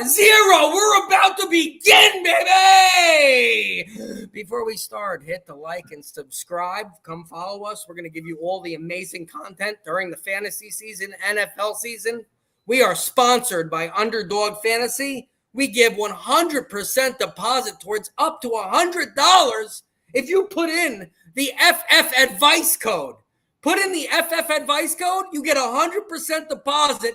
0. We're about to begin, baby! Before we start, hit the like and subscribe. Come follow us. We're going to give you all the amazing content during the fantasy season, NFL season. We are sponsored by Underdog Fantasy. We give 100% deposit towards up to $100 if you put in the FF Advice code. Put in the FF Advice code, you get 100% deposit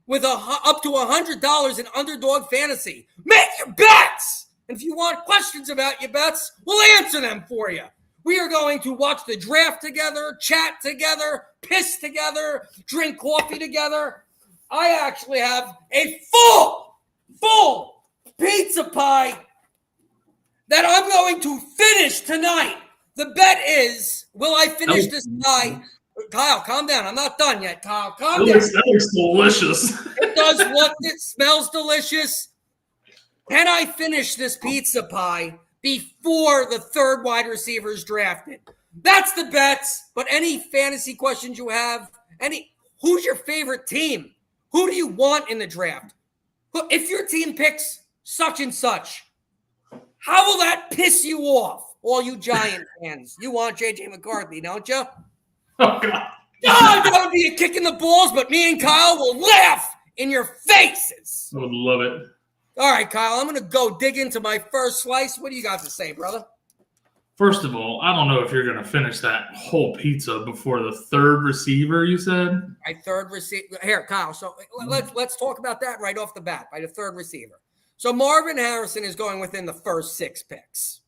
with up to $100 in Underdog Fantasy. Make your bets! And if you want questions about your bets, we'll answer them for you. We are going to watch the draft together, chat together, piss together, drink coffee together. I actually have a full pizza pie that I'm going to finish tonight. The bet is, will I finish this pie? Kyle, calm down. I'm not done yet, Kyle. Calm down. That looks delicious. It does look, it smells delicious. Can I finish this pizza pie before the third wide receiver is drafted? That's the bets. But any fantasy questions you have, who's your favorite team? Who do you want in the draft? If your team picks such and such, how will that piss you off? All you Giant fans. You want J.J. McCarthy, don't you? Oh, God. That would be a kick in the balls, but me and Kyle will laugh in your faces. I would love it. All right, Kyle, I'm going to go dig into my first slice. What do you got to say, brother? First of all, I don't know if you're going to finish that whole pizza before the third receiver, you said? My third receiver. Here, Kyle, so let's talk about that right off the bat, by the third receiver. So Marvin Harrison is going within the first 6 picks.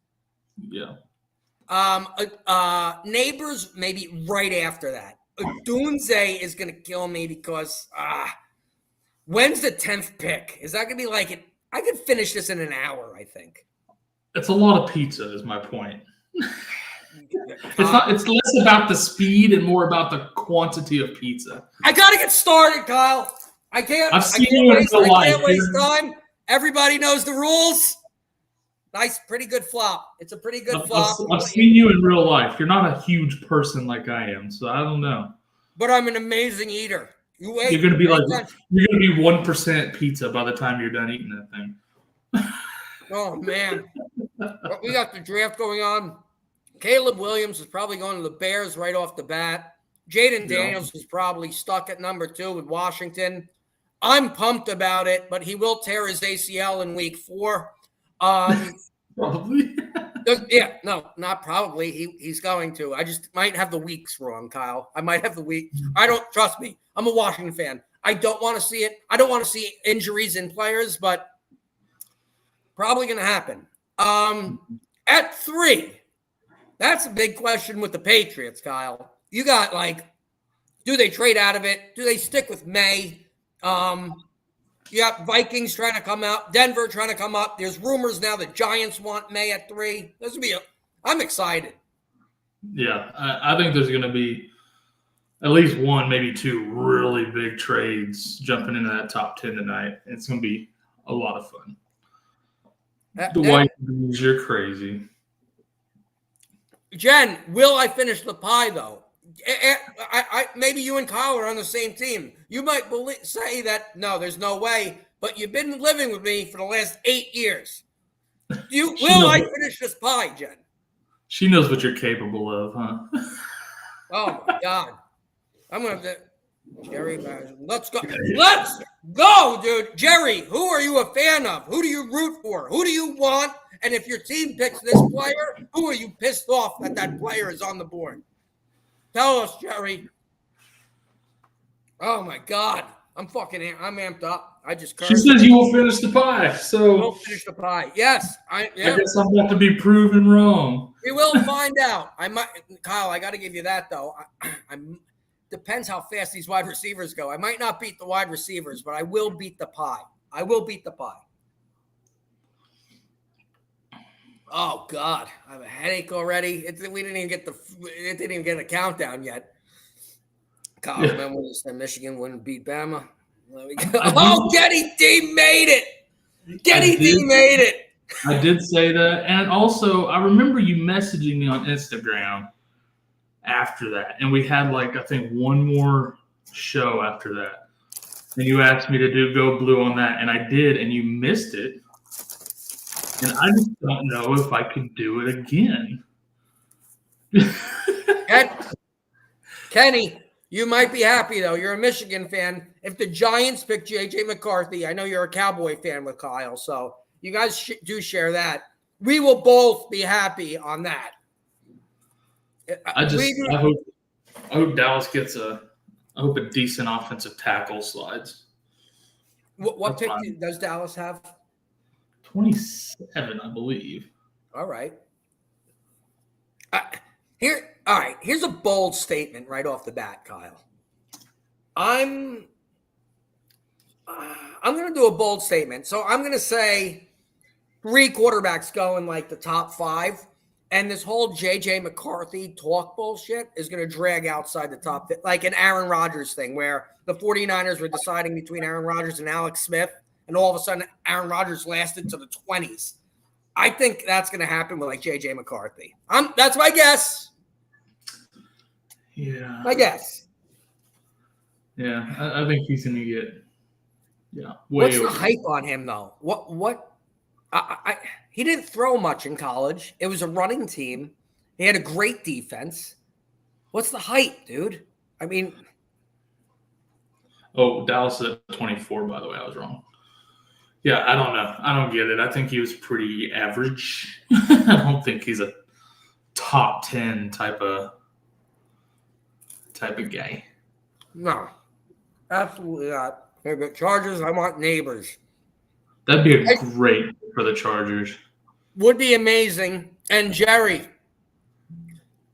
Yeah. Neighbors maybe right after that. Dunze is going to kill me because when's the 10th pick? Is that going to be like it? I could finish this in an hour, I think. It's a lot of pizza is my point. It's less about the speed and more about the quantity of pizza. I got to get started, Kyle. I can't waste time. Everybody knows the rules. Nice, pretty good flop. It's a pretty good flop. I've seen you in real life. You're not a huge person like I am, so I don't know. But I'm an amazing eater. You're gonna be 1% pizza by the time you're done eating that thing. Oh man, but we got the draft going on. Caleb Williams is probably going to the Bears right off the bat. Jaden Daniels is probably stuck at number 2 with Washington. I'm pumped about it, but he will tear his ACL in week 4. Probably. Yeah, no, not probably. He's going to. I just might have the weeks wrong, Kyle. I might have the week. I don't trust me. I'm a Washington fan. I don't want to see it. I don't want to see injuries in players, but probably going to happen. At 3, that's a big question with the Patriots, Kyle. You got do they trade out of it? Do they stick with May? You got Vikings trying to come out, Denver trying to come up. There's rumors now that Giants want May at 3. I'm excited. Yeah, I think there's going to be at least 1, maybe 2 really big trades jumping into that top 10 tonight. It's going to be a lot of fun. The Vikings, you're crazy. Jen, will I finish the pie, though? Maybe you and Kyle are on the same team. You might say that, no, there's no way, but you've been living with me for the last 8 years. Will I finish this pie, Jen? She knows what you're capable of, huh? Oh, my God. I'm going to Jerry, let's go. Let's go, dude. Jerry, who are you a fan of? Who do you root for? Who do you want? And if your team picks this player, who are you pissed off that player is on the board? Tell us, Jerry. Oh, my God. I'm amped up. I just cursed. She says you will finish the pie. So we'll finish the pie. Yes. I guess I'm about to be proven wrong. We will find out. Kyle, I got to give you that, though. Depends how fast these wide receivers go. I might not beat the wide receivers, but I will beat the pie. Oh, God. I have a headache already. It didn't even get a countdown yet. Kyle, remember when you said Michigan wouldn't beat Bama? There we go. Oh, Getty D made it. Made it. I did say that. And also, I remember you messaging me on Instagram after that. And we had, I think, one more show after that. And you asked me to go blue on that, and I did, and you missed it. And I just don't know if I could do it again. Kenny, you might be happy, though. You're a Michigan fan. If the Giants pick J.J. McCarthy, I know you're a Cowboy fan with Kyle, so you guys do share that. We will both be happy on that. I hope Dallas gets I hope a decent offensive tackle slides. What pick does Dallas have? 27, I believe. All right. Here's a bold statement right off the bat, Kyle. I'm going to do a bold statement. So I'm going to say 3 quarterbacks go in like the top 5. And this whole J.J. McCarthy talk bullshit is going to drag outside the top, like an Aaron Rodgers thing where the 49ers were deciding between Aaron Rodgers and Alex Smith, and all of a sudden Aaron Rodgers lasted to the 20s. I think that's going to happen with like J.J. McCarthy. That's my guess. Yeah. My guess. Yeah, I think he's going to get What's the hype on him, though? He didn't throw much in college. It was a running team. He had a great defense. What's the hype, dude? I mean. Oh, Dallas at 24, by the way. I was wrong. Yeah, I don't know. I don't get it. I think he was pretty average. I don't think he's a top 10 type of guy. No, absolutely not. Hey, but Chargers, I want neighbors. That'd be great for the Chargers. Would be amazing. And Jerry,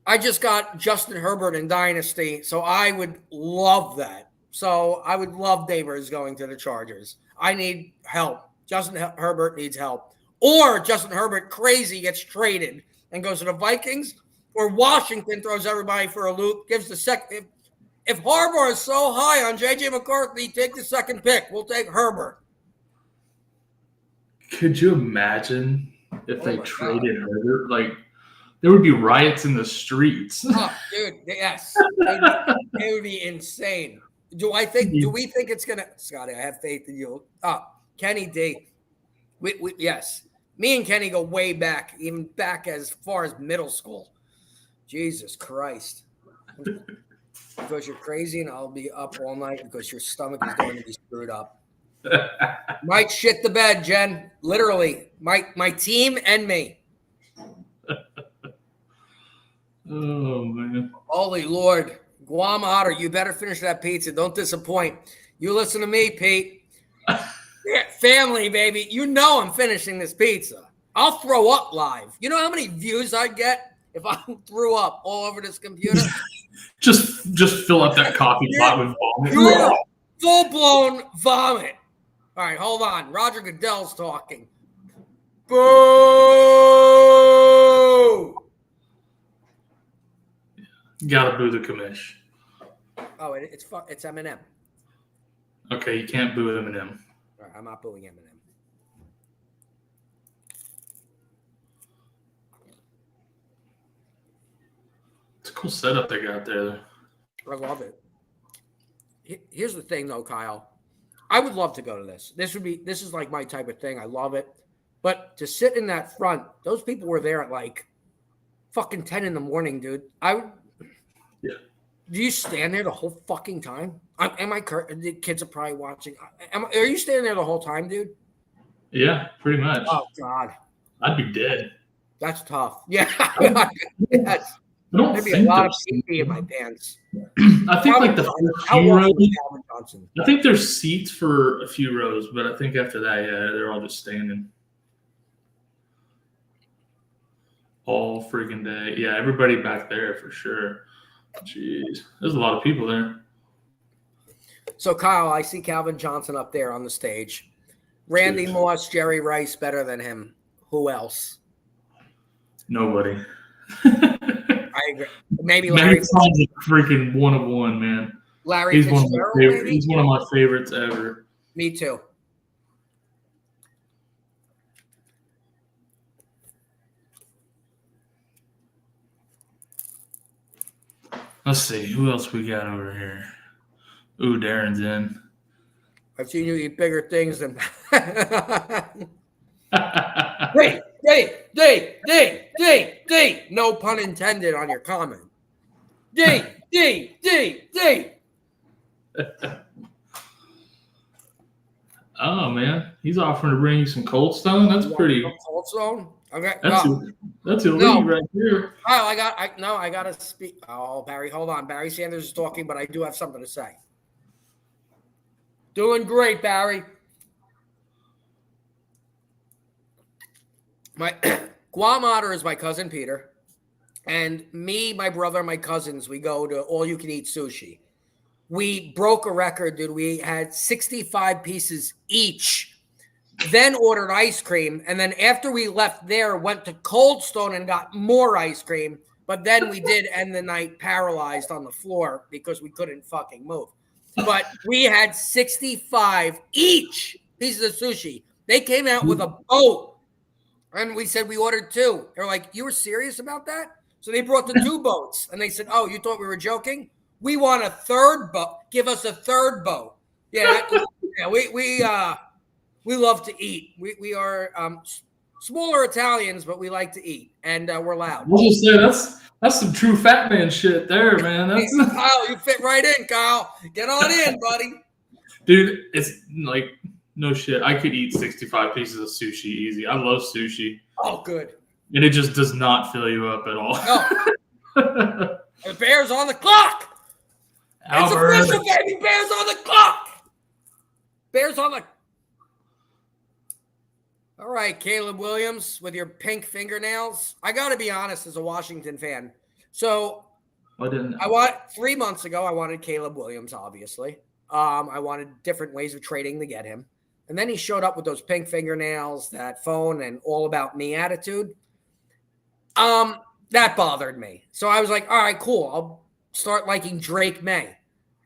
I just got Justin Herbert in Dynasty, so I would love that. So I would love Neighbors going to the Chargers. I need help. Justin Herbert needs help. Or Justin Herbert crazy gets traded and goes to the Vikings, or Washington throws everybody for a loop, gives the second. If Harbaugh is so high on J.J. McCarthy, take the second pick. We'll take Herbert. Could you imagine if they traded Herbert? Like, there would be riots in the streets. Oh, dude, yes. It would be insane. Do we think it's going to – Scotty, I have faith in you. Kenny D. Yes. Me and Kenny go way back, even back as far as middle school. Jesus Christ. Because you're crazy and I'll be up all night because your stomach is going to be screwed up. Might shit the bed, Jen. Literally. My team and me. Oh, man. Holy Lord. Guam Otter, you better finish that pizza. Don't disappoint. You listen to me, Pete. Family, baby. You know I'm finishing this pizza. I'll throw up live. You know how many views I'd get if I threw up all over this computer? Just fill up that coffee pot with vomit. Full-blown vomit. All right, hold on. Roger Goodell's talking. Boo! Gotta boo the commish. Oh, it's Eminem. Okay, you can't boo Eminem. All right, I'm not booing Eminem. It's a cool setup they got there. I love it. Here's the thing, though, Kyle. I would love to go to this. This is like my type of thing. I love it. But to sit in that front, those people were there at like fucking 10 in the morning, dude. Yeah. Do you stand there the whole fucking time? The kids are probably watching. Are you standing there the whole time, dude? Yeah, pretty much. Oh, God. I'd be dead. That's tough. Yeah. Yes. I don't There'd be think a lot of pee in my pants. I think like the first few rows. I think there's seats for a few rows, but I think after that, yeah, they're all just standing. All freaking day. Yeah, everybody back there for sure. Jeez. There's a lot of people there. So, Kyle, I see Calvin Johnson up there on the stage. Randy Moss, Jerry Rice, better than him. Who else? Nobody. I agree. Maybe Larry. He's a freaking one of one, man. Larry Fitzgerald, maybe? He's one of my favorites ever. Me too. Let's see. Who else we got over here? Ooh, Darren's in. I've seen you eat bigger things than. D. No pun intended on your comment. D. Oh man, he's offering to bring you some Cold Stone. That's pretty. Cold Stone. Okay. That's elite right there. Oh, I gotta speak. Oh, Barry, hold on. Barry Sanders is talking, but I do have something to say. Doing great, Barry. My Guam Otter is my cousin Peter, and me, my brother, my cousins, we go to all-you-can-eat sushi. We broke a record, dude. We had 65 pieces each, then ordered ice cream, and then after we left there, went to Cold Stone and got more ice cream, but then we did end the night paralyzed on the floor because we couldn't fucking move. But we had 65 each pieces of sushi. They came out with a boat. And we said we ordered 2. They're like, you were serious about that? So they brought the 2 boats. And they said, oh, you thought we were joking? We want a 3rd boat. Give us a 3rd boat. Yeah, we love to eat. We are smaller Italians, but we like to eat. And we're loud. We'll just say that's some true fat man shit there, man. That's Kyle, you fit right in, Kyle. Get on in, buddy. Dude, it's like... No shit. I could eat 65 pieces of sushi easy. I love sushi. Oh, good. And it just does not fill you up at all. No. The Bears on the clock. Albert. It's official, baby. Bears on the clock. Bears on the... All right, Caleb Williams with your pink fingernails. I got to be honest as a Washington fan. So I 3 months ago, I wanted Caleb Williams, obviously. I wanted different ways of trading to get him. And then he showed up with those pink fingernails, that phone, and all about me attitude. That bothered me. So I was like, all right, cool. I'll start liking Drake May.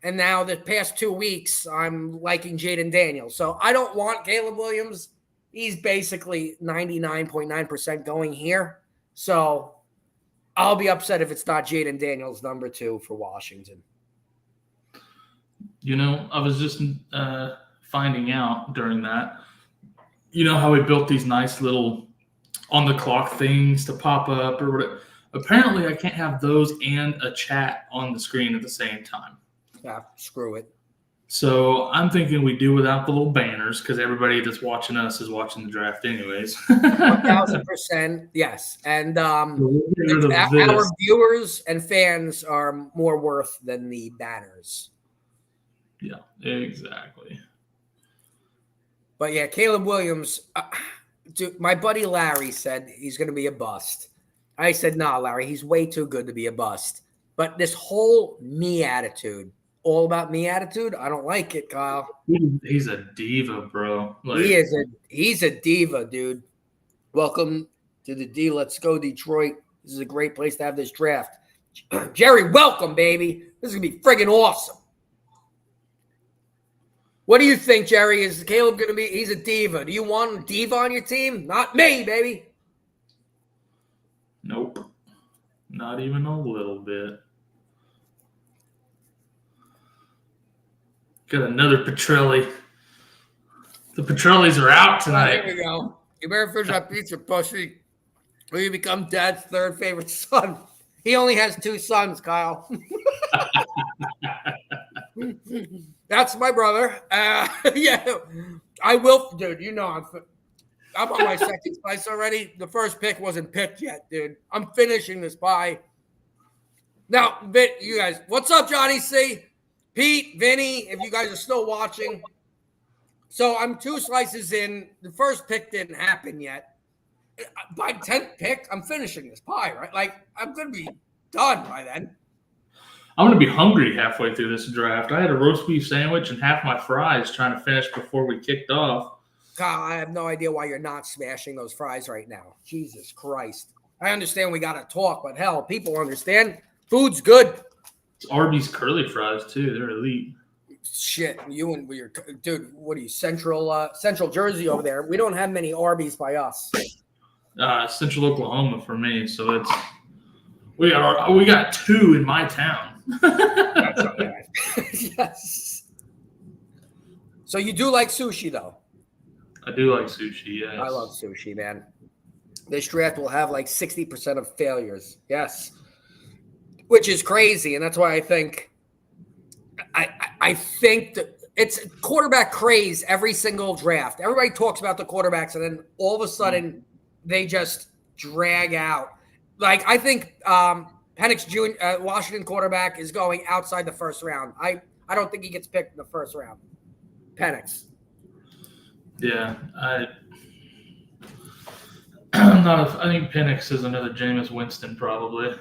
And now the past 2 weeks, I'm liking Jaden Daniels. So I don't want Caleb Williams. He's basically 99.9% going here. So I'll be upset if it's not Jaden Daniels number 2 for Washington. You know, I was just finding out during that, you know how we built these nice little on-the-clock things to pop up or whatever. Apparently, I can't have those and a chat on the screen at the same time. Yeah, screw it. So I'm thinking we do without the little banners because everybody that's watching us is watching the draft anyways. 1,000%, yes. And our viewers and fans are more worth than the banners. Yeah, exactly. But yeah, Caleb Williams, dude, my buddy Larry said he's going to be a bust. I said, nah, Larry, he's way too good to be a bust. But this whole me attitude, all about me attitude, I don't like it, Kyle. He's a diva, bro. He's a diva, dude. Welcome to the D. Let's go, Detroit. This is a great place to have this draft. Jerry, welcome, baby. This is going to be friggin' awesome. What do you think, Jerry? Is Caleb going to be – he's a diva. Do you want a diva on your team? Not me, baby. Nope. Not even a little bit. Got another Petrelli. The Petrellis are out tonight. Here we go. You better finish that pizza, pussy, or you become Dad's 3rd favorite son. He only has 2 sons, Kyle. That's my brother. Yeah, I will, dude. You know, I'm on my 2nd slice already. The first pick wasn't picked yet, dude. I'm finishing this pie. Now, you guys, what's up, Johnny C? Pete, Vinny, if you guys are still watching. So I'm 2 slices in. The first pick didn't happen yet. By 10th pick, I'm finishing this pie, right? Like, I'm going to be done by then. I'm going to be hungry halfway through this draft. I had a roast beef sandwich and half my fries trying to finish before we kicked off. Kyle, I have no idea why you're not smashing those fries right now. Jesus Christ. I understand we got to talk, but hell, people understand. Food's good. It's Arby's curly fries, too. They're elite. Shit, you and your dude, what are you, Central Jersey over there? We don't have many Arby's by us. Central Oklahoma for me, so it's we got 2 in my town. That's not bad. Yes. So you do like sushi, though? I do like sushi, yes. I love sushi, man. This draft will have like 60% of failures. Yes. Which is crazy. And that's why I think that it's quarterback craze every single draft. Everybody talks about the quarterbacks, and then all of a sudden they just drag out. Like, I think Penix Jr., Washington quarterback, is going outside the first round. I don't think he gets picked in the first round. Penix. Yeah, I'm not. I think Penix is another Jameis Winston, probably.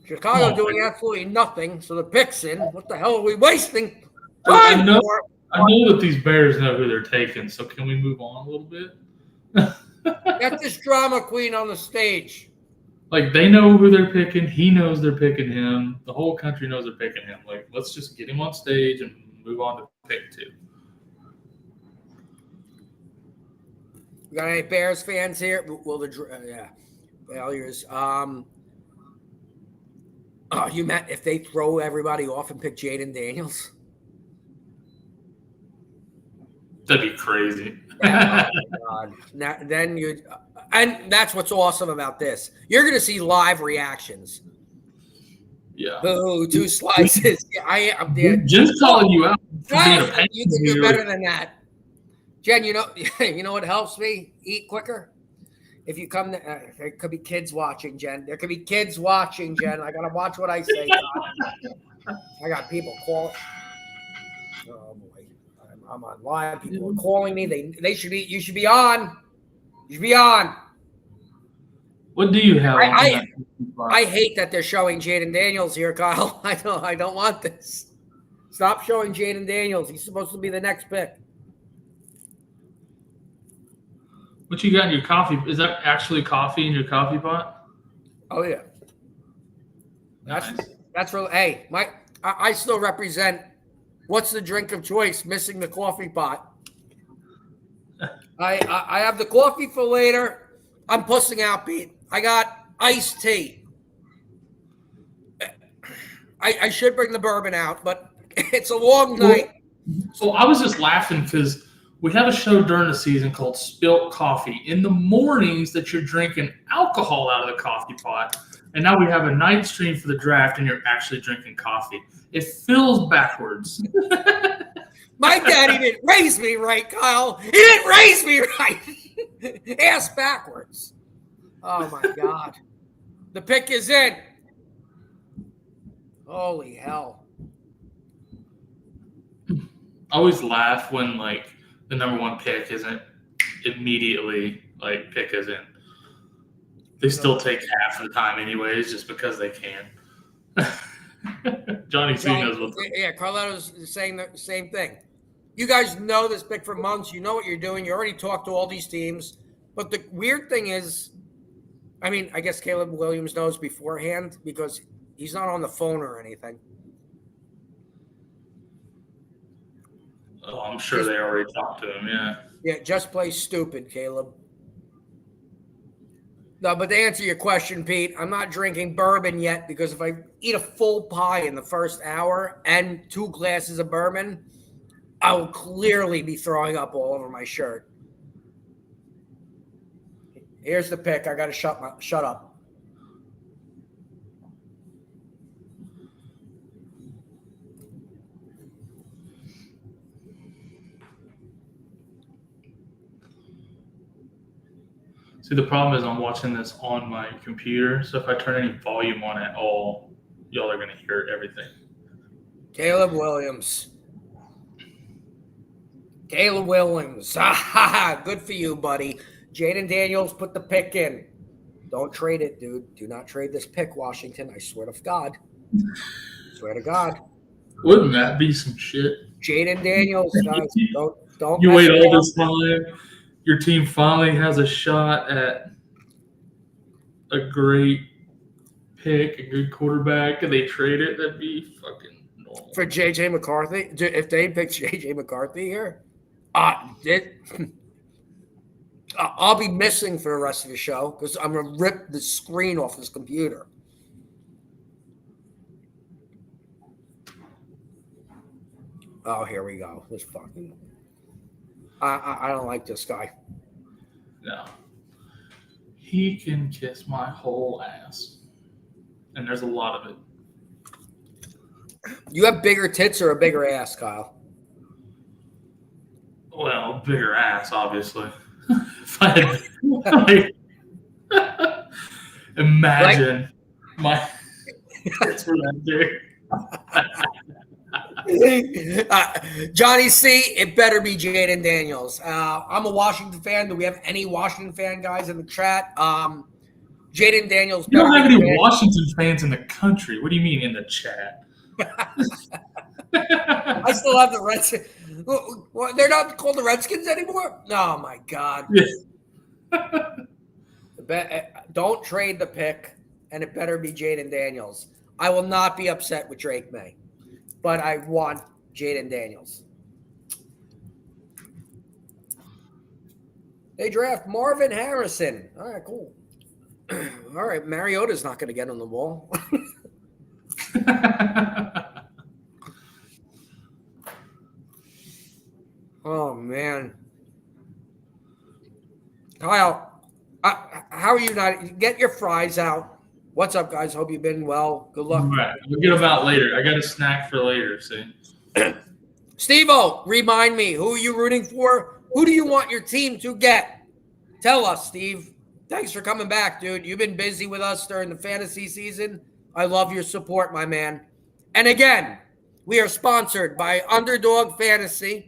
Chicago doing absolutely nothing, so the pick's in. What the hell are we wasting I time know for? that these Bears know who they're taking, so can we move on a little bit? Get this drama queen on the stage. Like, they know who they're picking. He knows they're picking him. The whole country knows they're picking him. Like, let's just get him on stage and move on to pick 2. We got any Bears fans here? Well, failures. You meant if they throw everybody off and pick Jaden Daniels? That'd be crazy. Oh my God. Now, then and that's what's awesome about this. You're going to see live reactions. Yeah. Boo, 2 slices. I'm Jen's calling you out. You can do better than that. Jen, you know what helps me eat quicker? If you come, there could be kids watching, Jen. There could be kids watching, Jen. I got to watch what I say. I got people calling. Oh, boy. I'm on live. People are calling me. They should be. You should be on. You should be on. What do you have? I hate that they're showing Jaden Daniels here, Kyle. I don't want this. Stop showing Jaden Daniels. He's supposed to be the next pick. What you got in your coffee? Is that actually coffee in your coffee pot? Oh yeah. That's real. Hey, I still represent. What's the drink of choice? Missing the coffee pot. I have the coffee for later. I'm pussing out, Pete. I got iced tea. I should bring the bourbon out, but it's a long night. So I was just laughing because we have a show during the season called Spilt Coffee. In the mornings that you're drinking alcohol out of the coffee pot, and now we have a night stream for the draft and you're actually drinking coffee. It feels backwards. My daddy didn't raise me right, Kyle. He didn't raise me right. Ass backwards. Oh, my God. The pick is in. Holy hell. I always laugh when, like, the number 1 pick isn't immediately, like, pick isn't. They still take half of the time anyways just because they can. Johnny C knows what's up. Yeah, Carletto's saying the same thing. You guys know this pick for months. You know what you're doing. You already talked to all these teams. But the weird thing is, I mean, I guess Caleb Williams knows beforehand because he's not on the phone or anything. Oh, I'm sure they already talked to him, yeah. Yeah, just play stupid, Caleb. No, but to answer your question, Pete, I'm not drinking bourbon yet because if I eat a full pie in the first hour and 2 glasses of bourbon, I will clearly be throwing up all over my shirt. Here's the pick. I got to shut up. See, the problem is I'm watching this on my computer, so if I turn any volume on at all, y'all are going to hear everything. Caleb Williams. Caleb Williams. Good for you, buddy. Jaden Daniels put the pick in. Don't trade it, dude. Do not trade this pick, Washington. I swear to God. Swear to God. Wouldn't that be some shit? Jaden Daniels, guys. Don't. You wait all this time. Your team finally has a shot at a great pick, a good quarterback, and they trade it. That'd be fucking normal. For J.J. McCarthy? If they pick J.J. McCarthy here, I'll be missing for the rest of the show because I'm going to rip the screen off this computer. Oh, here we go. This fucking. I don't like this guy. No. He can kiss my whole ass. And there's a lot of it. You have bigger tits or a bigger ass, Kyle? Well, bigger ass, obviously. If I had, imagine my tits were that big. Johnny C, it better be Jaden Daniels. I'm a Washington fan. Do we have any Washington fan guys in the chat? Jaden Daniels. You don't have any Washington fans in the country. What do you mean in the chat? I still have the Redskins. They're not called the Redskins anymore? Oh, my God. Yeah. Don't trade the pick, and it better be Jaden Daniels. I will not be upset with Drake May, but I want Jaden Daniels. They draft Marvin Harrison. All right, cool. All right, Mariota's not going to get on the ball. Oh, man. Kyle, how are you not? Get your fries out. What's up, guys? Hope you've been well. Good luck. All right. We'll get them out later. I got a snack for later, see? Steve-O, remind me, who are you rooting for? Who do you want your team to get? Tell us, Steve. Thanks for coming back, dude. You've been busy with us during the fantasy season. I love your support, my man. And again, we are sponsored by Underdog Fantasy.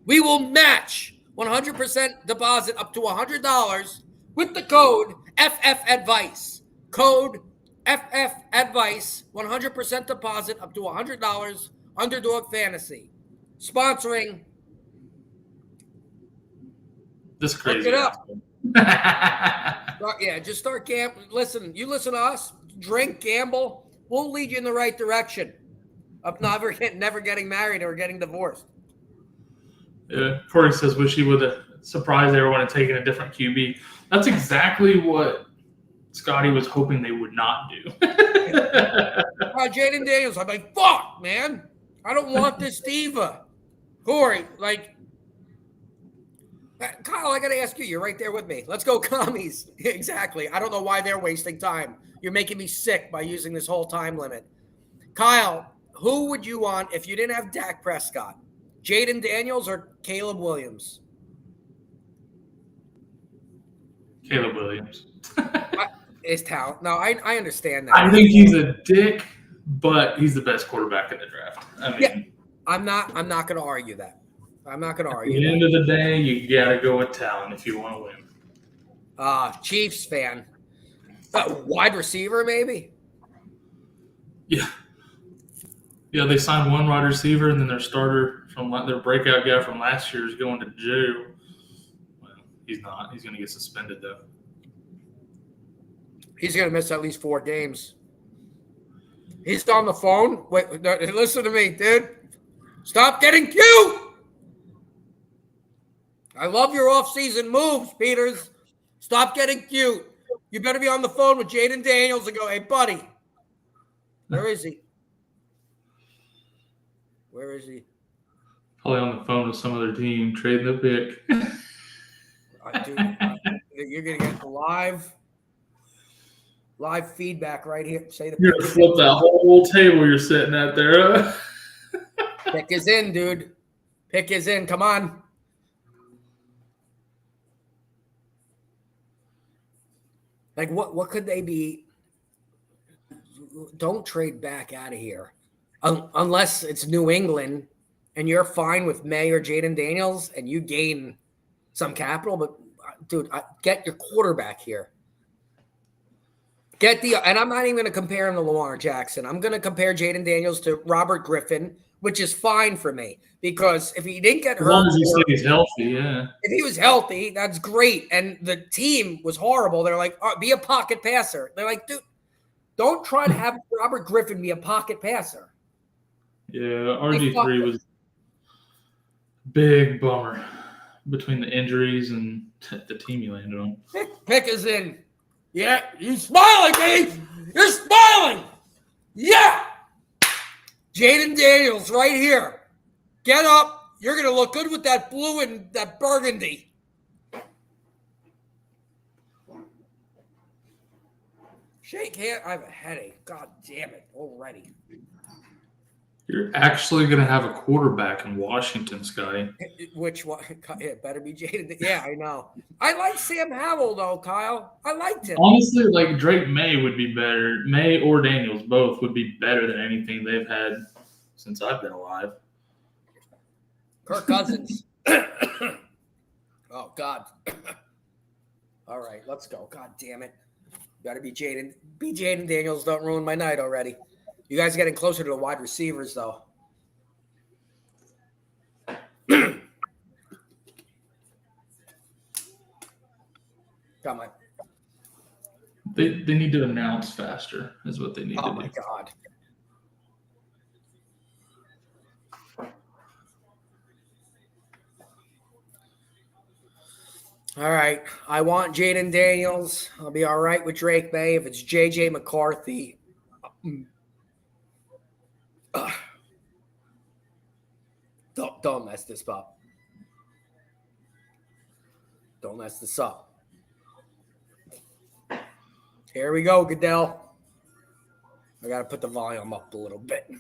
We will match 100% deposit up to $100 with the code FFAdvice. Code FFAdvice, 100% deposit up to $100. Underdog Fantasy. Sponsoring. This crazy. Look it up. Yeah, just start gambling. Listen, you listen to us, drink, gamble. We'll lead you in the right direction of never getting married or getting divorced. Yeah, Corey says, wish he would have surprised everyone and taken a different QB. That's exactly what Scotty was hoping they would not do. Jaden Daniels, I'm like, fuck, man. I don't want this diva. Corey, like, Kyle, I got to ask you. You're right there with me. Let's go commies. Exactly. I don't know why they're wasting time. You're making me sick by using this whole time limit. Kyle, who would you want if you didn't have Dak Prescott? Jaden Daniels or Caleb Williams? Caleb Williams. His talent. No, I understand that. I think he's a dick, but he's the best quarterback in the draft. I mean, yeah, I'm not going to argue that. I'm not going to argue. At the end of the day, you got to go with talent if you want to win. Chiefs fan. Wide receiver, maybe? Yeah. Yeah, they signed one wide receiver, and then their starter from their breakout guy from last year is going to jail. Well, he's not. He's going to get suspended, though. He's going to miss at least 4 games. He's on the phone. Wait, listen to me, dude. Stop getting cute. I love your off-season moves, Peters. Stop getting cute. You better be on the phone with Jaden Daniels and go, hey, buddy. Where is he? Where is he? Probably on the phone with some other team, trading the pick. You're going to get the live feedback right here. Say you're going to flip that whole table you're sitting at there. Pick is in, dude. Pick is in. Come on. Like, what could they be? Don't trade back out of here. Unless it's New England and you're fine with May or Jaden Daniels and you gain some capital. But, dude, get your quarterback here. And I'm not even going to compare him to Lamar Jackson. I'm going to compare Jaden Daniels to Robert Griffin, which is fine for me because if he didn't get hurt. As long as he stays healthy, yeah. If he was healthy, that's great. And the team was horrible. They're like, be a pocket passer. They're like, dude, don't try to have Robert Griffin be a pocket passer. Yeah, RG3 was a big bummer between the injuries and the team he landed on. Pick is in. Yeah, you're smiling, babe. You're smiling. Yeah. Jaden Daniels right here. Get up. You're going to look good with that blue and that burgundy. Shake hand. I have a headache. God damn it. Already. You're actually going to have a quarterback in Washington, Scotty. Which one? It better be Jaden. Yeah, I know. I like Sam Howell, though, Kyle. I liked him. Honestly, like Drake May would be better. May or Daniels, both would be better than anything they've had since I've been alive. Kirk Cousins. Oh, God. All right, let's go. God damn it. Got to be Jaden. Be Jaden Daniels. Don't ruin my night already. You guys are getting closer to the wide receivers, though. Come on. They need to announce faster is what they need to do. Oh, my God. All right. I want Jaden Daniels. I'll be all right with Drake May. If it's J.J. McCarthy, don't mess this up. Don't mess this up. Here we go, Goodell. I got to put the volume up a little bit.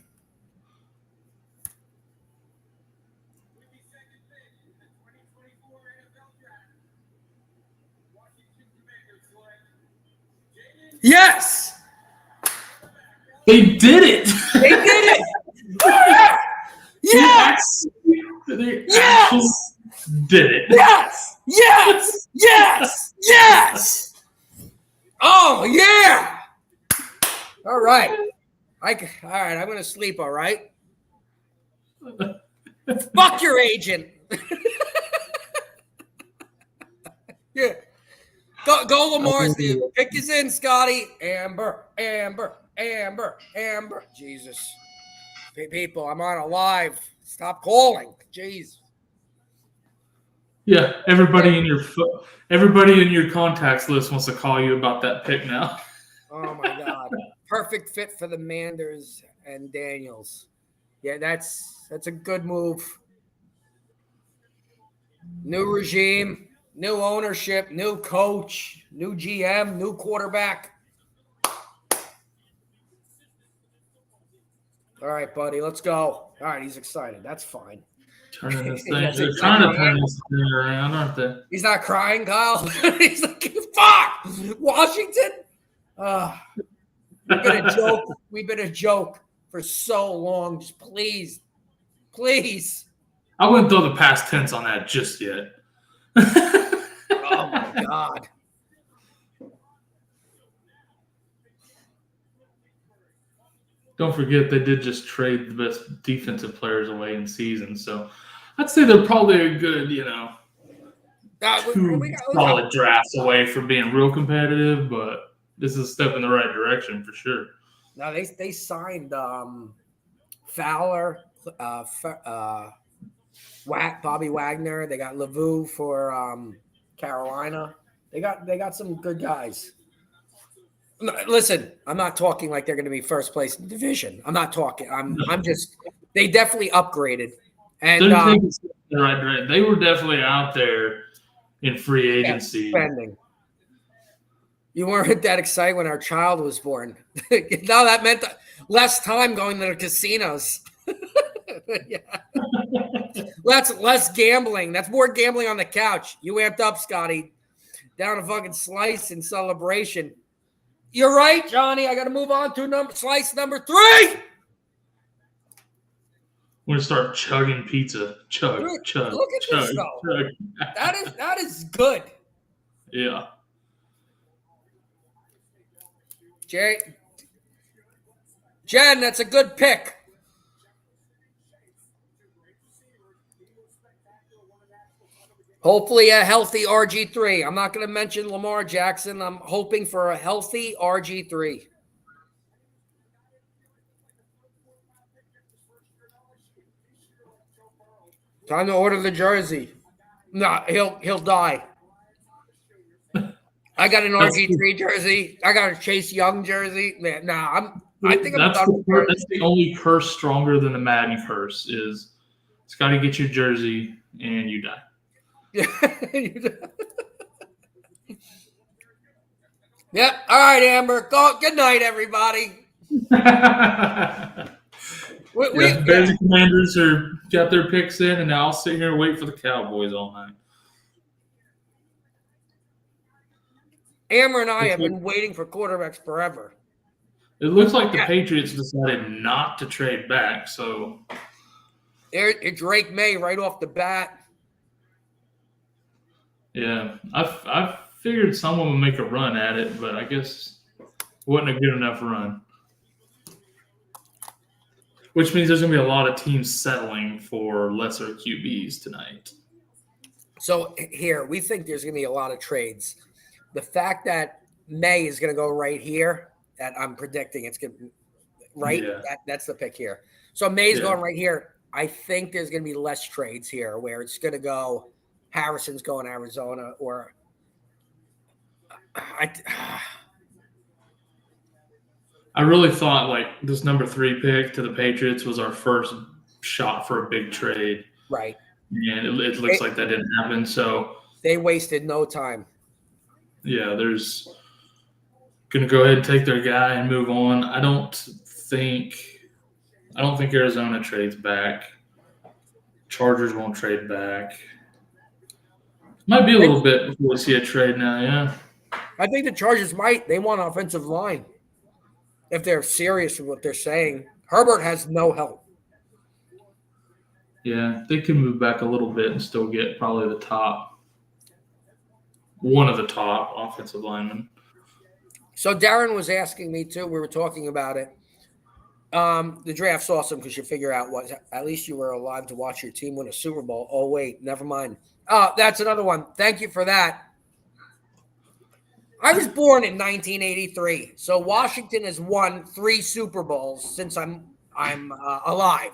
Yes! They did it! They did it! Yes! They Yes! did it. Yes! Yes! Yes! Yes! Oh, yeah! All right. All right, I'm going to sleep, all right? Fuck your agent. Yeah. Go Lamar. Pick his in, Scotty. Amber. Jesus. People, I'm on a live. Stop calling. Jeez. Yeah, everybody in your contacts list wants to call you about that pick now. Oh my God. Perfect fit for the Manders and Daniels. Yeah, that's a good move. New regime, new ownership, new coach, new GM, new quarterback. All right, buddy, let's go. All right, he's excited. That's fine. They're trying to turn this thing around, aren't they? He's not crying, Kyle. He's like, fuck, Washington. We've been a joke. We've been a joke for so long. Just please. I wouldn't throw the past tense on that just yet. Oh my God. Don't forget they did just trade the best defensive players away in season, so I'd say they're probably a good, solid drafts away from being real competitive, but this is a step in the right direction for sure. No, they signed Fowler, Bobby Wagner. They got Lavu for Carolina. They got some good guys. No, listen, I'm not talking like they're going to be first place in the division. I'm not talking. I'm just. They definitely upgraded, and right. They were definitely out there in free agency. Spending. You weren't that excited when our child was born. No, that meant less time going to the casinos. Yeah. That's less gambling. That's more gambling on the couch. You amped up, Scotty. Down a fucking slice in celebration. You're right, Johnny. I got to move on to slice number 3. We're going to start chugging pizza. Chug. Look at this, though. That is good. Yeah. Jen, that's a good pick. Hopefully a healthy RG3. I'm not going to mention Lamar Jackson. I'm hoping for a healthy RG3. Time to order the jersey. No, he'll die. I got an RG3 jersey. I got a Chase Young jersey. Man, I think I'm done with that's the only curse stronger than the Madden curse is Scotty gets your jersey, and you die. Yep. All right, Amber. Good night, everybody. Bears and Commanders got their picks in, and now I'll sit here and wait for the Cowboys all night. Amber and I have been waiting for quarterbacks forever. It looks like the Patriots decided not to trade back, so Drake May right off the bat. Yeah, I figured someone would make a run at it, but I guess it wasn't a good enough run. Which means there's going to be a lot of teams settling for lesser QBs tonight. So here, we think there's going to be a lot of trades. The fact that May is going to go right here, that I'm predicting it's going to right. Yeah. That's the pick here. So May's going right here. I think there's going to be less trades here where it's going to go Harrison's going Arizona or I really thought like this number 3 pick to the Patriots was our first shot for a big trade. Right. And it looks like that didn't happen. So they wasted no time. Yeah, there's going to go ahead and take their guy and move on. I don't think Arizona trades back. Chargers won't trade back. Might be a little bit before we see a trade now, yeah. I think the Chargers might. They want offensive line. If they're serious with what they're saying. Herbert has no help. Yeah, they can move back a little bit and still get probably one of the top offensive linemen. So Darren was asking me too. We were talking about it. The draft's awesome because you figure out at least you were alive to watch your team win a Super Bowl. Oh, wait, never mind. That's another one. Thank you for that. I was born in 1983, so Washington has won 3 Super Bowls since I'm alive.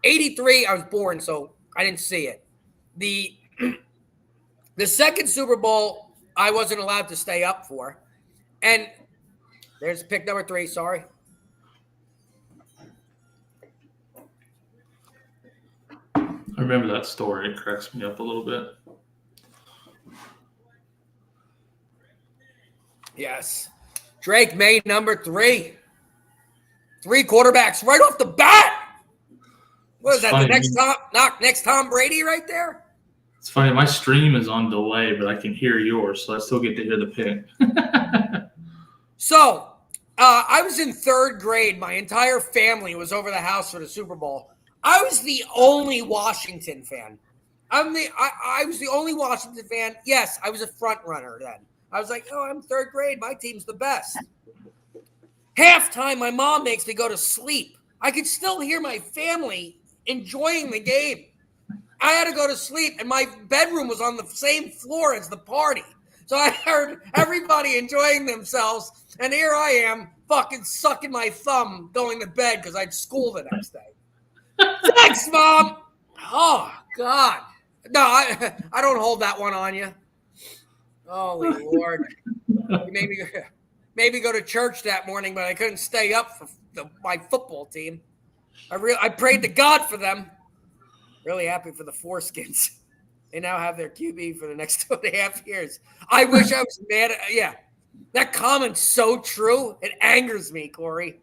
83, I was born, so I didn't see it. The second Super Bowl, I wasn't allowed to stay up for. And there's pick number 3, sorry. I remember that story. It cracks me up a little bit. Yes. Drake May, number 3. 3 quarterbacks right off the bat. What is that, funny. The next Tom Brady right there? It's funny. My stream is on delay, but I can hear yours, so I still get to hear the pick. So, I was in 3rd grade. My entire family was over the house for the Super Bowl. I was the only Washington fan. I was the only Washington fan. Yes, I was a front runner then. I was like, I'm 3rd grade. My team's the best. Halftime, my mom makes me go to sleep. I could still hear my family enjoying the game. I had to go to sleep, and my bedroom was on the same floor as the party. So I heard everybody enjoying themselves, and here I am fucking sucking my thumb going to bed because I had school the next day. Thanks, Mom. Oh, God. No, I don't hold that one on you. Holy Lord. Maybe go to church that morning, but I couldn't stay up for my football team. I prayed to God for them. Really happy for the Foreskins. They now have their QB for the next 2.5 years. I wish I was mad at that comment's so true. It angers me, Corey.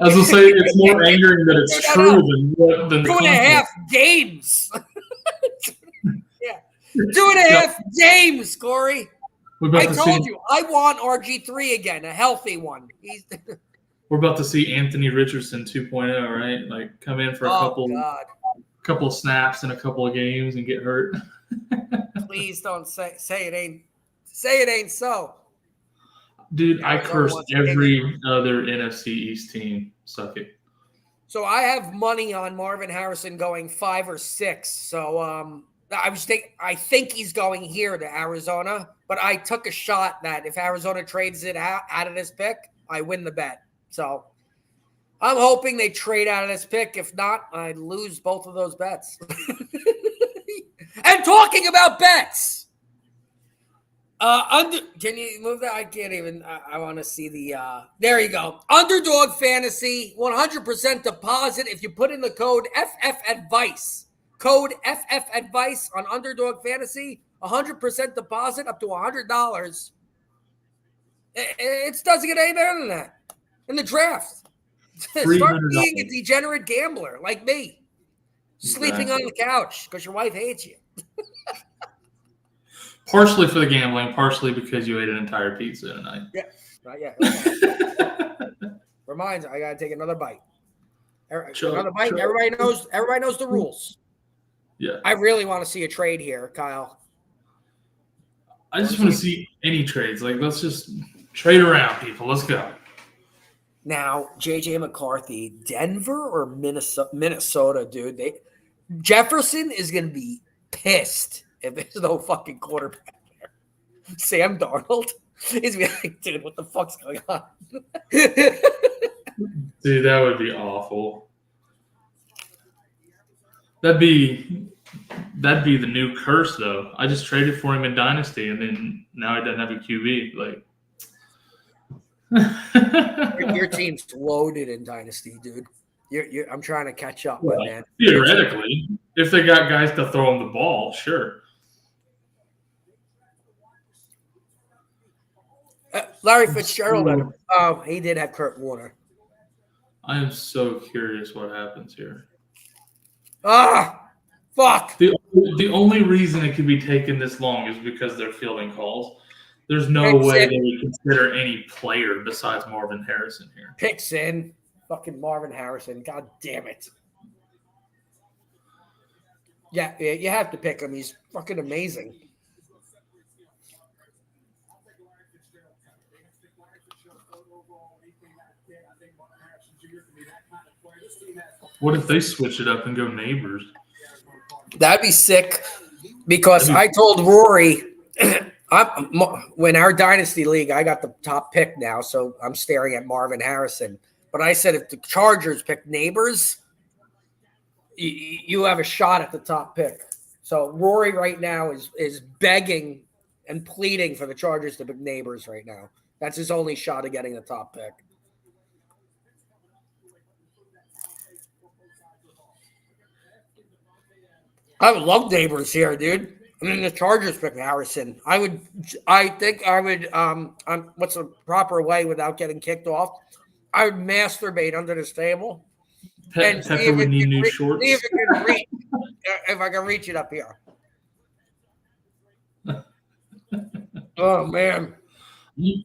As I say, it's more angering that it's true than 2.5 games. Yeah. 2.5 games, Corey. I told you, I want RG3 again, a a one. We're about to see Anthony Richardson 2.0, right? Like come in for a couple of snaps in a couple of games and get hurt. Please don't say it ain't so. Dude, I cursed every other NFC East team. Suck it. So I have money on Marvin Harrison going 5 or 6. So I think he's going here to Arizona, but I took a shot that if Arizona trades it out of this pick, I win the bet. So I'm hoping they trade out of this pick. If not, I lose both of those bets. And talking about bets, can you move that? I can't even. I want to see the. There you go. Underdog Fantasy, 100% deposit. If you put in the code FF Advice, code FF Advice on Underdog Fantasy, 100% deposit up to $100. It doesn't get any better than that in the draft. Start being a degenerate gambler like me, sleeping on the couch because your wife hates you. Partially for the gambling, partially because you ate an entire pizza tonight. Yeah, not yet. Okay. Reminds, I gotta take another bite. Another bite. Everybody knows the rules. Yeah. I really want to see a trade here, Kyle. I just want to see any trades. Like, let's just trade around, people. Let's go. Now, JJ McCarthy, Denver or Minnesota, dude. Jefferson is going to be pissed if there's no fucking quarterback there. Sam Darnold is going to be like, dude, what the fuck's going on? Dude, that would be awful. That'd be the new curse, though. I just traded for him in Dynasty, and then now he doesn't have a QB. Like, your team's loaded in Dynasty, dude. I'm trying to catch up, man. Theoretically, if they got guys to throw him the ball, sure. Larry Fitzgerald, he did have Kurt Warner. I am so curious what happens here. Fuck. The only reason it could be taking this long is because they're fielding calls. There's no way they would consider any player besides Marvin Harrison here. Picks in. Fucking Marvin Harrison. God damn it. Yeah, you have to pick him. He's fucking amazing. What if they switch it up and go neighbors? That'd be sick because I told Rory when our Dynasty League, I got the top pick now, so I'm staring at Marvin Harrison. But I said if the Chargers pick neighbors, you have a shot at the top pick. So Rory right now is begging and pleading for the Chargers to pick neighbors right now. That's his only shot of getting the top pick. I would love neighbors here, dude. I mean, the Chargers pick Harrison. I think I would. What's the proper way without getting kicked off? I would masturbate under this table and see if would need new shorts. See if I can reach it up here. Oh man,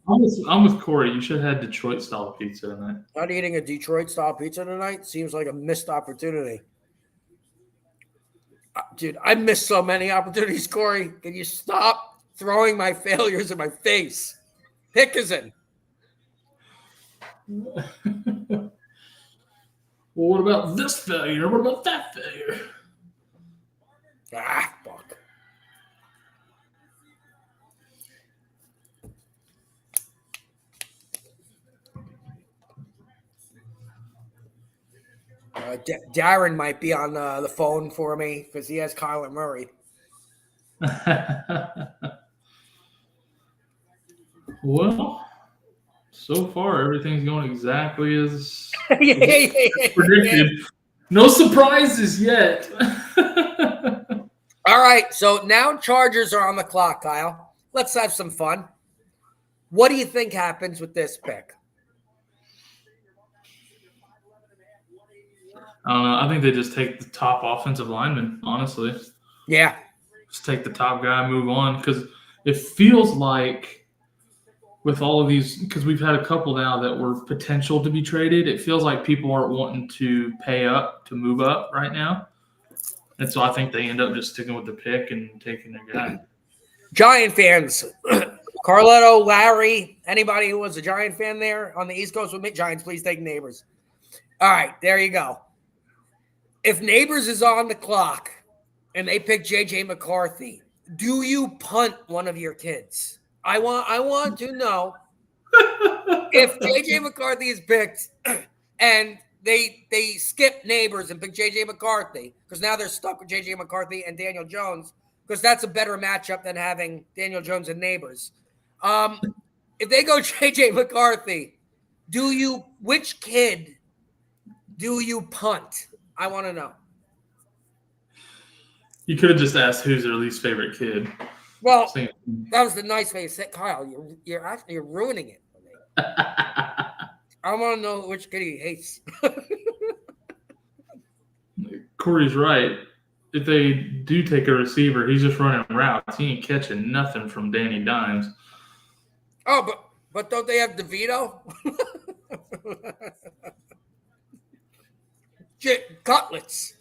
I'm with Corey. You should have had Detroit style pizza tonight. Not eating a Detroit style pizza tonight seems like a missed opportunity. Dude, I missed so many opportunities, Corey. Can you stop throwing my failures in my face? Pick is in. Well, what about this failure? What about that failure? Fuck. Darren might be on the phone for me because he has Kyler Murray. Well, so far everything's going exactly as predicted. No surprises yet. All right, so now Chargers are on the clock, Kyle. Let's have some fun. What do you think happens with this pick? I don't know. I think they just take the top offensive lineman, honestly. Yeah. Just take the top guy, move on. Because it feels like with all of these, because we've had a couple now that were potential to be traded, it feels like people aren't wanting to pay up to move up right now. And so I think they end up just sticking with the pick and taking their guy. Giant fans. Carletto, Larry, anybody who was a Giant fan there on the East Coast with me, Giants, please take neighbors. All right, there you go. If neighbors is on the clock and they pick JJ McCarthy, do you punt one of your kids? I want to know if JJ McCarthy is picked and they skip neighbors and pick JJ McCarthy because now they're stuck with JJ McCarthy and Daniel Jones because that's a better matchup than having Daniel Jones and neighbors. If they go JJ McCarthy, which kid do you punt? I want to know. You could have just asked who's their least favorite kid. Well, that was the nice way to say, Kyle, you're ruining it for me. I want to know which kid he hates. Corey's right. If they do take a receiver, he's just running routes. He ain't catching nothing from Danny Dimes. Oh, but don't they have DeVito? Cutlets.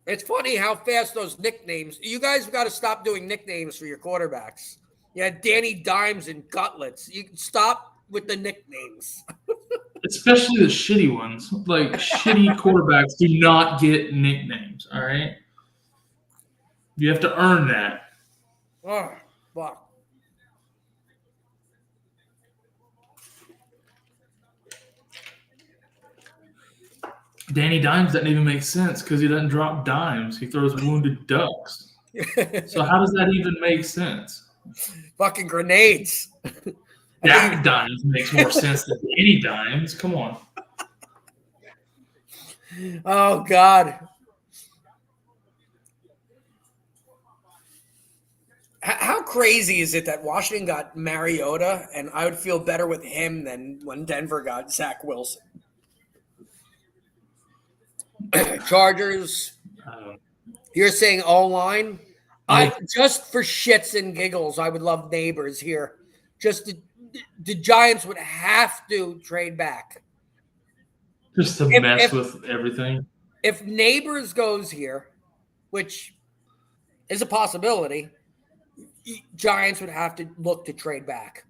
It's funny how fast those nicknames. You guys have got to stop doing nicknames for your quarterbacks. Yeah, Danny Dimes and Cutlets. You can stop with the nicknames. Especially the shitty ones. Like, shitty quarterbacks do not get nicknames, all right? You have to earn that. Oh, fuck. Danny Dimes doesn't even make sense because he doesn't drop dimes. He throws wounded ducks. So how does that even make sense? Fucking grenades. Dak Dimes makes more sense than any Dimes. Come on. Oh, God. How crazy is it that Washington got Mariota, and I would feel better with him than when Denver got Zach Wilson? Chargers. You're saying O-line? Just for shits and giggles, I would love Neighbors here. Just the Giants would have to trade back. Just to mess with everything. If Neighbors goes here, which is a possibility, Giants would have to look to trade back.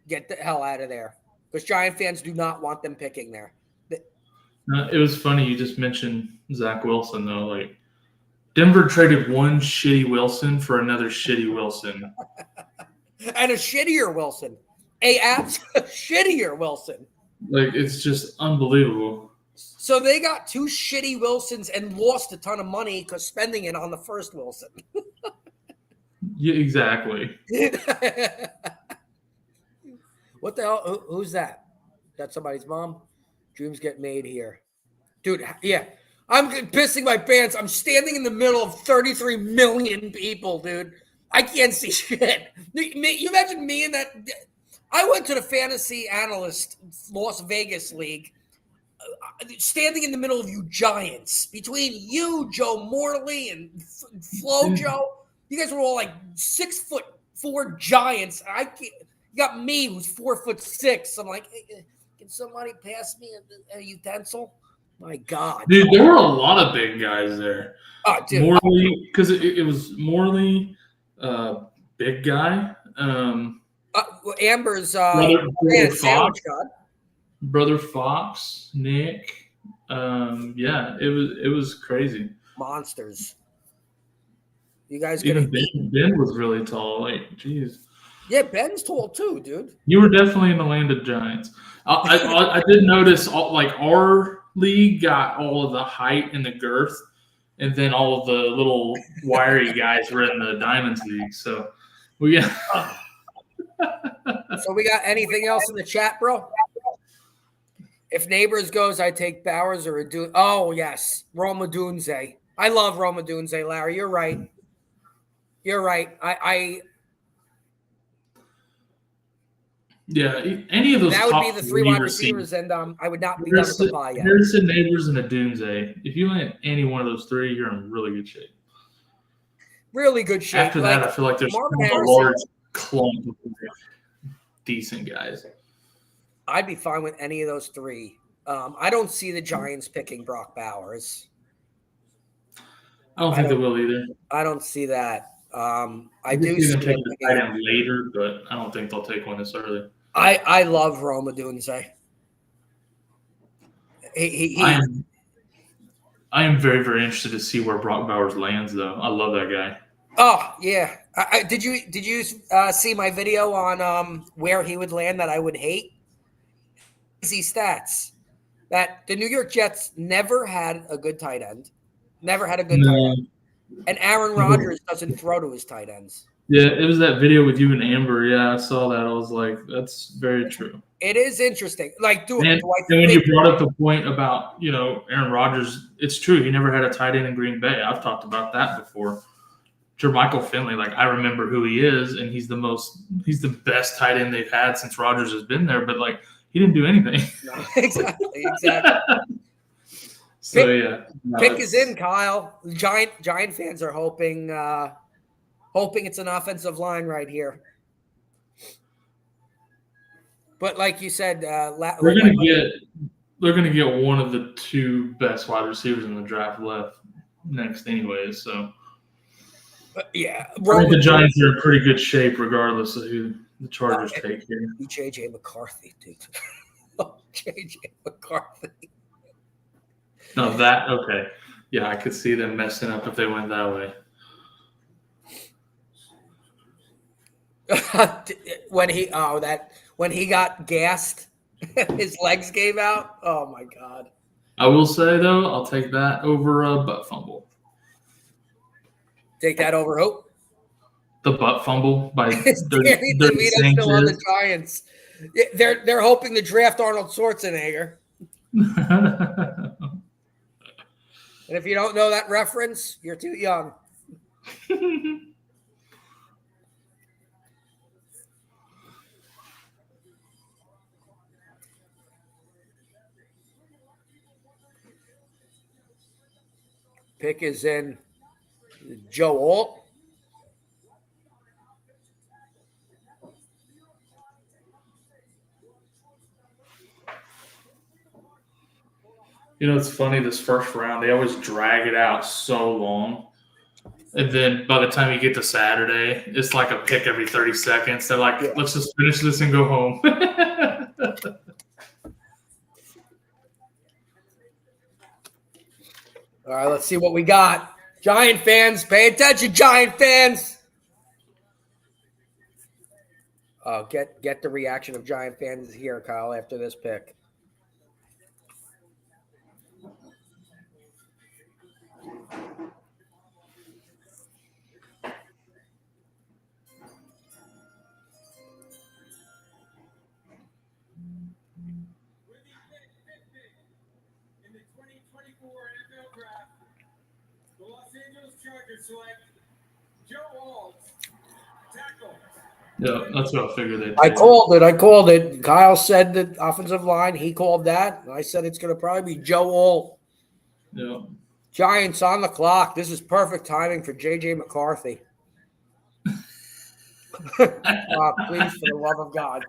Get the hell out of there. Because Giant fans do not want them picking there. It was funny you just mentioned Zach Wilson, though. Like, Denver traded one shitty Wilson for another shitty Wilson. And a shittier Wilson. A shittier Wilson. Like, it's just unbelievable. So they got two shitty Wilsons and lost a ton of money because spending it on the first Wilson. Yeah, exactly. What the hell? Who's that? That's somebody's mom? Dreams get made here. Dude, yeah. I'm pissing my pants. I'm standing in the middle of 33 million people, dude. I can't see shit. You imagine me in that. I went to the Fantasy Analyst Las Vegas League, standing in the middle of you giants. Between you, Joe Morley, and Flo Joe, you guys were all like 6'4" giants. You got me, who's 4'6". I'm like, hey, can somebody pass me a utensil? My God. Dude, there were a lot of big guys there. Oh, dude. Morley, because it was Morley, big guy. Amber's Brother Fox, Nick. Yeah, it was crazy. Monsters. You guys even Ben was really tall. Like, geez. Yeah, Ben's tall too, dude. You were definitely in the land of giants. I did notice our league got all of the height and the girth, and then all of the little wiry guys were in the Diamonds League. So we got. So we got anything else in the chat, bro? If Neighbors goes, I take Bowers or Odunayo. Oh yes, Rome Odunze. I love Rome Odunze, Larry. You're right. You're right. Yeah, any of those. That would be the three wide receivers, and I would not be done with the buy yet. Harrison, Neighbors, and Odunze. If you land any one of those three, you're in really good shape. Really good shape. After that, I feel like there's a large clump of decent guys. I'd be fine with any of those three. I don't see the Giants picking Brock Bowers. I don't think they will either. I don't see that. I do see them taking the tight end later, but I don't think they'll take one this early. I love Rome Odunze. I am very, very interested to see where Brock Bowers lands, though. I love that guy. Oh yeah. Did you see my video on where he would land that I would hate? Easy stats that the New York Jets never had a good tight end, tight end, and Aaron Rodgers doesn't throw to his tight ends. Yeah, it was that video with you and Amber. Yeah, I saw that. I was like, that's very true. It is interesting. Like, do I And when you brought up the point about, Aaron Rodgers, it's true. He never had a tight end in Green Bay. I've talked about that before. Jermichael Finley, like, I remember who he is, and he's the best tight end they've had since Rodgers has been there, but, like, he didn't do anything. No, exactly. So, Pick is in, Kyle. Giant fans are hoping it's an offensive line right here. But like you said, they're going to get one of the two best wide receivers in the draft left next anyways, so. Yeah. I think the Giants are in pretty good shape regardless of who the Chargers take here. J.J. McCarthy, dude. J.J. McCarthy. No, okay. Yeah, I could see them messing up if they went that way. When he got gassed, his legs gave out. Oh my God. I will say though, I'll take that over a butt fumble. Take that over who? The butt fumble by still on the Giants. They're hoping to draft Arnold Schwarzenegger. And if you don't know that reference, you're too young. Pick is in. Joe Alt. It's funny, this first round, they always drag it out so long. And then by the time you get to Saturday, it's like a pick every 30 seconds. They're like, Let's just finish this and go home. All right, let's see what we got. Giant fans, pay attention, Giant fans. Get the reaction of Giant fans here, Kyle, after this pick. Select Joe Alt, tackle. Yeah, that's what I figured they'd do. I called it. Kyle said the offensive line. He called that. And I said it's going to probably be Joe Alt. Yeah. Giants on the clock. This is perfect timing for J.J. McCarthy. Please, for the love of God.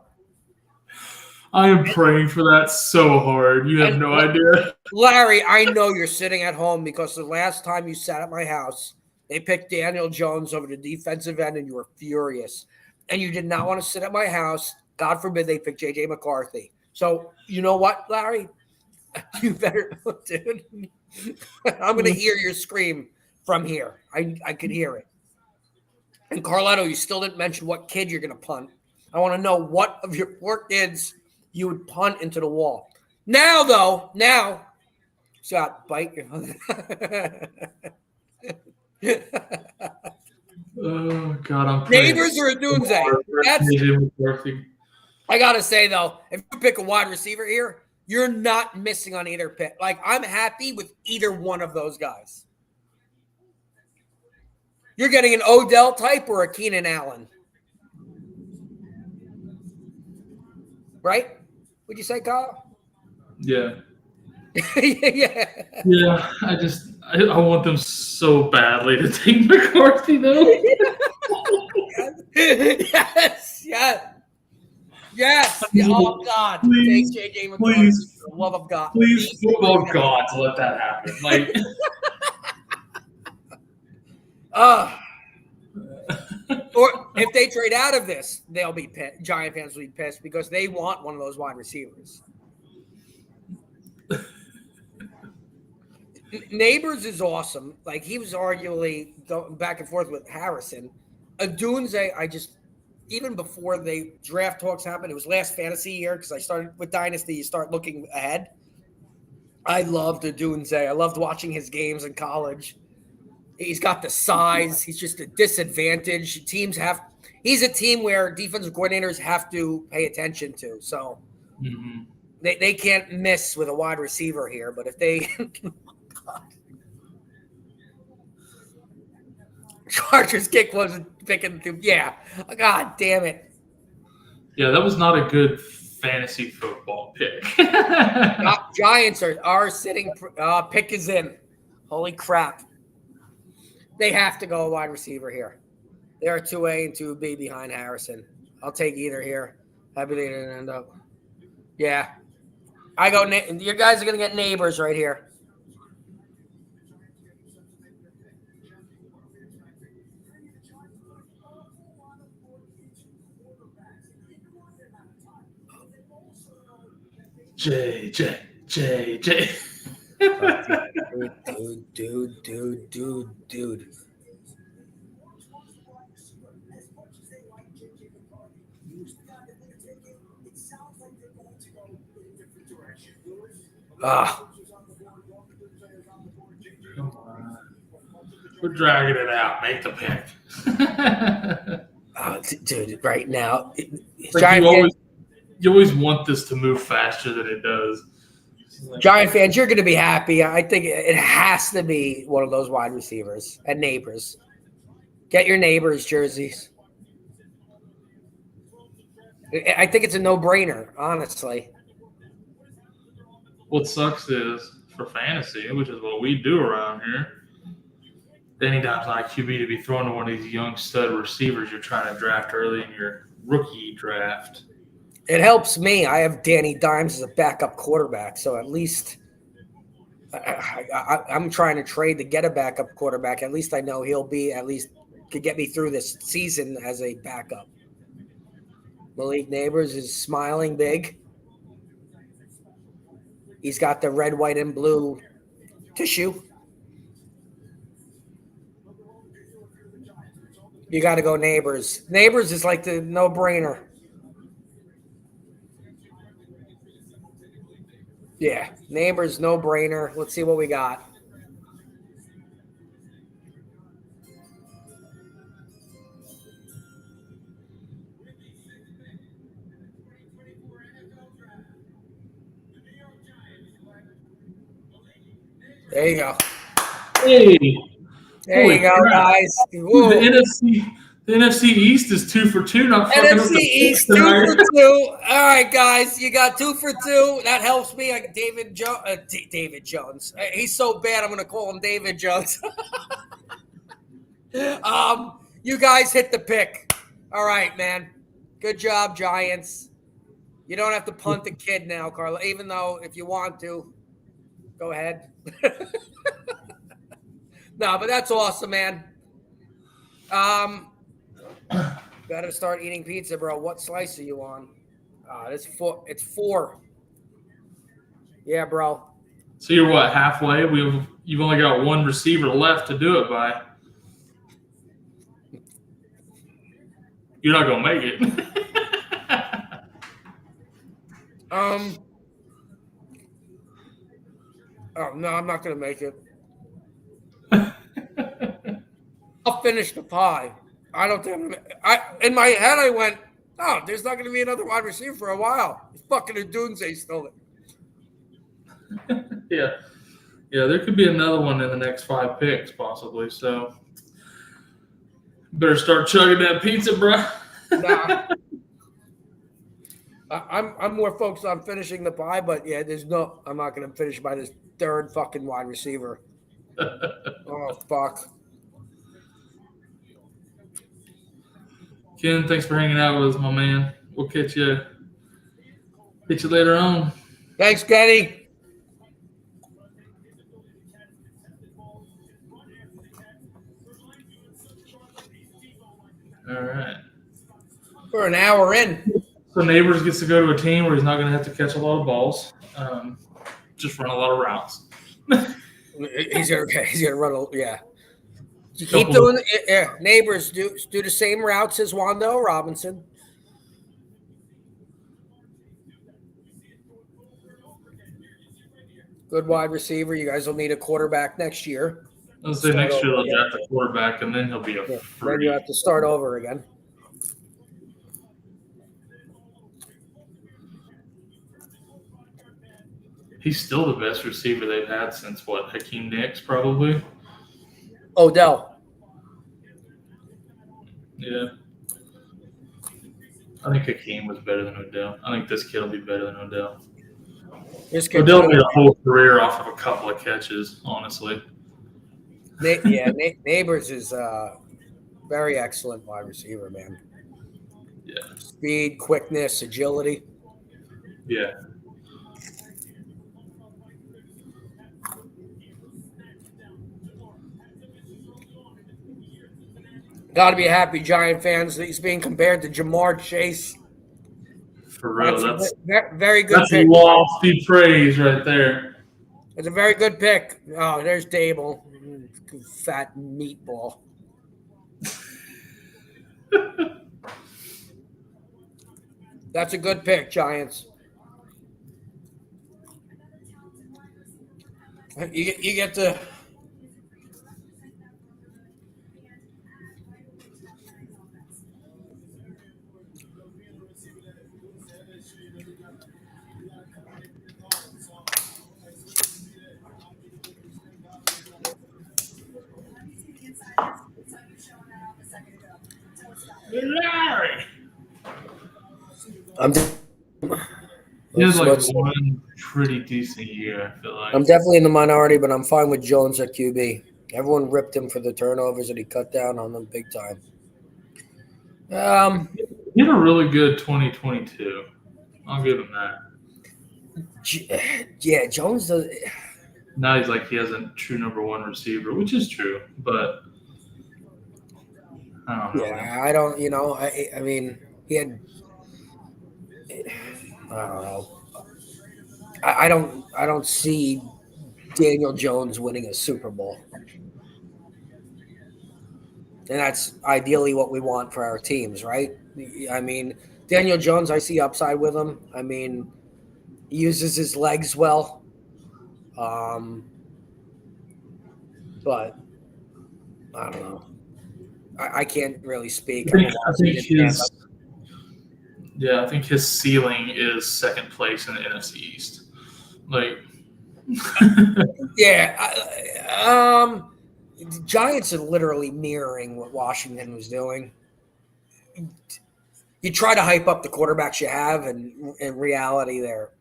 I am praying for that so hard. You have no idea. Larry, I know you're sitting at home because the last time you sat at my house, they picked Daniel Jones over the defensive end, and you were furious. And you did not want to sit at my house. God forbid they pick J.J. McCarthy. So you know what, Larry? You better, dude. I'm going to hear your scream from here. I could hear it. And Carletto, you still didn't mention what kid you're going to punt. I want to know what of your 4 kids you would punt into the wall. Now, Scott, bite your Oh, God, I'm Neighbors or Odunayo? I got to say, though, if you pick a wide receiver here, you're not missing on either pick. Like, I'm happy with either one of those guys. You're getting an Odell type or a Keenan Allen. Right? Would you say, Kyle? Yeah. Yeah. Yeah, I want them so badly to take McCarthy, though. Yes. Oh, God. Please, take J.J. McCarthy, for the love of God. Please, for the love of God, to let that happen. Like, or if they trade out of this, they'll be pissed. Giant fans will be pissed because they want one of those wide receivers. Neighbors is awesome. Like, he was arguably going back and forth with Harrison. Odunayo, even before the draft talks happened, it was last fantasy year because I started with Dynasty. You start looking ahead. I loved Odunayo. I loved watching his games in college. He's got the size. He's just a disadvantage. He's a team where defensive coordinators have to pay attention to. So Mm-hmm. They can't miss with a wide receiver here, but if they Chargers kick wasn't picking yeah. God damn it. Yeah, that was not a good fantasy football pick. Giants are sitting pick is in. Holy crap. They have to go a wide receiver here. They are 2A and 2B behind Harrison. I'll take either here. Happy they didn't end up. Yeah. I go. You guys are going to get neighbors right here. JJ. Dude. Come on. We're dragging it out. Make the pick. Dude, right now. Like you always want this to move faster than it does. Giant fans, you're going to be happy. I think it has to be one of those wide receivers and neighbors. Get your neighbors' jerseys. I think it's a no-brainer, honestly. What sucks is, for fantasy, which is what we do around here, anytime's like QB to be thrown to one of these young stud receivers you're trying to draft early in your rookie draft. It helps me. I have Danny Dimes as a backup quarterback, so at least I'm trying to trade to get a backup quarterback. At least I know he'll be could get me through this season as a backup. Malik Neighbors is smiling big. He's got the red, white, and blue tissue. You got to go Neighbors. Neighbors is like the no-brainer. Yeah, Neighbors, no-brainer. Let's see what we got. There you go. Hey. There you go, crap. guys. The NFC East is 2 for 2. Not fucking NFC East 2 for 2. All right, guys, you got 2 for 2. That helps me. David Jones. He's so bad. I'm going to call him David Jones. You guys hit the pick. All right, man. Good job, Giants. You don't have to punt the kid now, Carla. Even though if you want to, go ahead. No, but that's awesome, man. Gotta start eating pizza, bro. What slice are you on? It's 4. It's 4. Yeah, bro. So you're what, halfway? You've only got one receiver left to do it by. You're not gonna make it. Oh no, I'm not gonna make it. I'll finish the pie. I don't think I'm gonna. In my head, I went, "Oh, there's not gonna be another wide receiver for a while." It's fucking Odunayo stole it. Yeah, there could be another one in the next 5 picks, possibly. So, better start chugging that pizza, bro. Nah. I'm more focused on finishing the pie, but yeah, I'm not gonna finish by this 3rd fucking wide receiver. Oh fuck. Ken, thanks for hanging out with us, my man. We'll catch you later on. Thanks, Kenny. All right. We're an hour in. So Neighbors gets to go to a team where he's not going to have to catch a lot of balls, just run a lot of routes. He's gonna run. Yeah. You keep doing it. Yeah. Neighbors do the same routes as Wando Robinson. Good wide receiver. You guys will need a quarterback next year. I'll say next year they'll draft a quarterback, and then he'll be a free. Then you have to start over again. He's still the best receiver they've had since Hakeem Nicks probably. Odell. Yeah. I think Hakeem was better than Odell. I think this kid will be better than Odell. Odell made a whole career off of a couple of catches, honestly. Neighbors is a very excellent wide receiver, man. Yeah. Speed, quickness, agility. Yeah. Got to be happy, Giant fans, that he's being compared to Jamar Chase. For real, that's very good. That's pick. Lofty praise right there. It's a very good pick. Oh, there's Dable, fat meatball. That's a good pick, Giants. You get to. Larry. He has one pretty decent year, I feel like. I'm definitely in the minority, but I'm fine with Jones at QB. Everyone ripped him for the turnovers, and he cut down on them big time. He had a really good 2022. I'll give him that. Yeah, Jones does. Now he's like he has a true number one receiver, which is true, but I don't know. Yeah, I don't. I mean, he had. I don't know. I don't see Daniel Jones winning a Super Bowl. And that's ideally what we want for our teams, right? I mean, Daniel Jones, I see upside with him. I mean, he uses his legs well. But I don't know. I can't really speak. I think his ceiling is second place in the NFC East. The Giants are literally mirroring what Washington was doing. You try to hype up the quarterbacks you have, and in reality, they're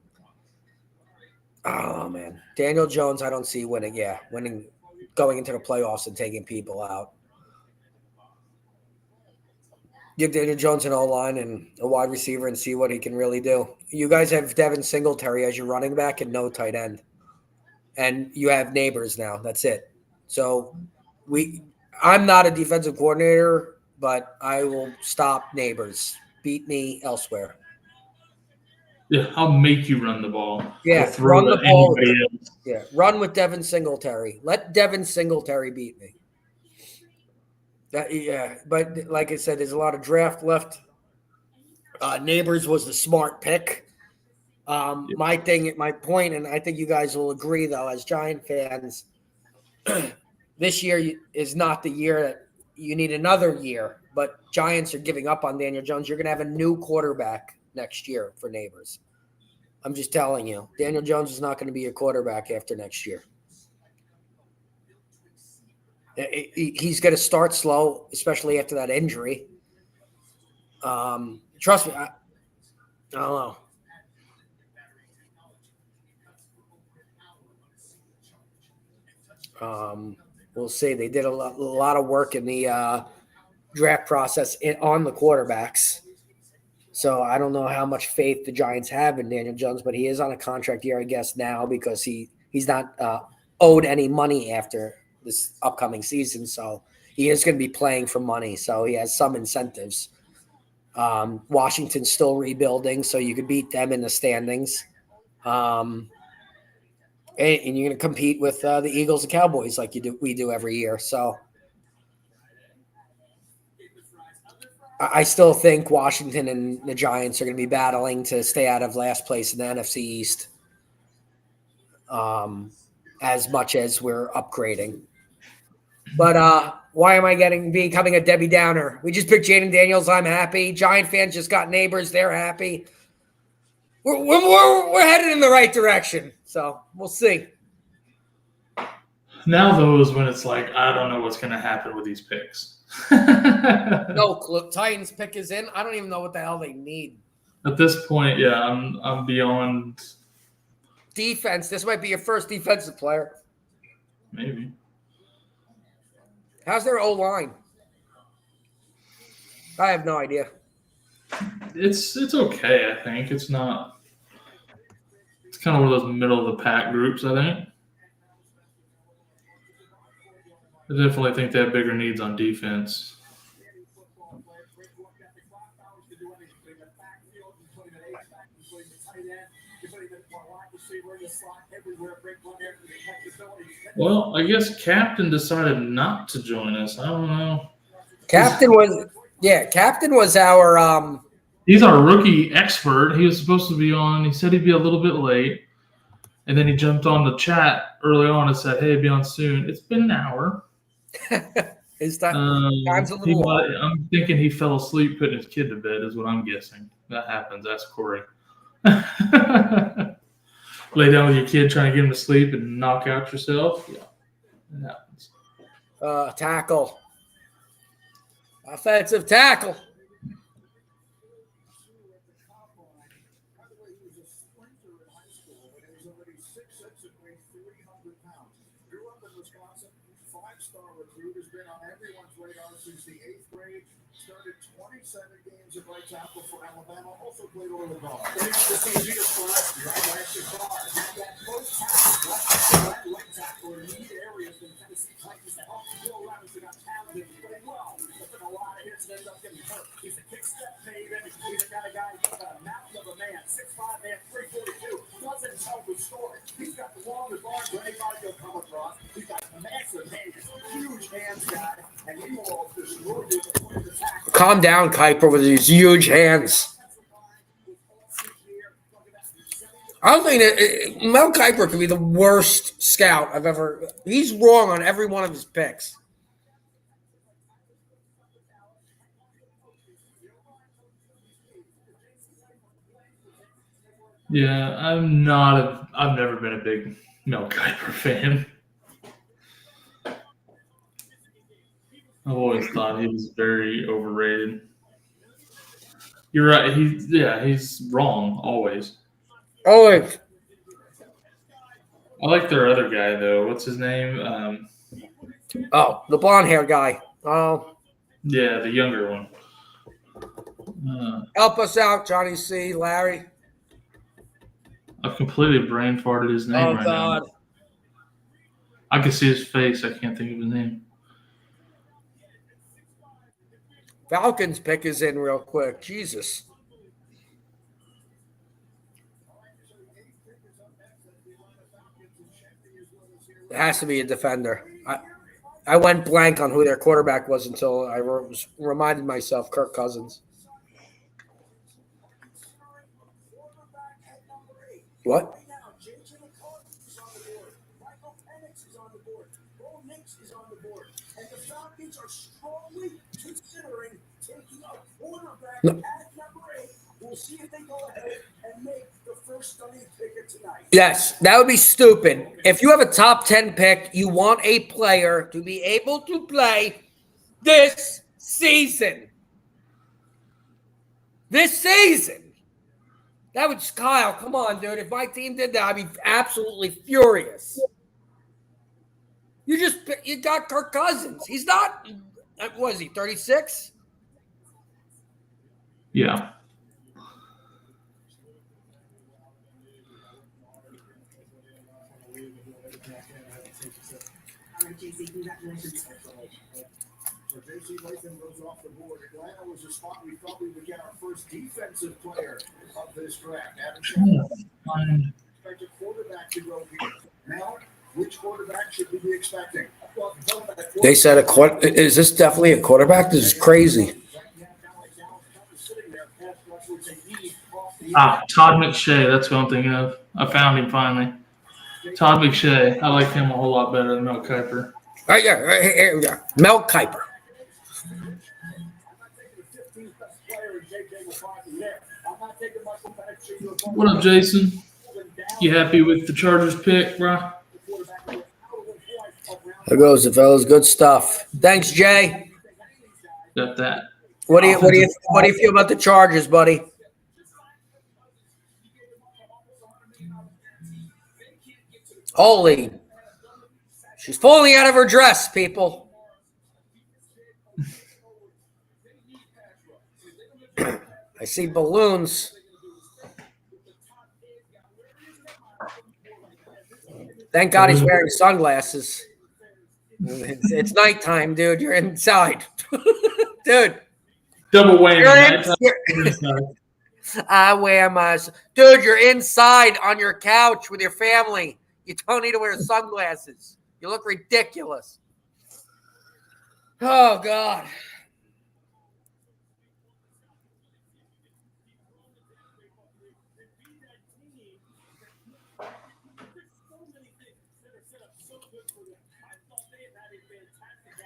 man. Daniel Jones, I don't see winning. Yeah, winning, going into the playoffs and taking people out. Give Daniel Jones an O-line and a wide receiver and see what he can really do. You guys have Devin Singletary as your running back and no tight end. And you have Neighbors now. That's it. So I'm not a defensive coordinator, but I will stop Neighbors. Beat me elsewhere. Yeah, I'll make you run the ball. Yeah, run the ball. Yeah, run with Devin Singletary. Let Devin Singletary beat me. But like I said, there's a lot of draft left. Neighbors was the smart pick. My point, and I think you guys will agree, though, as Giant fans, this year is not the year that you need another year. But Giants are giving up on Daniel Jones. You're going to have a new quarterback next year for Neighbors. I'm just telling you, Daniel Jones is not going to be a quarterback after next year. He's going to start slow, especially after that injury. Trust me, I don't know. We'll see. They did a lot of work in the draft process on the quarterbacks. So I don't know how much faith the Giants have in Daniel Jones, but he is on a contract year, I guess, now because he's not owed any money after this upcoming season. So he is going to be playing for money. So he has some incentives. Washington's still rebuilding, so you could beat them in the standings. And you're going to compete with the Eagles and Cowboys like we do every year. So I still think Washington and the Giants are going to be battling to stay out of last place in the NFC East as much as we're upgrading. But why am I becoming a Debbie Downer? We just picked Jaden Daniels. I'm happy. Giant fans just got Neighbors. They're happy. We're headed in the right direction. So we'll see. Now, though, is when it's like, I don't know what's going to happen with these picks. No clue. Titans pick is in. I don't even know what the hell they need. At this point, yeah, I'm beyond. Defense. This might be your first defensive player. Maybe. How's their O-line? I have no idea. It's okay, I think. It's not. It's kind of one of those middle of the pack groups, I think. I definitely think they have bigger needs on defense. Well, I guess Captain decided not to join us. I don't know. Captain was our He's our rookie expert. He was supposed to be on. He said he'd be a little bit late. And then he jumped on the chat early on and said, hey, be on soon. It's been an hour. Is that time's a little long. I'm thinking he fell asleep putting his kid to bed is what I'm guessing. That happens. That's Corey. Lay down with your kid trying to get him to sleep and knock out yourself. Yeah, it happens. Tackle. Offensive tackle. Since the 8th grade, started 27 games at right tackle for Alabama, also played Underdog. This is your last year, last year, that most tackle, right tackle in need areas in Tennessee Titans to help Will Levis, who got talented, played well, but took a lot of hits and ended up getting hurt. He's a kick step fade, and he's got a guy with a mountain of a man, 6'5", man, 342, doesn't tell the story. He's got the longest arms of anybody you'll come across. He's got massive hands, huge hands, guy, and he will calm down, Kuiper, with his huge hands. I don't think that Mel Kiper could be the worst scout I've ever. He's wrong on every one of his picks. Yeah, I've never been a big Mel Kiper fan. I've always thought he was very overrated. You're right. He's wrong always. Always. I like their other guy though. What's his name? The blonde hair guy. Oh. Yeah, the younger one. Help us out, Johnny C. Larry. I've completely brain farted his name right now. I can see his face. I can't think of his name. Falcons pick is in real quick. Jesus. It has to be a defender. I went blank on who their quarterback was until I reminded myself Kirk Cousins. What? Considering taking a quarterback at number 8. We'll see if they go ahead and make the first stunning pick tonight. Yes, that would be stupid. If you have a top 10 pick, you want a player to be able to play this season. This season. That would, Kyle, come on, dude. If my team did that, I'd be absolutely furious. You got Kirk Cousins. He's not. What is he, 36? Yeah. JC, congratulations. So JC Latham goes off the board. Atlanta was a spot we thought we would get our first defensive player of this draft. Expect a quarterback to go here. Now, which quarterback should we be expecting? They said is this definitely a quarterback? This is crazy. Todd McShay. That's what I'm thinking of. I found him finally. Todd McShay. I like him a whole lot better than Mel Kiper. Right here. Mel Kiper. What up, Jason? You happy with the Chargers pick, bro? There goes the fellas. Good stuff. Thanks, Jay. Got that. What do you feel about the Chargers, buddy? Holy. She's falling out of her dress, people. I see balloons. Thank God he's wearing sunglasses. It's nighttime, dude. You're inside. Dude. Double whammy. I wear my... Dude, you're inside on your couch with your family. You don't need to wear sunglasses. You look ridiculous. Oh, God.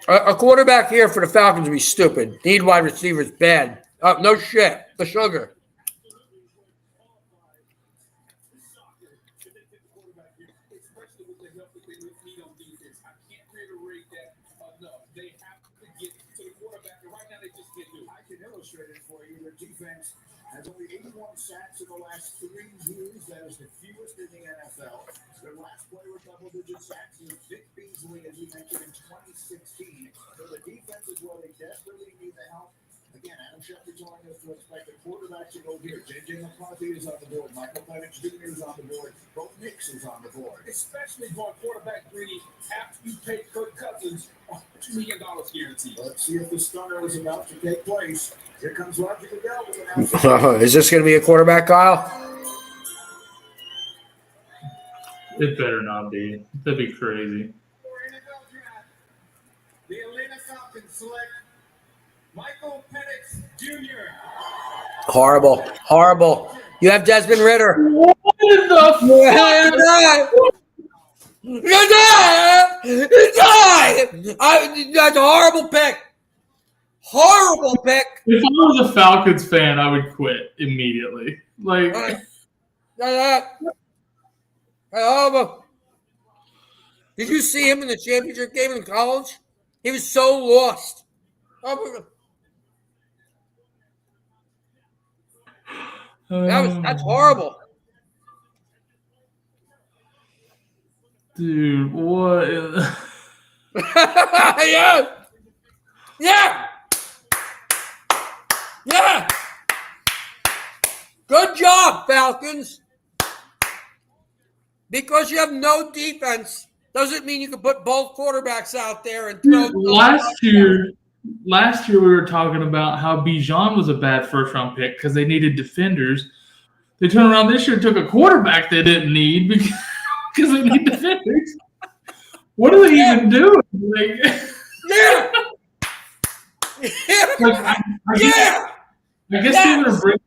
A quarterback here for the Falcons would be stupid. Need wide receivers bad. No shit. The sugar. Defense has only 81 sacks in the last 3 years. That is the fewest in the NFL. Their last player with double-digit sacks is Vic Beasley, as you mentioned, in 2016. So the defense is where they desperately need the help. Again, Adam Schefter telling us to expect the quarterback to go here. J.J. McCarthy is on the board. Michael Penix Jr. is on the board. Bo Nix is on the board. Especially going quarterback greedy after you pay Kirk Cousins $2 million guaranteed. Let's see if the stunner is about to take place. Here comes Roger Goodell with an announcement. Is this going to be a quarterback, Kyle? It better not be. That'd be crazy. The Atlanta Falcons select Michael Penix Jr. Horrible. You have Desmond Ritter. What in the fuck? You die. That's a horrible pick. Horrible pick. If I was a Falcons fan, I would quit immediately. Like, did you see him in the championship game in college? He was so lost. That's horrible. Dude, what? Yeah. Good job, Falcons. Because you have no defense doesn't mean you can put both quarterbacks out there and throw. Last year we were talking about how Bijan was a bad first-round pick because they needed defenders. They turned around this year and took a quarterback they didn't need because they need defenders. What are they even doing? Like, I guess they were bringing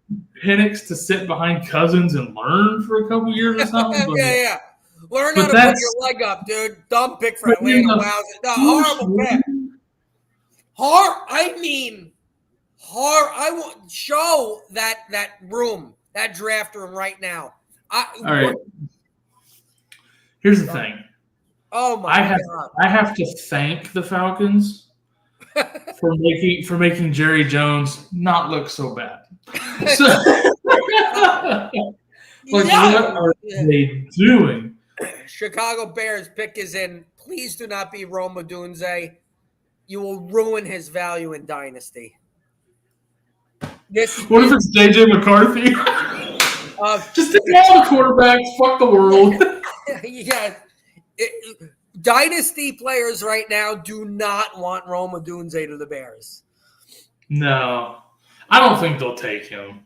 Penix to sit behind Cousins and learn for a couple years or something. But, learn how to put your leg up, dude. Dumb pick for Atlanta. Horrible pick. I want show that room, that draft room right now. All right. Here's the thing. Oh my God! I have to thank the Falcons for making Jerry Jones not look so bad. So, what are they doing? Chicago Bears pick is in. Please do not be Rome Odunze. You will ruin his value in Dynasty. What if it's J.J. McCarthy? Just take all the quarterbacks. Fuck the world. Dynasty players right now do not want Rome Odunze to the Bears. No. I don't think they'll take him.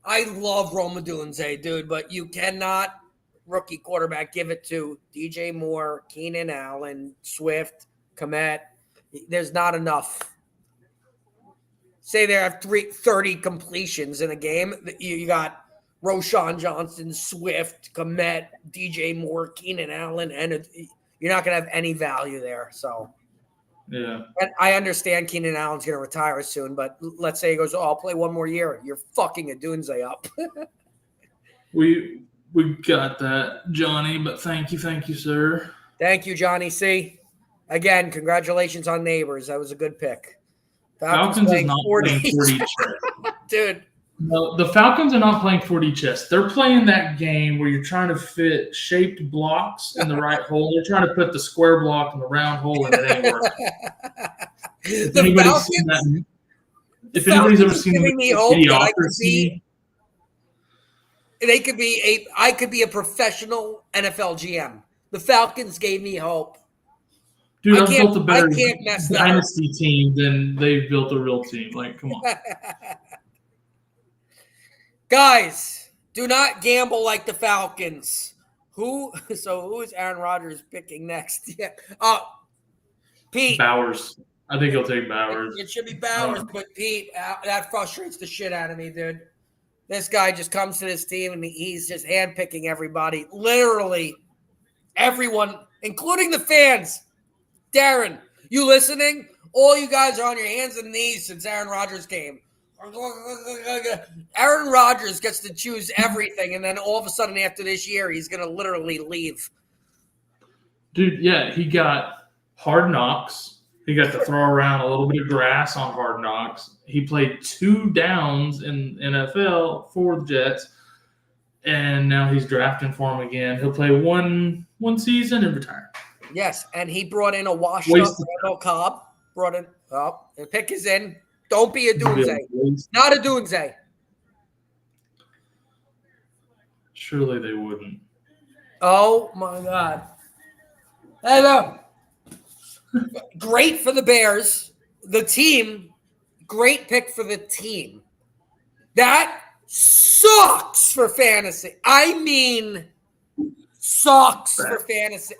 I love Rome Odunze, dude, but you cannot rookie quarterback give it to DJ Moore, Keenan Allen, Swift, Komet. There's not enough. Say there have 30 completions in a game. You got Roshan Johnson, Swift, Komet, DJ Moore, Keenan Allen, and you're not going to have any value there. So Yeah. And I understand Keenan Allen's going to retire soon, but let's say he goes, I'll play one more year. You're fucking Odunze up. We got that, Johnny, but thank you, sir. Thank you, Johnny C. Again, congratulations on Neighbors. That was a good pick. Falcons is not playing 4D chess. Dude. No, the Falcons are not playing 4D chess. They're playing that game where you're trying to fit shaped blocks in the right hole. They're trying to put the square block in the round hole, and it ain't working. If anybody's ever seen the I could be a professional NFL GM. The Falcons gave me hope. Dude, I've built a better dynasty team than they've built a real team. Like, come on. Guys, do not gamble like the Falcons. Who is Aaron Rodgers picking next? Yeah. Pete. Bowers. I think he'll take Bowers. It should be Bowers, but Pete, that frustrates the shit out of me, dude. This guy just comes to this team and he's just handpicking everybody. Literally everyone, including the fans. Darren, you listening? All you guys are on your hands and knees since Aaron Rodgers came. Aaron Rodgers gets to choose everything, and then all of a sudden after this year, he's going to literally leave. Dude, yeah, he got Hard Knocks. He got to throw around a little bit of grass on Hard Knocks. He played 2 downs in NFL for the Jets, and now he's drafting for him again. He'll play one season and retire. Yes, and he brought in a washed-up Randall Cobb. The pick is in. Don't be a Doomsday. Not a Doomsday. Surely they wouldn't. Oh, my God. Hello. Great for the Bears. The team, great pick for the team. That sucks for fantasy. I mean, sucks for fantasy.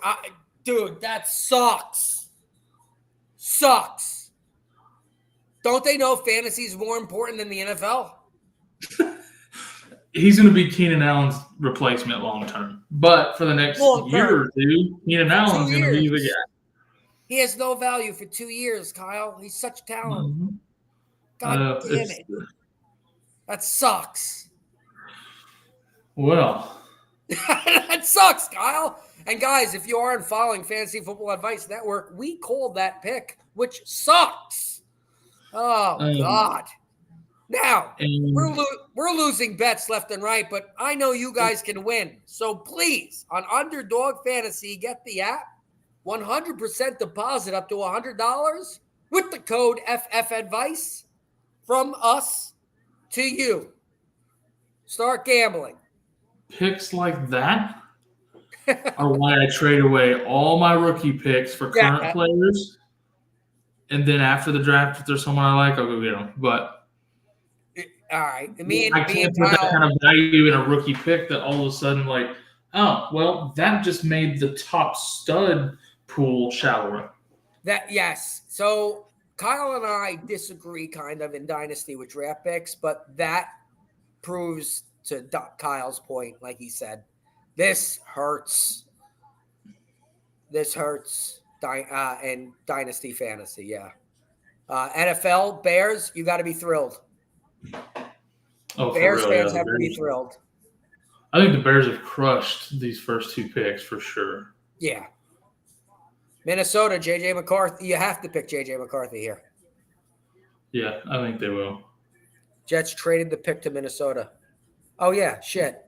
Dude, that sucks. Sucks. Don't they know fantasy is more important than the NFL? He's going to be Keenan Allen's replacement long term. But for the next year or two, Keenan Allen's going to be the guy. He has no value for 2 years, Kyle. He's such talent. Mm-hmm. God damn it. That sucks. Well. That sucks, Kyle. And guys, if you aren't following Fantasy Football Advice Network, we called that pick, which sucks. Oh, God. Now, we're losing bets left and right, but I know you guys can win. So please, on Underdog Fantasy, get the app. 100% deposit up to $100 with the code FFAdvice from us to you. Start gambling. Picks like that are why I trade away all my rookie picks for current players. And then after the draft, if there's someone I like, I'll go get them. But all right, I can't put that kind of value in a rookie pick that all of a sudden, like, oh, well, that just made the top stud pool shallower. Yes. So Kyle and I disagree kind of in Dynasty with draft picks, but that proves to Kyle's point, like he said, this hurts. This hurts. And Dynasty Fantasy, yeah. NFL, Bears, you got to be thrilled. Oh, Bears fans yeah, have to be thrilled. I think the Bears have crushed these first 2 picks for sure. Yeah. Minnesota, J.J. McCarthy. You have to pick J.J. McCarthy here. Yeah, I think they will. Jets traded the pick to Minnesota. Oh, yeah, shit.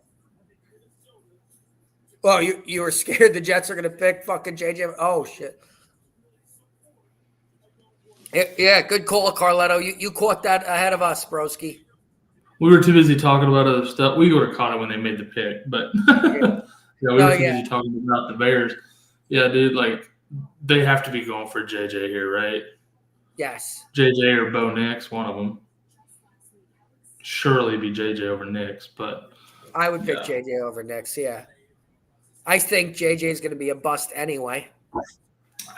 Well, you were scared the Jets are going to pick fucking J.J. Oh, shit. Yeah, good call, Carletto. You caught that ahead of us, broski. We were too busy talking about other stuff. We would have caught it when they made the pick, but we were too busy talking about the Bears. Yeah, dude, like, they have to be going for JJ here, right? Yes. JJ or Bo Nix, one of them. Surely be JJ over Nix, but I would pick JJ over Nix, yeah. I think JJ is going to be a bust anyway.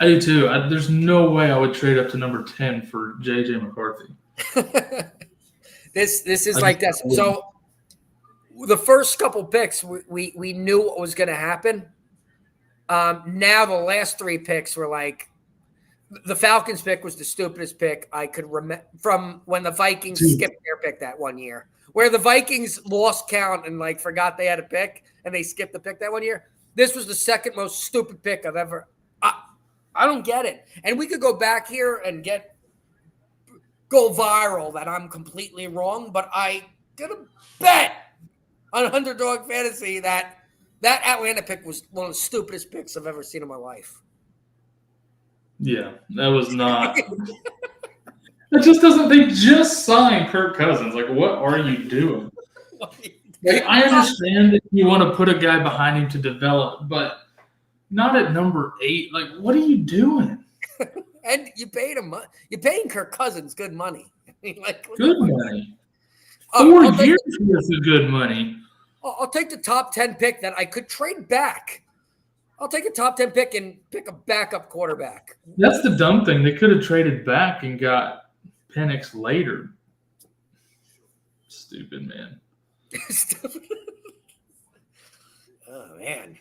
I do too. There's no way I would trade up to number 10 for JJ McCarthy. This is like this. So the first couple picks, we knew what was going to happen. Now the last 3 picks were like, The Falcons pick was the stupidest pick I could remember from when the Vikings skipped their pick that one year, where the Vikings lost count and like forgot they had a pick and they skipped the pick that one year. This was the second most stupid pick I've ever. I don't get it. And we could go back here and go viral that I'm completely wrong, but I did a bet on Underdog Fantasy that Atlanta pick was one of the stupidest picks I've ever seen in my life. Yeah, that was not. It just doesn't. They just signed Kirk Cousins. Like, what are you doing? Like, I understand that you want to put a guy behind him to develop, but not at number 8. Like, what are you doing? And you paid him. You're paying Kirk Cousins good money. Like good money. 4 years worth of good money. I'll take the top 10 pick that I could trade back. I'll take a top 10 pick and pick a backup quarterback. That's the dumb thing. They could have traded back and got Penix later. Stupid, man. Oh, man.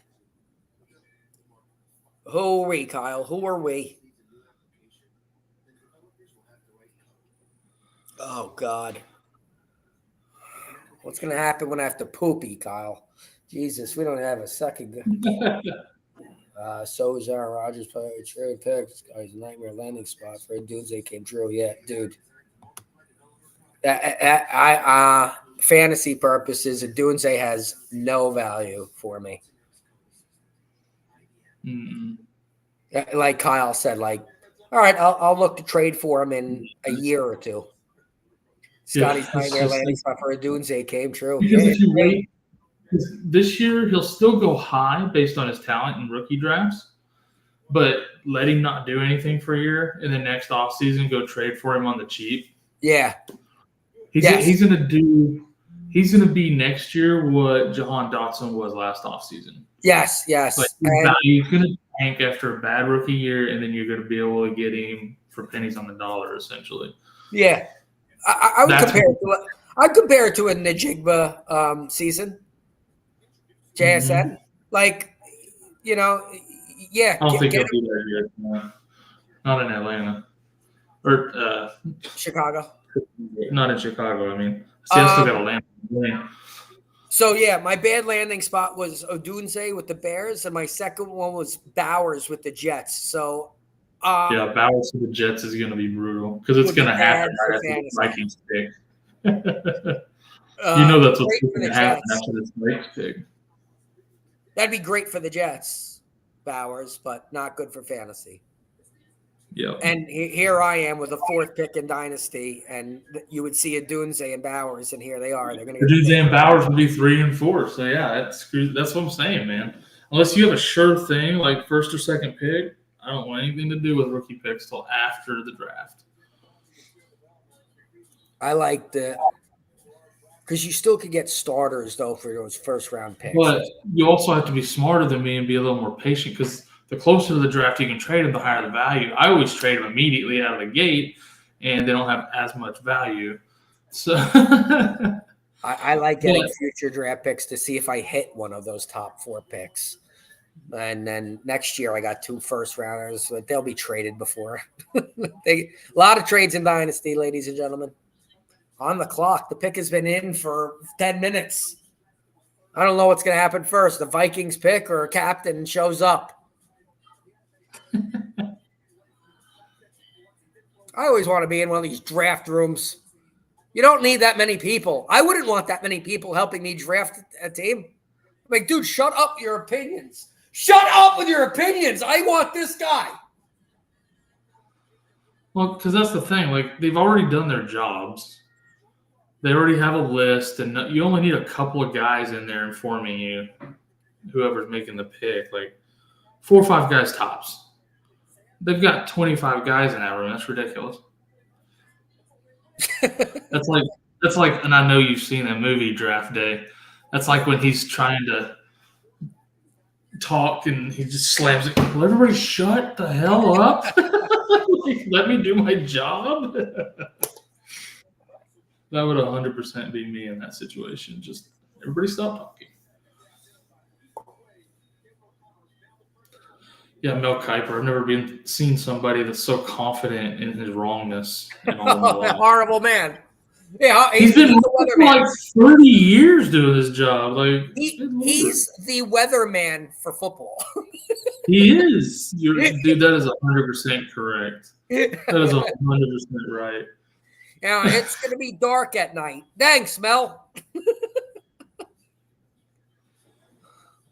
Who are we, Kyle? Who are we? Oh, God. What's going to happen when I have to poopy, Kyle? Jesus, we don't have a second. So is Aaron Rodgers player trade pick. This guy's nightmare landing spot for a Doomsday came true. Yeah, dude. Fantasy purposes, a Doomsday has no value for me. Mm-hmm. Like Kyle said, like, all right, I'll look to trade for him in a year or two. Scotty's nightmare landing spot for a Doomsday came true. Because if you wait, this year he'll still go high based on his talent in rookie drafts, but let him not do anything for a year, and then next offseason go trade for him on the cheap. Yeah. He's gonna be next year what Jahan Dotson was last offseason. Yes. Like his value is gonna tank after a bad rookie year, and then you're gonna be able to get him for pennies on the dollar, essentially. Yeah. I would compare it to a Najigba season. JSN. Mm-hmm. Like, yeah. I don't think he'll be there yet. No. Not in Atlanta. Or Chicago. Not in Chicago, I mean. See, I still got a landing. So, yeah, my bad landing spot was Odunze with the Bears, and my second one was Bowers with the Jets. So, yeah, Bowers with the Jets is going to be brutal because it's going to happen right after the Vikings pick. That's what's going to happen after this Vikings pick. That'd be great for the Jets, Bowers, but not good for fantasy. Yeah. And here I am with a 4th pick in Dynasty, and you would see a Dunze and Bowers, and here they are. They're going to Dunze and Bowers would be 3 and 4. So yeah, that's what I'm saying, man. Unless you have a sure thing like 1st or 2nd pick, I don't want anything to do with rookie picks till after the draft. I like because you still could get starters though for those first-round picks. But you also have to be smarter than me and be a little more patient because the closer to the draft you can trade them, the higher the value. I always trade them immediately out of the gate, and they don't have as much value. So I like getting future draft picks to see if I hit one of those top 4 picks. And then next year I got 2 first-rounders, but they'll be traded before. A lot of trades in Dynasty, ladies and gentlemen. On the clock. The pick has been in for 10 minutes. I don't know what's going to happen first. The Vikings pick or a captain shows up. I always want to be in one of these draft rooms. You don't need that many people. I wouldn't want that many people helping me draft a team. I'm like, dude, shut up your opinions. Shut up with your opinions. I want this guy. Well, because that's the thing. Like, they've already done their jobs. They already have a list, and you only need a couple of guys in there informing you, whoever's making the pick, like 4 or 5 guys tops. They've got 25 guys in that room. That's ridiculous. That's like, and I know you've seen that movie Draft Day. That's like when he's trying to talk and he just slams it. Will everybody shut the hell up? Like, let me do my job. That would 100% be me in that situation. Just everybody stop talking. Yeah, Mel Kiper. I've never seen somebody that's so confident in his wrongness in all of my life. Horrible man. Yeah, He's been the for weatherman. like 30 years doing this job. Like He's the weatherman for football. he is. Dude, that is 100% correct. That is 100% right. Yeah, it's going to be dark at night. Thanks, Mel.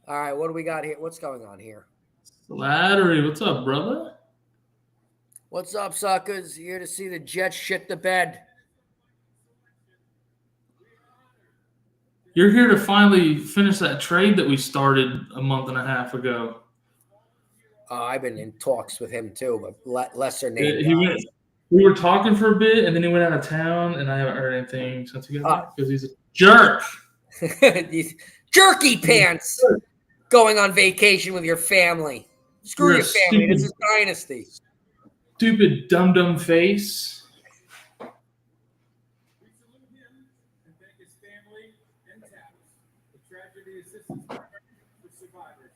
All right, what do we got here? What's going on here? Slattery, what's up, brother? What's up, suckers? Here to see the Jets shit the bed. You're here to finally finish that trade that we started a month and a half ago. I've been in talks with him too, but lesser name. We were talking for a bit, and then he went out of town, and I haven't heard anything since he got back because he's a jerk. These jerky pants going on vacation with your family. Screw your family. This is Dynasty. Stupid dum-dum face. We salute him and thank his family and taps. The tragedy assistance program for survivors.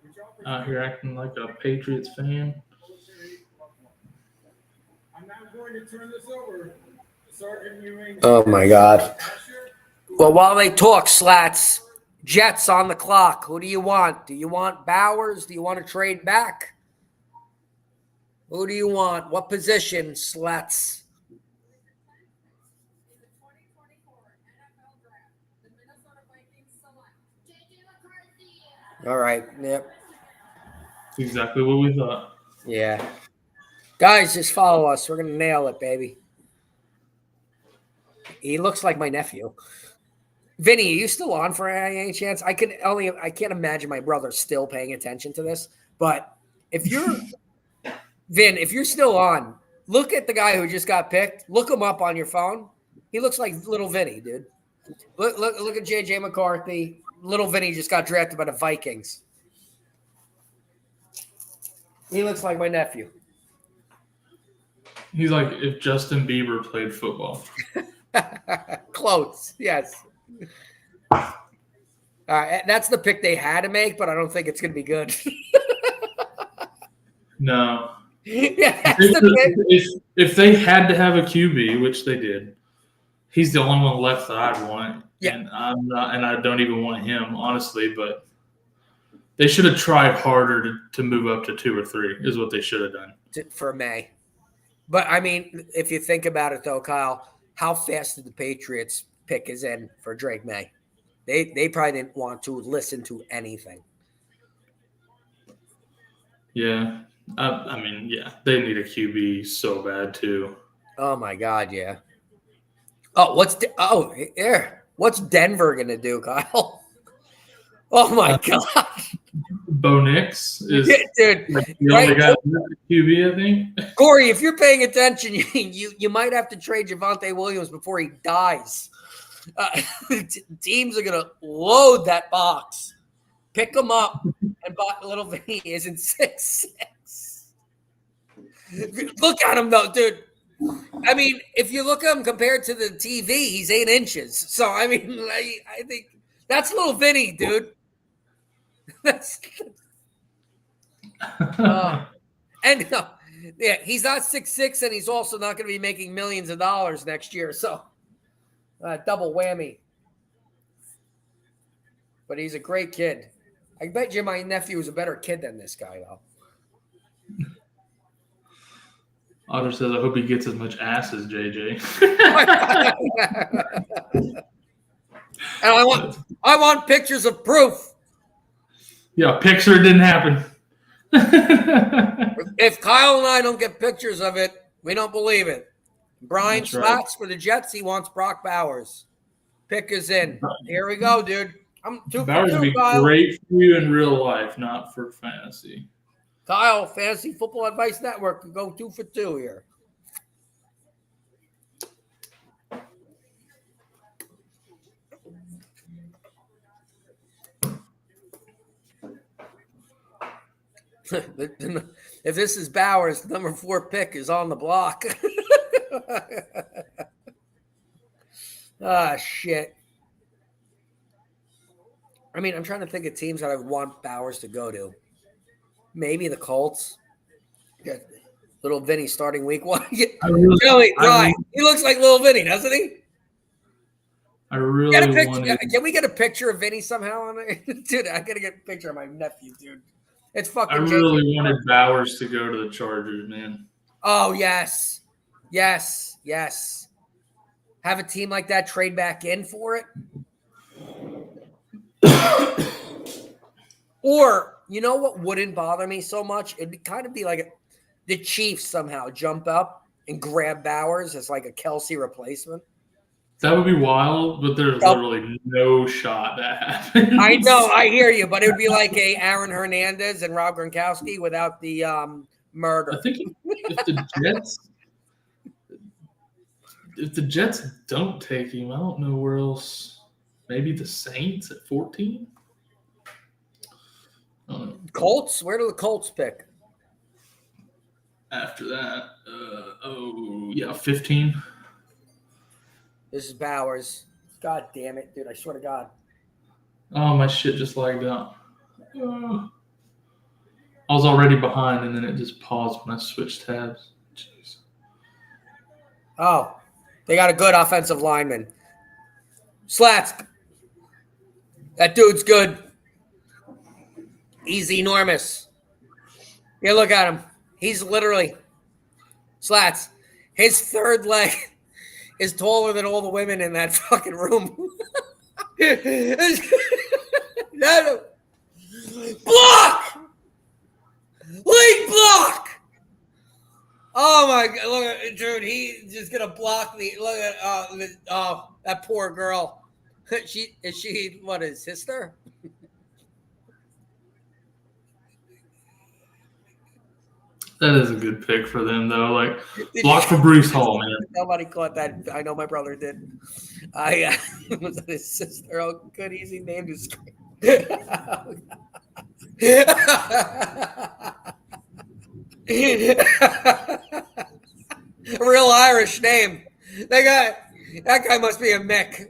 Which offers Out here acting like a Patriots fan. military loved ones. I'm now going to turn this over to Sergeant Ewing. Oh, my God. Well, while they talk, Slats, Jets on the clock. Who do you want? Do you want Bowers? Do you want to trade back? Who do you want? What position, Slats? In the 2024 NFL Draft, the Minnesota Vikings select J.J. McCarthy. All right. Yep. Exactly what we thought. Yeah. Guys, just follow us. We're going to nail it, baby. He looks like my nephew. Vinny, are you still on for any chance? I can't imagine my brother still paying attention to this. But if you're Vin, if you're still on, look at the guy who just got picked. Look him up on your phone. He looks like little Vinny, dude. Look at JJ McCarthy. Little Vinny just got drafted by the Vikings. He looks like my nephew. He's like if Justin Bieber played football. Close, yes. That's the pick they had to make, but I don't think it's going to be good. No. Yeah, that's the pick. If they had to have a QB, which they did, he's the only one left that I'd want. Yeah. And I'm not, and I don't even want him, honestly, but they should have tried harder to move up to 2 or 3 is what they should have done. For May. But, I mean, if you think about it, though, Kyle, how fast did the Patriots pick his in for Drake May? They probably didn't want to listen to anything. Yeah. I mean, yeah, they need a QB so bad, too. Oh, my God, yeah. Oh, what's Denver going to do, Kyle? Oh, my God. Bo Nix is dude, the only guy QB, I think. Corey, if you're paying attention, you might have to trade Javonte Williams before he dies. Teams are going to load that box, pick him up, and little Vinny isn't 6'6". Look at him, though, dude. I mean, if you look at him compared to the TV, he's 8 inches. So, I mean, I think that's little Vinny, dude. That's yeah, he's not 6'6", and he's also not going to be making millions of dollars next year. So, double whammy. But he's a great kid. I bet you my nephew is a better kid than this guy, though. Otter says, I hope he gets as much ass as JJ. And I want pictures of proof. Yeah, picture didn't happen. If Kyle and I don't get pictures of it, we don't believe it. Brian That's right. Slats for the Jets. He wants Brock Bowers. Pick is in. Here we go, dude. I'm 2 for Bowers 2, would be Kyle. great for you in real life, not for fantasy. Kyle, Fantasy Football Advice Network could go 2 for 2 here. If this is Bowers, the number 4 pick is on the block. Ah, shit. I mean, I'm trying to think of teams that I would want Bowers to go to. Maybe the Colts. Yeah. Little Vinny starting week 1. He looks like little Vinny, doesn't he? I really wanted. Can we get a picture of Vinny somehow on it? Dude, I gotta get a picture of my nephew, dude. It's fucking. I really wanted Bowers to go to the Chargers, man. Oh yes. Have a team like that trade back in for it. Or you know what wouldn't bother me so much? It'd kind of be like the Chiefs somehow jump up and grab Bowers as like a Kelsey replacement. That would be wild, but there's literally no shot that happens. I know, I hear you, but it would be like a Aaron Hernandez and Rob Gronkowski without the murder. I think if the Jets don't take him, I don't know where else. Maybe the Saints at 14. Colts? Where do the Colts pick? After that, 15. This is Bowers. God damn it, dude. I swear to God. Oh, my shit just lagged out. I was already behind, and then it just paused when I switched tabs. Jeez. Oh, they got a good offensive lineman. Slats. That dude's good. He's enormous. Yeah, look at him. He's literally Slats. His third leg is taller than all the women in that fucking room. No. Block! Lead block! Oh my God! Look at dude. He's just gonna block the. Look at that poor girl. Is she what? His sister? That is a good pick for them, though. Like, block for Bruce Hall, man. Nobody caught that. I know my brother did. I was that his sister. Oh, good, easy name to scream. Real Irish name. That guy must be a Mick.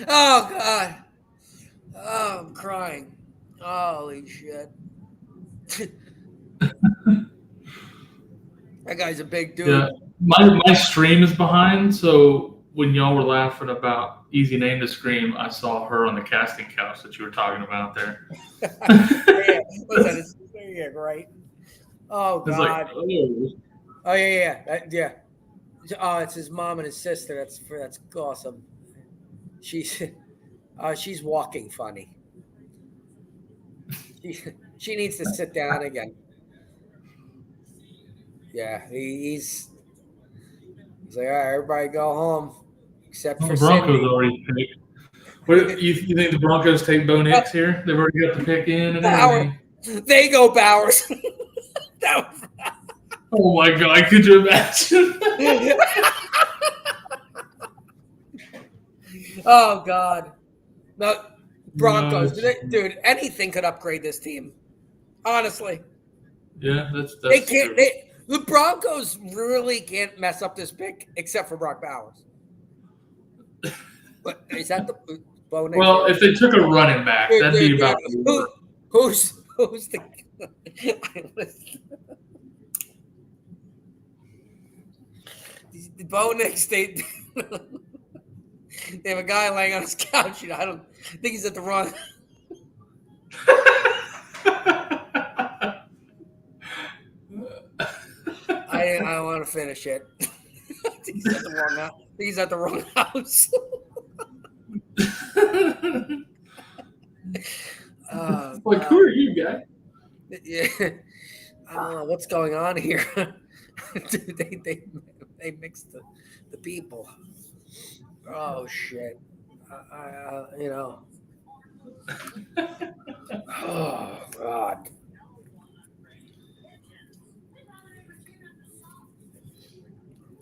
Oh God. Oh, I'm crying. Holy shit. That guy's a big dude. Yeah, my stream is behind, so when y'all were laughing about easy name to scream, I saw her on the casting couch that you were talking about there. Yeah. What's that? His sister? Yeah, right. Oh God. Like, oh. Oh yeah. Oh, it's his mom and his sister. That's awesome. She's walking funny. She needs to sit down again. Yeah, he's like, all right, everybody go home except for the Broncos Cindy. already picked. What, you think the Broncos take Bo Nix here? They've already got the pick in and everything. They go Bowers. Oh my God! Could you imagine? Oh God. No, Broncos. Dude, anything could upgrade this team. Honestly. Yeah, that's they can't. The Broncos really can't mess up this pick except for Brock Bowers. But is that the Bo Nix? Well, if they took a running back, that'd be about who's the Bo Nix, they have a guy laying on his couch. I don't think he's at the wrong. I don't want to finish it. I think he's at the wrong house. Like, who are you, guy? Yeah, I don't know what's going on here. they mixed the people. Oh shit! You know. Oh God.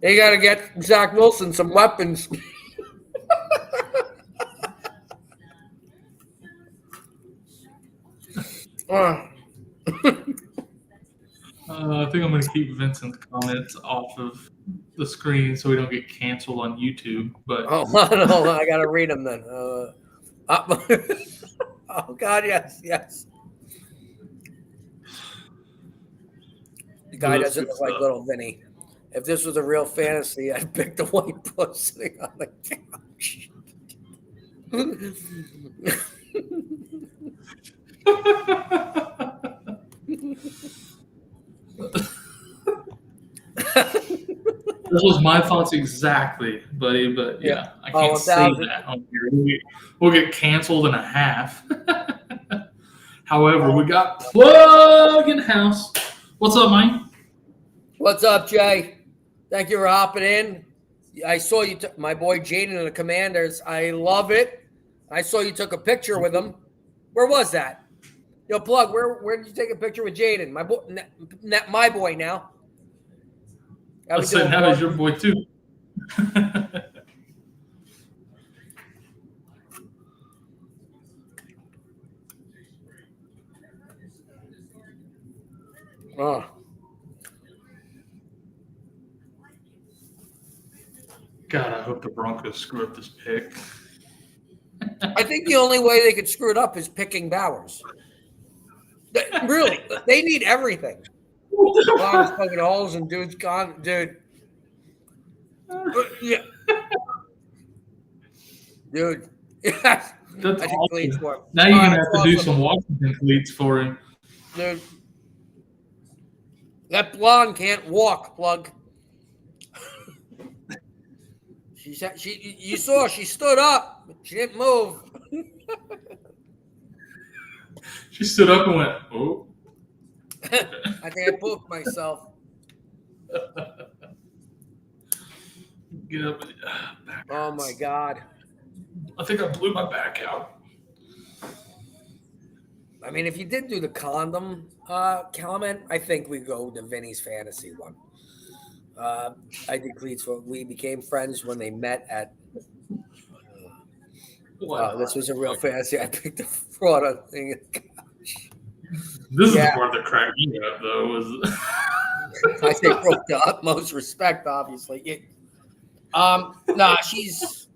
They got to get Zach Wilson some weapons. I think I'm going to keep Vincent's comments off of the screen so we don't get canceled on YouTube. But Oh, no, I got to read them then. Oh, God, yes. The guy That's doesn't good look like stuff. little Vinny. If this was a real fantasy, I'd pick the white bush sitting on the couch. This was my thoughts exactly, buddy. But yeah, I can't say 1,000. that on here. We'll get canceled in a half. However, we got Plug in house. What's up, Mike? What's up, Jay? Thank you for hopping in. I saw you, my boy Jaden and the Commanders. I love it. I saw you took a picture with him. Where was that? Yo, Plug, where did you take a picture with Jaden? My boy, my boy now. How I we said doing, now Plug? he's your boy too. Oh. God, I hope the Broncos screw up this pick. I think the only way they could screw it up is picking Bowers. Really, they need everything. Bowers poking holes and dude's gone, dude. Yeah. Dude. Yes. That's I think awesome. cleats for him. Now you're gonna That's have to do awesome. some Washington cleats for him. Dude. That blonde can't walk, Plug. You saw she stood up, but she didn't move. She stood up and went, "Oh." I think I pooped myself. Get up. Back Oh my God. I think I blew my back out. I mean, if you did do the condom comment, I think we go to Vinny's fantasy one. I did cleats for. We became friends when they met at. This was a real fantasy. I picked the fraud on thing. This is Yeah. the part that cracked me up, though. Was I say broke the utmost respect, obviously. Nah, she's.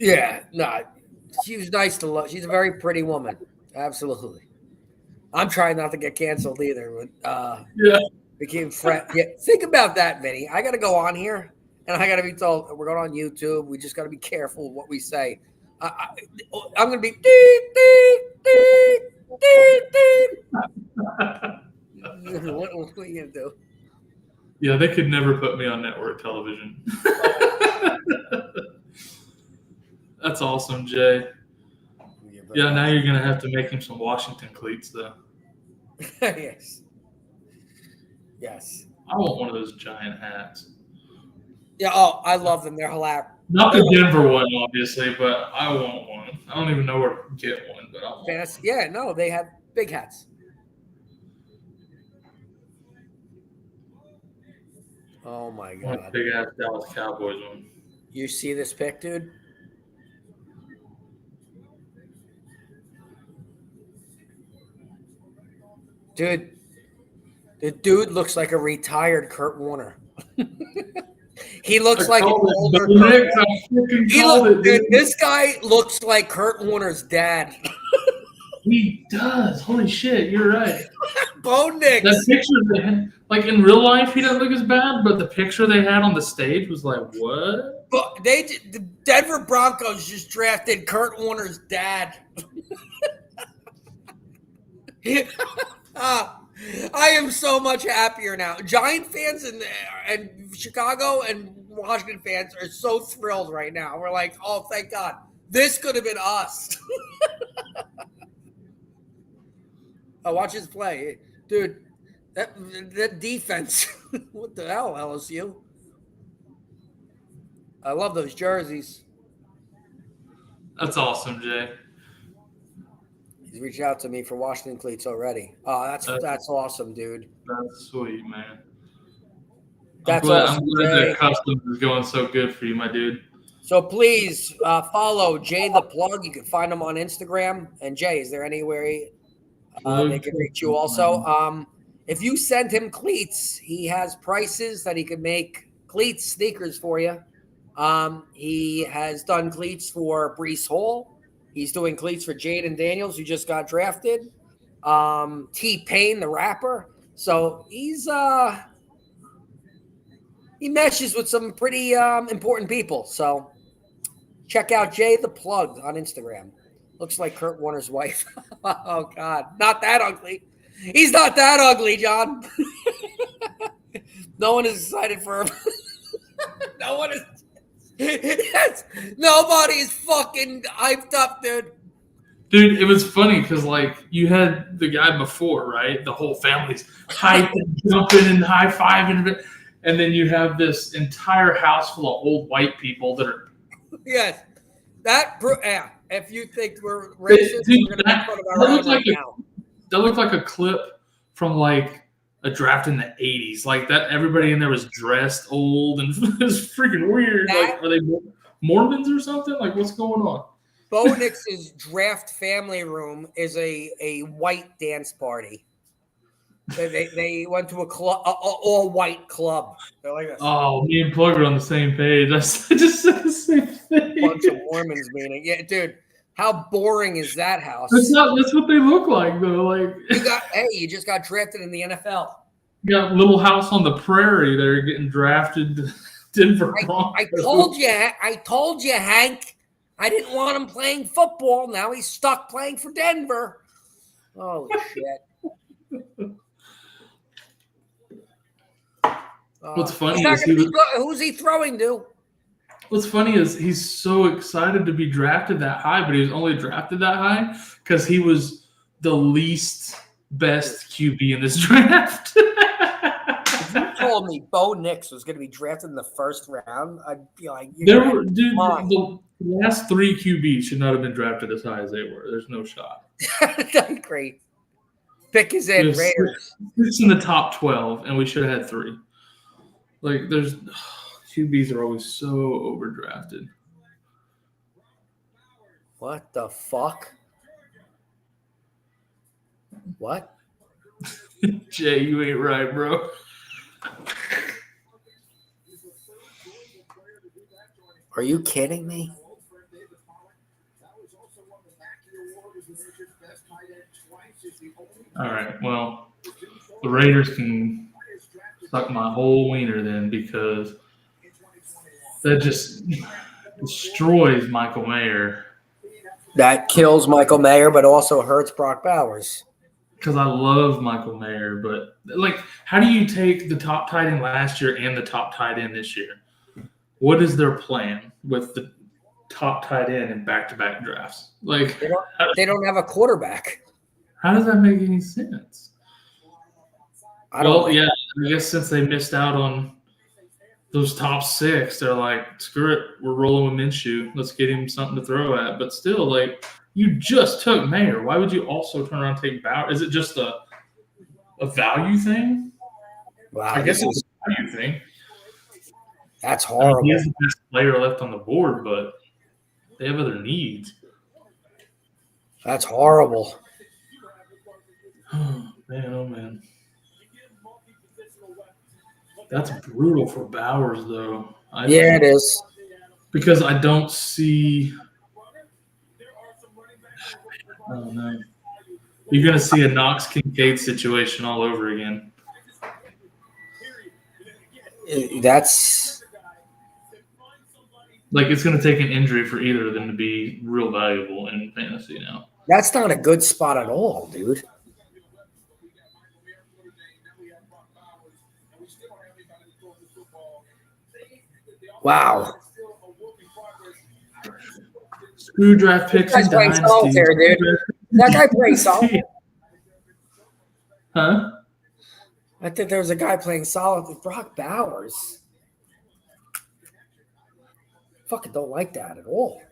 Yeah, nah, she was nice to look. She's a very pretty woman. Absolutely. I'm trying not to get canceled either. But, yeah. became friends. Yeah, think about that, Vinny. I got to go on here, and I got to be told we're going on YouTube. We just got to be careful what we say. I'm going to be what are you going to do? Yeah, they could never put me on network television. That's awesome, Jay. Yeah, now you're going to have to make him some Washington cleats, though. Yes. I want one of those giant hats. Yeah. Oh, I love them. They're hilarious. Not the Denver one, obviously, but I want one. I don't even know where to get one, but I want one. Yeah, no, they have big hats. Oh my I want a God. big ass Dallas Cowboys one. You see this pic, dude? Dude, the dude looks like a retired Kurt Warner. He looks like an older Kurt Warner. This guy looks like Kurt Warner's dad. He does. Holy shit, you're right. Bone Nicks. That picture they had, like in real life, he doesn't look as bad, but the picture they had on the stage was like, what? But the Denver Broncos just drafted Kurt Warner's dad. I am so much happier now. Giant fans and Chicago and Washington fans are so thrilled right now. We're like, oh, thank God. This could have been us. Oh, watch his play. Dude, that defense. What the hell, LSU? I love those jerseys. That's awesome, Jay. He's reached out to me for Washington cleats already. Oh, that's awesome, dude. That's sweet, man. That's I'm awesome. glad that customs is going so good for you, my dude. So please follow Jay the Plug. You can find him on Instagram. And Jay, is there anywhere they can reach you also? If you send him cleats, he has prices that he could make cleats, sneakers for you. He has done cleats for Breece Hall. He's doing cleats for Jaden Daniels, who just got drafted. T-Pain, the rapper. So he's he meshes with some pretty important people. So check out Jay the Plug on Instagram. Looks like Kurt Warner's wife. Oh, God. Not that ugly. He's not that ugly, John. No one is excited for him. No one is. Yes, nobody is fucking hyped up, dude. Dude, it was funny because, like, you had the guy before, right? The whole family's hyping, jumping, and high-fiving. And then you have this entire house full of old white people that are. Yes. If you think we're racist, Dude, we're going to make fun of our own right now. That looked like a clip from, like, a draft in the 80s. Like, that everybody in there was dressed old, and it was freaking weird. Like, are they Mormons or something? Like, what's going on? Bo Nix's draft family room is a white dance party. They went to a club, all white club. They're like this. Oh, me and Plug are on the same page. I just said the same thing. Bunch of Mormons meeting. Yeah, dude. How boring is that house? That's what they look like, though. Like, you just got drafted in the NFL. You got Little House on the Prairie. They're getting drafted to Denver Broncos. I told you, Hank. I didn't want him playing football. Now he's stuck playing for Denver. Holy shit. What's funny is who's he throwing to? What's funny is he's so excited to be drafted that high, but he was only drafted that high because he was the least best QB in this draft. If you told me Bo Nix was going to be drafted in the first round, I'd be like, the last three QBs should not have been drafted as high as they were. There's no shot. Great. Pick is in, Raiders. It's in the top 12, and we should have had three. Like, QBs are always so overdrafted. What the fuck? What? Jay, you ain't right, bro. Are you kidding me? All right, well, the Raiders can suck my whole wiener then, because that just destroys Michael Mayer. That kills Michael Mayer, but also hurts Brock Bowers. Because I love Michael Mayer, but, like, how do you take the top tight end last year and the top tight end this year? What is their plan with the top tight end in back-to-back drafts? Like, they don't have a quarterback. How does that make any sense? I guess since they missed out on those top six, they're like, screw it, we're rolling with Minshew. Let's get him something to throw at. But still, like, you just took Mayer. Why would you also turn around and take Bauer? Is it just a value thing? Wow, I guess it's a value thing. That's horrible. He is the best player left on the board, but they have other needs. That's horrible. Oh, man. That's brutal for Bowers, though. It is. Because I don't see – I don't know. You're going to see a Knox Kincaid situation all over again. That's – like, it's going to take an injury for either of them to be real valuable in fantasy now. That's not a good spot at all, dude. Wow. Screw draft picks and dynasty. Dude. That guy playing solid. Huh? I think there was a guy playing solid with Brock Bowers. Fucking don't like that at all.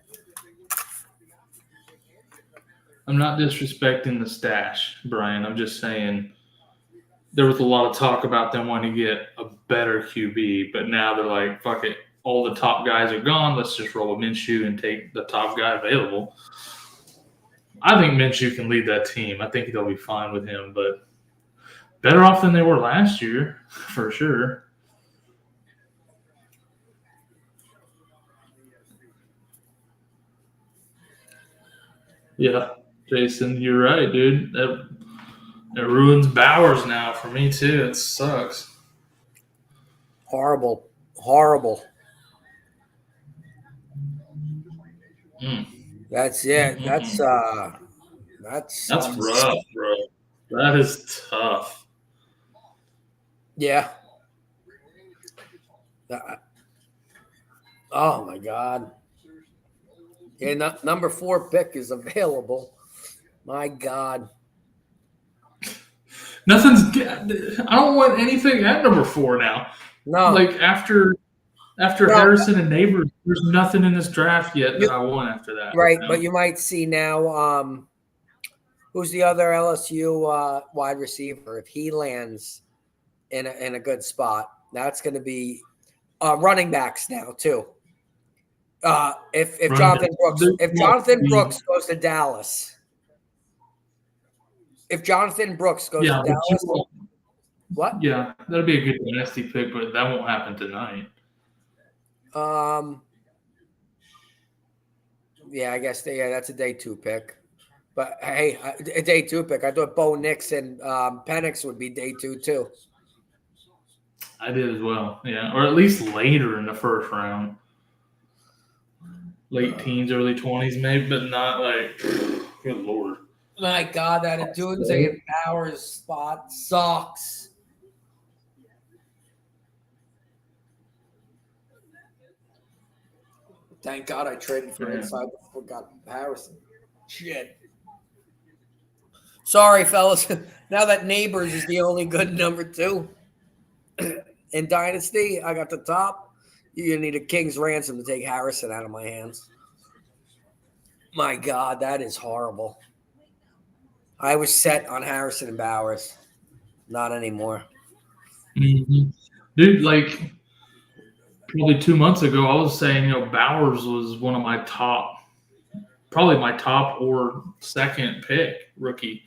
I'm not disrespecting the stash, Brian. I'm just saying there was a lot of talk about them wanting to get a better QB, but now they're like, fuck it. All the top guys are gone. Let's just roll a Minshew and take the top guy available. I think Minshew can lead that team. I think they'll be fine with him, but better off than they were last year, for sure. Yeah, Jason, you're right, dude. It ruins Bowers now for me too. It sucks. Horrible. Mm. That's it. Mm-mm-mm. That's That's rough, bro. That is tough. Yeah. Oh my God. Yeah, number 4 pick is available. My God. I don't want anything at number 4 now. No. Like after No. Harrison and Neighbors, there's nothing in this draft yet that I want after that. Right, you know? but you might see now who's the other LSU wide receiver if he lands in a good spot. That's going to be running backs now too. If Jonathan Brooks goes to Dallas. If Jonathan Brooks goes to Dallas, what? Yeah, that'd be a good dynasty pick, but that won't happen tonight. Yeah, I guess that's a day 2 pick. But hey, a day 2 pick. I thought Bo Nix and Penix would be day 2 too. I did as well, yeah, or at least later in the first round, late teens, early 20s, maybe, but not like. Good Lord. My God, that Odunze and Powers spot sucks. Thank God I traded for inside before got Harrison. Shit. Sorry, fellas. Now that Neighbors is the only good number 2 in Dynasty, I got the top. You're going to need a king's ransom to take Harrison out of my hands. My God, that is horrible. I was set on Harrison and Bowers. Not anymore. Mm-hmm. Dude, like probably 2 months ago, I was saying, Bowers was one of my probably my top or second pick rookie.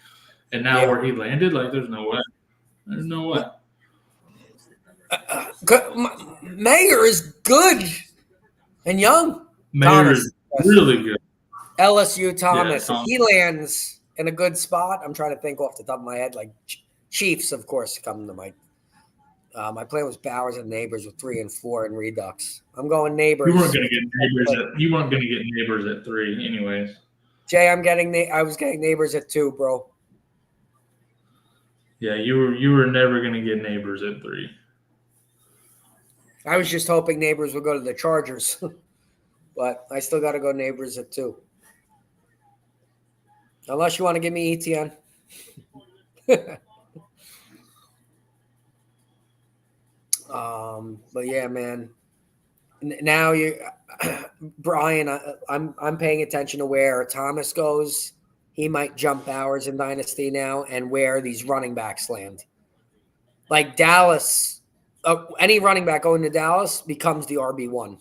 And now where he landed, like, there's no way. There's no way. Mayer is good and young. Mayer is really good. LSU Thomas. Yeah, if he lands in a good spot, I'm trying to think off the top of my head, like Chiefs, of course, come to my my plan was Bowers and Neighbors with 3 and 4 in Redux. I'm going Neighbors. You weren't going to get Neighbors at 3 anyways. Jay, I was getting Neighbors at 2, bro. Yeah, you were never going to get Neighbors at 3. I was just hoping Neighbors would go to the Chargers. But I still got to go Neighbors at 2. Unless you want to give me ETN. But yeah, man. Now Brian, I'm paying attention to where Thomas goes. He might jump Bowers in Dynasty now, and where these running backs land. Like Dallas, any running back going to Dallas becomes the RB1.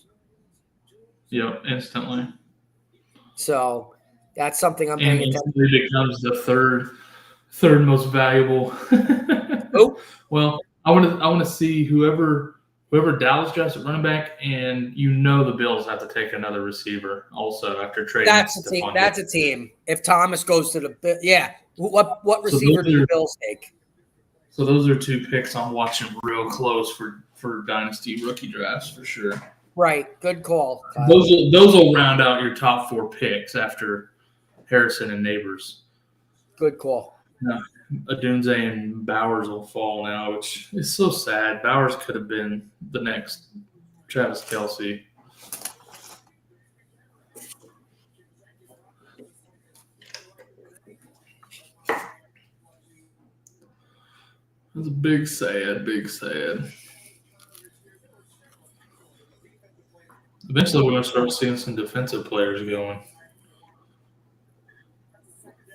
Yep, instantly. So that's something I'm paying attention to. It becomes the third most valuable. Oh, well, I want to see whoever Dallas drafts at running back, and the Bills have to take another receiver also after trading. That's a team. That's a team. If Thomas goes to the what receiver do the Bills take? So those are 2 picks I'm watching real close for dynasty rookie drafts for sure. Right, good call. Those will round out your top 4 picks after Harrison and Neighbors. Good call. Yeah. Odunze and Bowers will fall now, which is so sad. Bowers could have been the next Travis Kelce. It's big sad. Eventually, we're going to start seeing some defensive players going.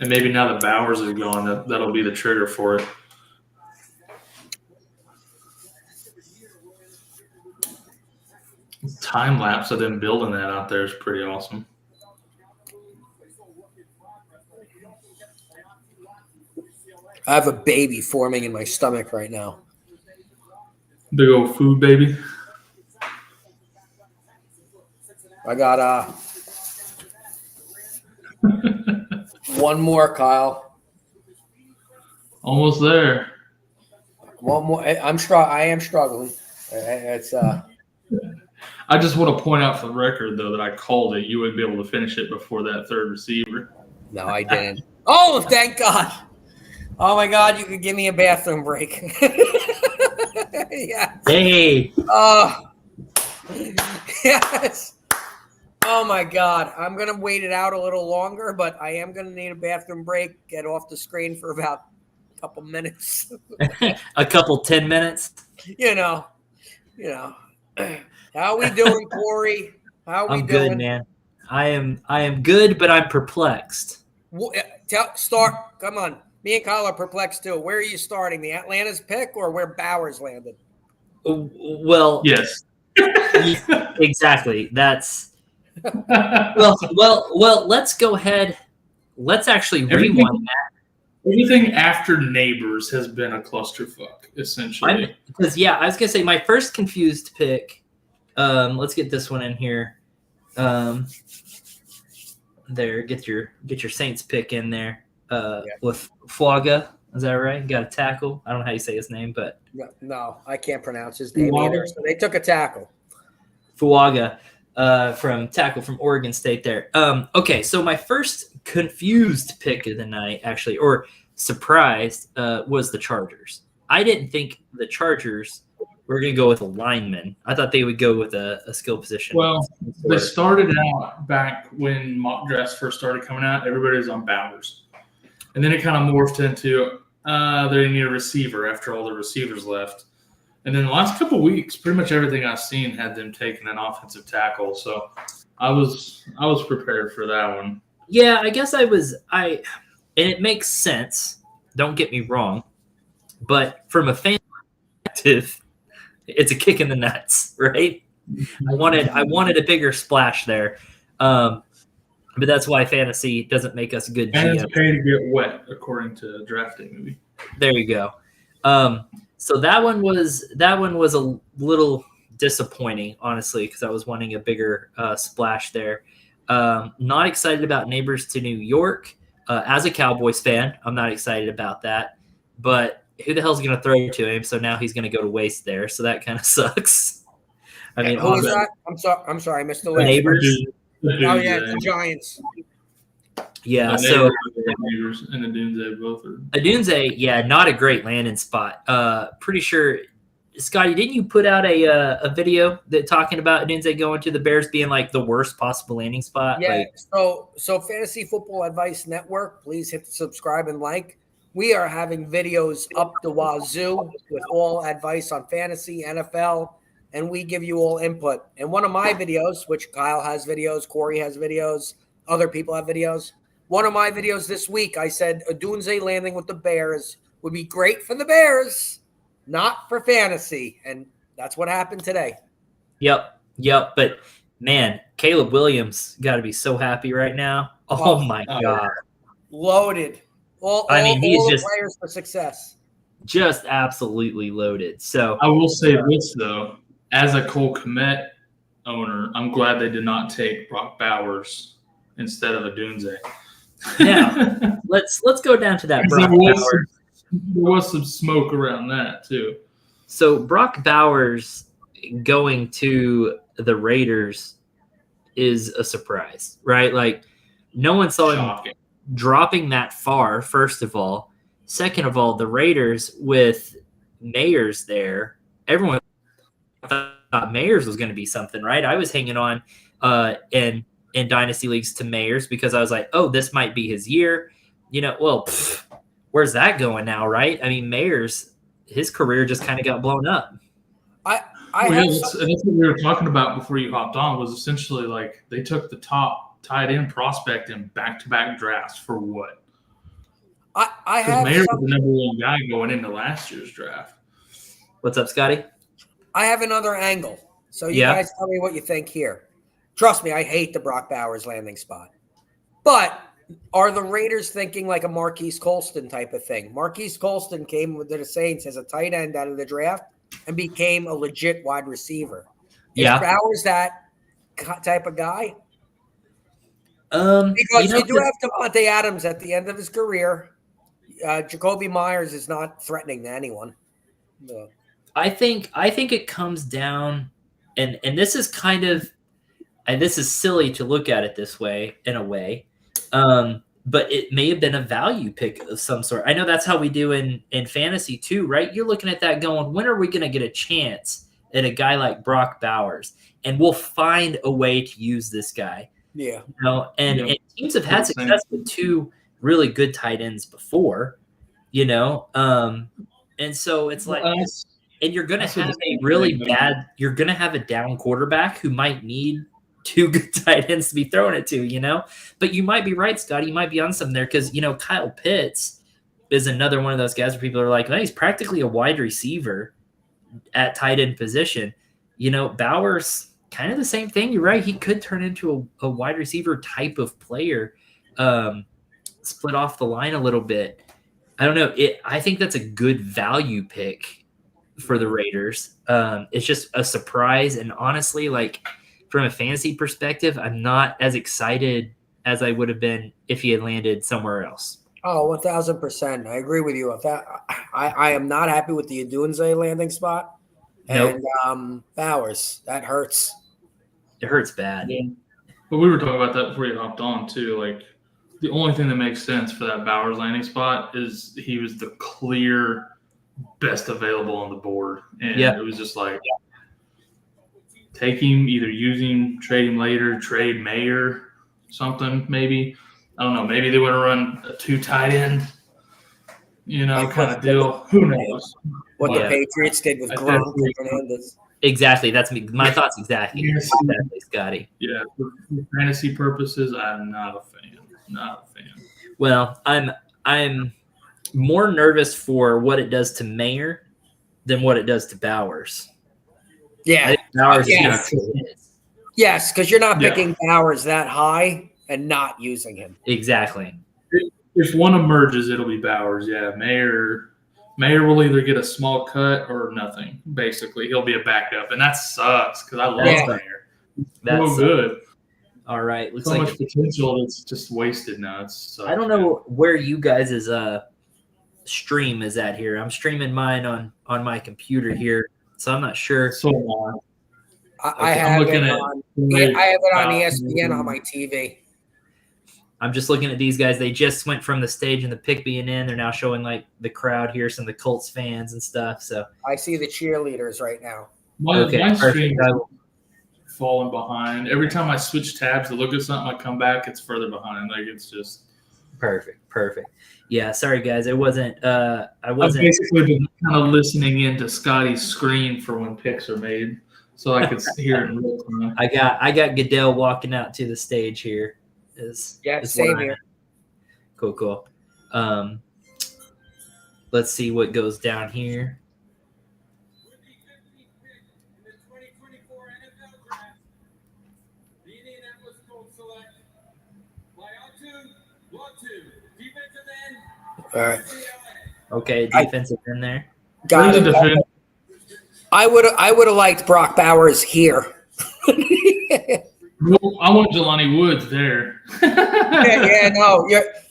And maybe now that Bowers is gone, that'll be the trigger for it. Time lapse of them building that out there is pretty awesome. I have a baby forming in my stomach right now. Big old food baby. I got One more, Kyle. Almost there. One more. I am struggling. It's I just want to point out for the record, though, that I called it. You wouldn't be able to finish it before that third receiver. No, I didn't. Oh, thank God. Oh, my God, you could give me a bathroom break. Yeah. Hey. Yes. Oh, my God. I'm going to wait it out a little longer, but I am going to need a bathroom break, get off the screen for about a couple minutes. A couple 10 minutes. You know. How we doing, Corey? How we I'm doing? good, man. I am good, but I'm perplexed. Start. Come on. Me and Kyle are perplexed too. Where are you starting? The Atlanta's pick or where Bowers landed? Well, Yes. exactly. That's well. Let's go ahead. Let's actually rewind that. Everything after Neighbors has been a clusterfuck, essentially. Because I was gonna say my first confused pick. Let's get this one in here. There, get your Saints pick in there. With Fuaga, is that right? Got a tackle. I don't know how you say his name, but No, I can't pronounce his name either. So they took a tackle. Fuaga, from Oregon State there. Okay, so my first confused pick of the night, actually, or surprised, was the Chargers. I didn't think the Chargers were going to go with a lineman. I thought they would go with a skill position. Well, they started out back when mock drafts first started coming out. Everybody was on Bowers. And then it kind of morphed into they need a receiver after all the receivers left. And then the last couple of weeks, pretty much everything I've seen had them taking an offensive tackle. So I was prepared for that one. Yeah, I guess and it makes sense. Don't get me wrong. But from a fan perspective, it's a kick in the nuts, right? I wanted a bigger splash there. But that's why fantasy doesn't make us good And GMs. it's pay to get wet, according to drafting movie. There you go. So that one was a little disappointing, honestly, because I was wanting a bigger splash there. Not excited about Neighbors to New York. As a Cowboys fan, I'm not excited about that. But who the hell's going to throw to him? So now he's going to go to waste there. So that kind of sucks. I mean, Who was that? I'm sorry, I missed the last. Neighbors. Oh yeah, the Giants. Yeah, The so Neighbors and Odunze both are. Odunze, not a great landing spot. Pretty sure, Scotty, didn't you put out a video that talking about Odunze going to the Bears being like the worst possible landing spot? Yeah. So Fantasy Football Advice Network, please hit the subscribe and like. We are having videos up the wazoo with all advice on fantasy, NFL, and we give you all input. And one of my videos, which Kyle has videos, Corey has videos, other people have videos. One of my videos this week, I said Odunze landing with the Bears would be great for the Bears, not for fantasy. And that's what happened today. Yep. But, man, Caleb Williams got to be so happy right now. Oh, my God. Loaded. All he's players for success. Just absolutely loaded. So I will say this, though. As a Cole Kmet owner, I'm glad they did not take Brock Bowers instead of Odunze. Now, let's go down to that Brock Bowers. There was some smoke around that, too. So Brock Bowers going to the Raiders is a surprise, right? Like, no one saw him dropping that far, first of all. Second of all, the Raiders with Mayers there, everyone thought Mayers was going to be something, right? I was hanging on in dynasty leagues to Mayers because I was like, oh, this might be his year. Where's that going now, right? I mean, Mayers, his career just kind of got blown up. That's what we were talking about before you hopped on, was essentially like they took the top tight end prospect in back-to-back drafts for what? Because Mayer was the number one guy going into last year's draft. What's up, Scotty? I have another angle. So you guys tell me what you think here. Trust me, I hate the Brock Bowers landing spot. But are the Raiders thinking like a Marquise Colston type of thing? Marquise Colston came with the Saints as a tight end out of the draft and became a legit wide receiver. Is Bowers that type of guy? Because you do the- have Devontae Adams at the end of his career. Jacoby Myers is not threatening to anyone. No. I think it comes down, and this is kind of, and this is silly to look at it this way in a way, but it may have been a value pick of some sort. I know that's how we do in fantasy too, right? You're looking at that going, when are we going to get a chance at a guy like Brock Bowers? And we'll find a way to use this guy. Yeah. You know, and teams have had success with two really good tight ends before, you know, and so it's like, and you're going to have a really bad, you're going to have a down quarterback who might need two good tight ends to be throwing it to, you know, but you might be right, Scotty. You might be on something there because, you know, Kyle Pitts is another one of those guys where people are like, well, he's practically a wide receiver at tight end position. You know, Bowers, kind of the same thing. You're right. He could turn into a wide receiver type of player, split off the line a little bit. I don't know. I think that's a good value pick for the Raiders. It's just a surprise. And honestly, like from a fantasy perspective, I'm not as excited as I would have been if he had landed somewhere else. Oh, 1,000%. I agree with you. I am not happy with the Odunayo landing spot. Nope. And Bowers, that hurts. It hurts bad. Yeah. But we were talking about that before you hopped on too. Like the only thing that makes sense for that Bowers landing spot is he was the clear best available on the board. And it was just like take him, either use him, trade him later, trade Mayer, something maybe. I don't know. Maybe they would have run a 2 tight end, you know, kind of deal. Who knows? What the Patriots did with Gronk and Hernandez. Exactly. That's me. My thoughts exactly. Yes. Exactly, Scotty. Yeah. For fantasy purposes, I'm not a fan. Not a fan. Well, I'm more nervous for what it does to Mayer than what it does to Bowers. Yeah. I think Bowers Yes. Yes, because you're not picking Bowers that high and not using him. Exactly. If one emerges, it'll be Bowers. Yeah, Mayer will either get a small cut or nothing. Basically, he'll be a backup, and that sucks because I love Mayer. That's so good. All right. Looks So like much potential that's just wasted now. I don't know where you guys' stream is at here. I'm streaming mine on my computer here, so I'm not sure. So long. I have it on ESPN on my TV. I'm just looking at these guys. They just went from the stage and the pick being in. They're now showing like the crowd here, some of the Colts fans and stuff. So I see the cheerleaders right now. My stream is falling behind. Every time I switch tabs to look at something, I come back, it's further behind. Like it's just perfect. Yeah, sorry guys. I wasn't I've basically been kind of listening into Scotty's screen for when picks are made, so I could hear it in real time. I got Goodell walking out to the stage here. Same here. Cool. Let's see what goes down here. With the 15th pick in the 2024 NFL Draft, the Indianapolis Colts select Latu, defensive end. All right. Okay, defensive in there. Got it. I would have liked Brock Bowers here. I want Jelani Woods there.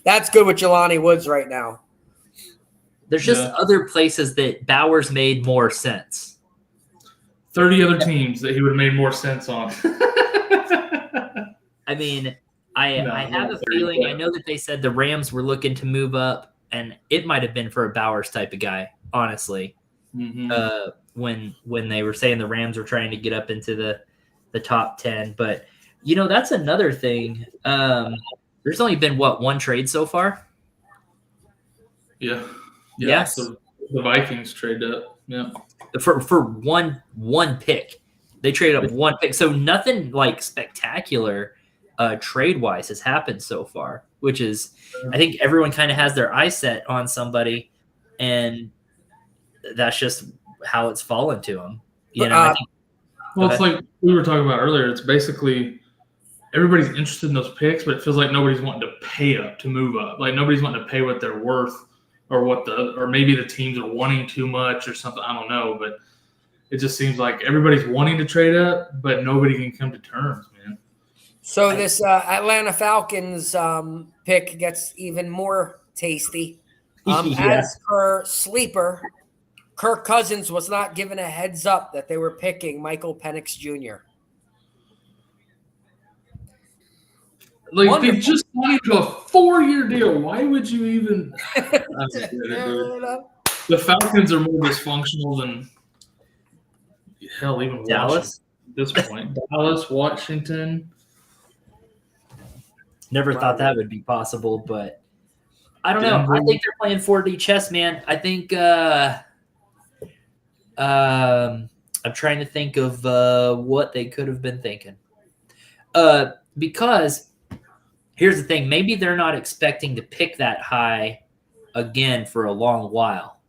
That's good with Jelani Woods right now. There's just other places that Bowers made more sense. 30 other teams that he would have made more sense on. I mean, I have a feeling. I know that they said the Rams were looking to move up, and it might have been for a Bowers type of guy, honestly. Mm-hmm. When they were saying the Rams were trying to get up into the top 10, but you know that's another thing. There's only been one trade so far. Yeah. Yes. So the Vikings trade up. Yeah. For one pick, they traded up one pick. So nothing like spectacular trade wise has happened so far, which is I think everyone kind of has their eye set on somebody, and that's just how it's fallen to them. You know. Well, it's like we were talking about earlier. It's basically everybody's interested in those picks, but it feels like nobody's wanting to pay up to move up. Like nobody's wanting to pay what they're worth, or maybe the teams are wanting too much or something. I don't know, but it just seems like everybody's wanting to trade up, but nobody can come to terms, man. So this Atlanta Falcons pick gets even more tasty. Yeah. As per Sleeper, Kirk Cousins was not given a heads up that they were picking Michael Penix Jr. Like Wonderful. they just signed to a 4-year deal. Why would you even? I don't get it, dude. The Falcons are more dysfunctional than hell, even Dallas? Washington at this point. Dallas, Washington. Never thought that would be possible, but I don't know. I think they're playing 4D chess, man. I think I'm trying to think of what they could have been thinking. Because here's the thing. Maybe they're not expecting to pick that high again for a long while.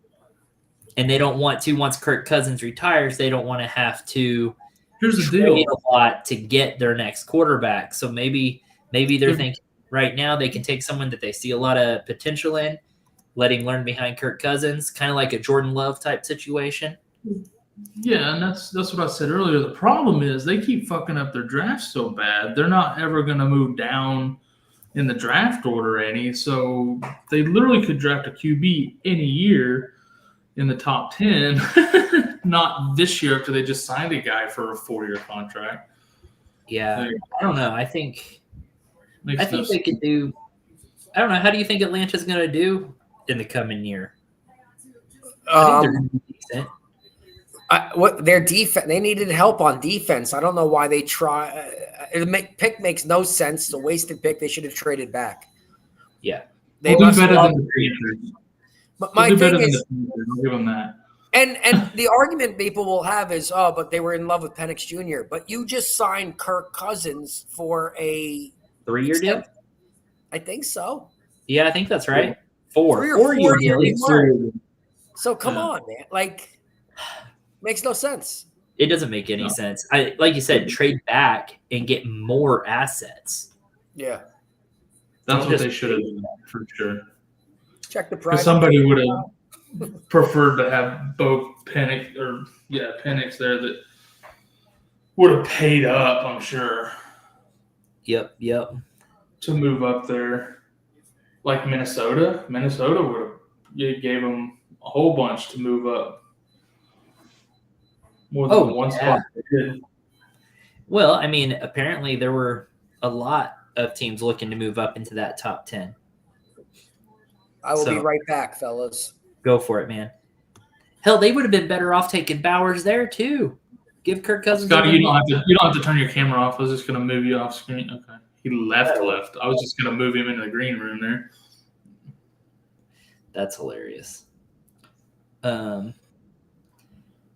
And they don't want to, once Kirk Cousins retires, they don't want to have to Here's the trade deal. a lot to get their next quarterback. So maybe they're thinking right now they can take someone that they see a lot of potential in, let him learn behind Kirk Cousins, kind of like a Jordan Love type situation. Yeah, and that's what I said earlier. The problem is they keep fucking up their draft so bad. They're not ever going to move down in the draft order any. So they literally could draft a QB any year in the top 10. Not this year because they just signed a guy for a 4-year contract. Yeah, I don't know. I think Makes I no think they sense. could do. I don't know. How do you think Atlanta's going to do in the coming year? I think they're going to be decent. What their defense? They needed help on defense. I don't know why they try. Pick makes no sense. It's a wasted pick. They should have traded back. Yeah. They They'll do must better love. than the Panthers. But They'll my do better thing than is, the Panthers. I'll give them that. and the argument people will have is, oh, but they were in love with Penix Jr. But you just signed Kirk Cousins for a 3-year deal? I think so. Yeah, I think that's right. 3 or 4-year 4 deal. years. So come Yeah. on, man. Like, makes no sense. It doesn't make any sense. Like you said, trade back and get more assets. Yeah. That's Don't what just- they should have done for sure. Check the price. Because somebody would have preferred to have both Penix there that would have paid up, I'm sure, Yep. to move up there. Like Minnesota. Minnesota would have gave them a whole bunch to move up. More than one spot they did. Well, I mean, apparently there were a lot of teams looking to move up into that top 10. I will be So- right back, fellas. Go for it, man. Hell, they would have been better off taking Bowers there too. Give Kirk Cousins. Scotty, you don't have to turn your camera off. I was just gonna move you off screen. Okay. He left. I was just gonna move him into the green room there. That's hilarious.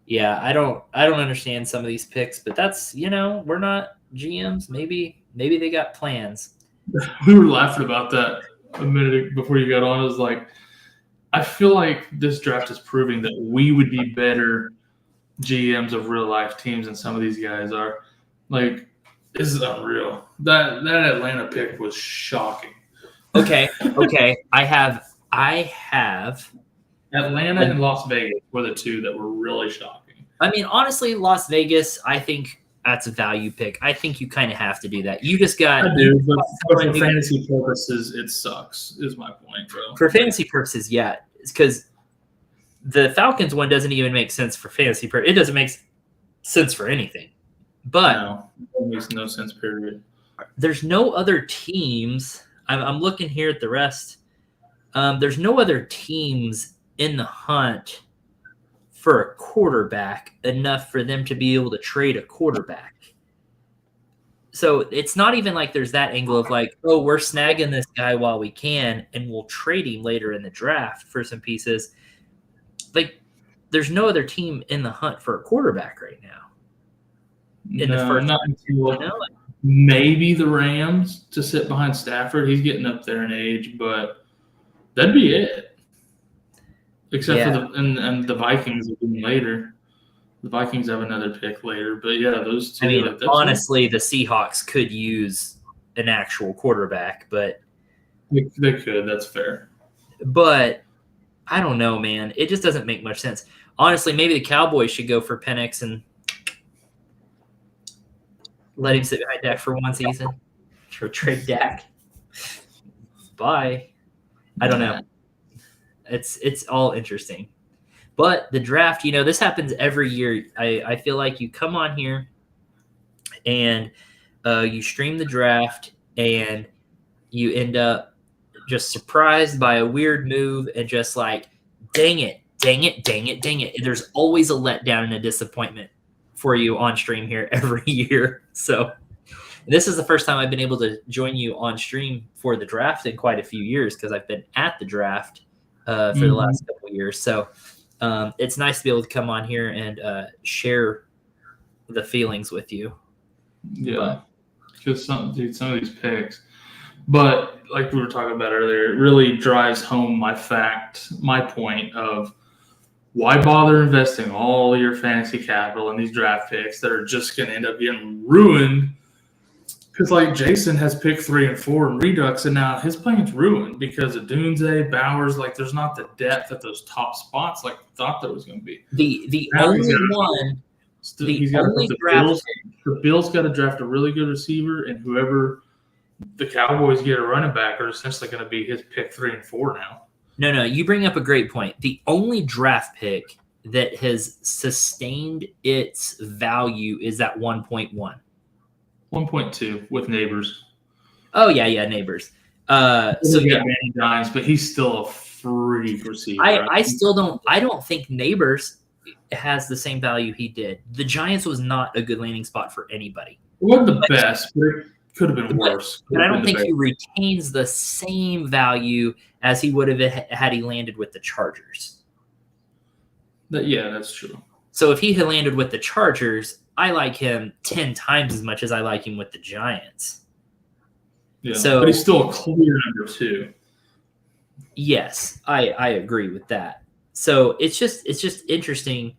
Yeah, I don't understand some of these picks, but that's, we're not GMs. Maybe they got plans. We were laughing about that a minute before you got on. It was like, I feel like this draft is proving that we would be better GMs of real life teams than some of these guys are. Like, this is unreal. That Atlanta pick was shocking. Okay. I have Atlanta and Las Vegas were the two that were really shocking. I mean, honestly, Las Vegas, I think that's a value pick. I think you kind of have to do that. You just got I do, but for fantasy purposes, it sucks, is my point, bro. for fantasy purposes, yeah. It's because the Falcons one doesn't even make sense for fantasy purposes. It doesn't make sense for anything. But No, it makes no sense, period. there's no other teams. I'm looking here at the rest. There's no other teams in the hunt for a quarterback enough for them to be able to trade a quarterback. So it's not even like there's that angle of like, oh, we're snagging this guy while we can, and we'll trade him later in the draft for some pieces. Like, there's no other team in the hunt for a quarterback right now. In the first, not until maybe the Rams to sit behind Stafford. He's getting up there in age, but that'd be it. Except for the Vikings later. The Vikings have another pick later, but yeah, those two. I mean, honestly, the Seahawks could use an actual quarterback, but they could. That's fair. But I don't know, man. It just doesn't make much sense. Honestly, maybe the Cowboys should go for Penix and let him sit behind Dak for one season. or trade Dak. Bye. I don't know. It's all interesting. But the draft, this happens every year. I feel like you come on here and you stream the draft and you end up just surprised by a weird move and just like, dang it. There's always a letdown and a disappointment for you on stream here every year. So this is the first time I've been able to join you on stream for the draft in quite a few years because I've been at the draft for the last couple of years. So it's nice to be able to come on here and share the feelings with you. Yeah, because some of these picks, but like we were talking about earlier, it really drives home my point of why bother investing all your fantasy capital in these draft picks that are just going to end up getting ruined. Because like Jason has picked 3 and 4 in Redux, and now his plan's ruined because of Dunze, Bowers. Like there's not the depth at those top spots like we thought there was going to be. The Now only he's gotta- one. He's got the Bills got to draft a really good receiver, and whoever the Cowboys get a running back are essentially going to be his pick 3 and 4 now. No, you bring up a great point. The only draft pick that has sustained its value is at 1.1. 1.2 with Neighbors. Oh yeah, Neighbors. So yeah, Manny Dimes, but he's still a freak receiver. I don't think Neighbors has the same value he did. The Giants was not a good landing spot for anybody. It wasn't the best, but it could have been worse. But I don't think he retains the same value as he would have had he landed with the Chargers. Yeah, that's true. So if he had landed with the Chargers, I like him 10 times as much as I like him with the Giants. Yeah, so, but he's still a clear number 2. Yes, I agree with that. So it's just interesting.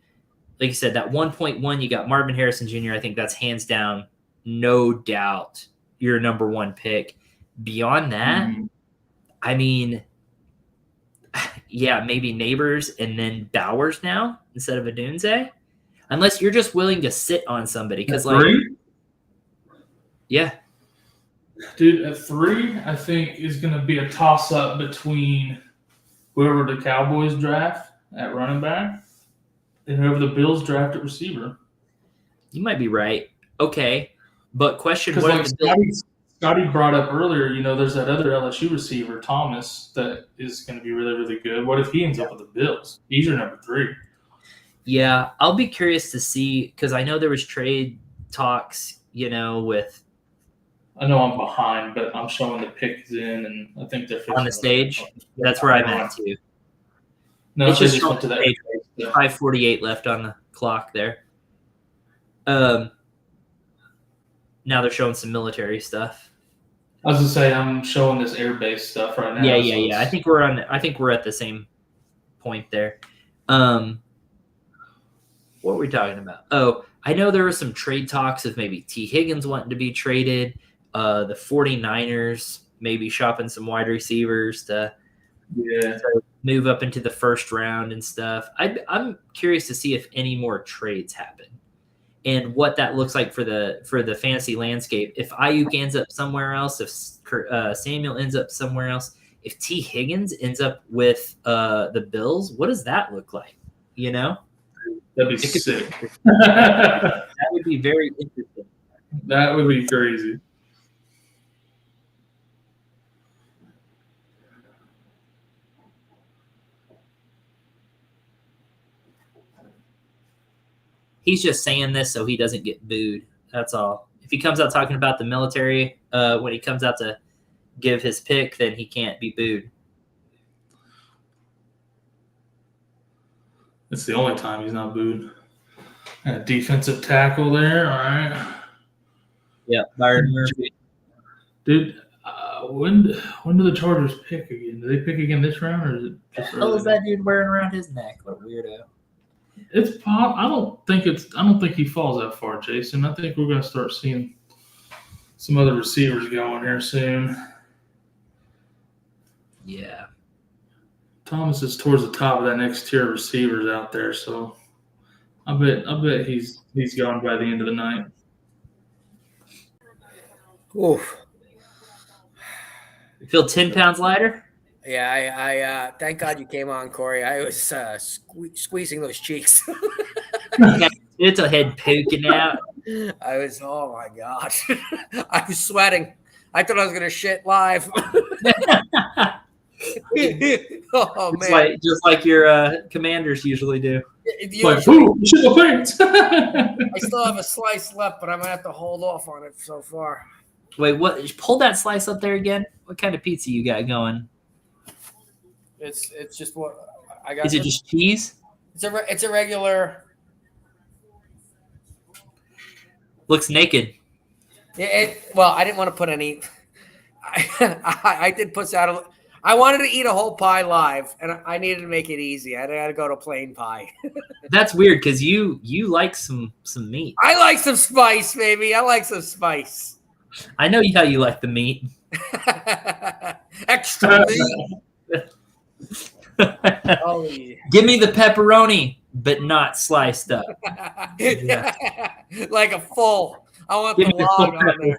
Like you said, that 1.1, you got Marvin Harrison Jr. I think that's hands down, no doubt, your number 1 pick. Beyond that, I mean, yeah, maybe Neighbors and then Bowers now instead of Odunze. Unless you're just willing to sit on somebody. Because, like, 3? Yeah. Dude, at 3, I think is going to be a toss-up between whoever the Cowboys draft at running back and whoever the Bills draft at receiver. You might be right. Okay. But question, Because what like Scotty brought up earlier, there's that other LSU receiver, Thomas, that is going to be really, really good. What if he ends up with the Bills? He's your number 3. Yeah, I'll be curious to see because I know there was trade talks, with. I know I'm behind, but I'm showing the picks in, and I think they're on the stage. That's where I'm at too. No, it's just went to that. 5:48 left on the clock there. Now they're showing some military stuff. I was gonna say I'm showing this air-based stuff right now. Yeah. I think we're at the same point there. What were we talking about? Oh, I know there were some trade talks of maybe T. Higgins wanting to be traded. The 49ers maybe shopping some wide receivers to move up into the first round and stuff. I'm curious to see if any more trades happen and what that looks like for the fantasy landscape. If Ayuk ends up somewhere else, if Samuel ends up somewhere else, if T. Higgins ends up with the Bills, what does that look like? That'd be sick. That would be very interesting. That would be crazy. He's just saying this so he doesn't get booed. That's all. If he comes out talking about the military when he comes out to give his pick, then he can't be booed. It's the only time he's not booed. A defensive tackle there. All right. Yeah, Byron Murphy. Dude, when do the Chargers pick again? Do they pick again this round, or is it just What the hell is that dude wearing around his neck? What a weirdo. It's pop. I don't think he falls that far, Jason. I think we're going to start seeing some other receivers going here soon. Yeah. Thomas is towards the top of that next tier of receivers out there, so I bet he's gone by the end of the night. Oof. You feel 10 pounds lighter? Yeah, I thank God you came on, Corey. I was squeezing those cheeks. It's a head poking out. I was, oh my God. I was sweating. I thought I was gonna shit live. Oh It's man. like just like your commanders usually do. Like, ooh, shit my pants. I still have a slice left, but I'm gonna have to hold off on it so far. Wait, what? Pull that slice up there again. What kind of pizza you got going? It's just what I got. Is it just cheese? It's a regular. Looks naked. Yeah, well, I didn't want to put any. I did put out. I wanted to eat a whole pie live, and I needed to make it easy. I had to go to plain pie. That's weird because you like some meat. I like some spice, baby. I like some spice. I know how you like the meat. Extra meat. Oh, yeah. Give me the pepperoni, but not sliced up. Like a full. I want Give the me the full log on there.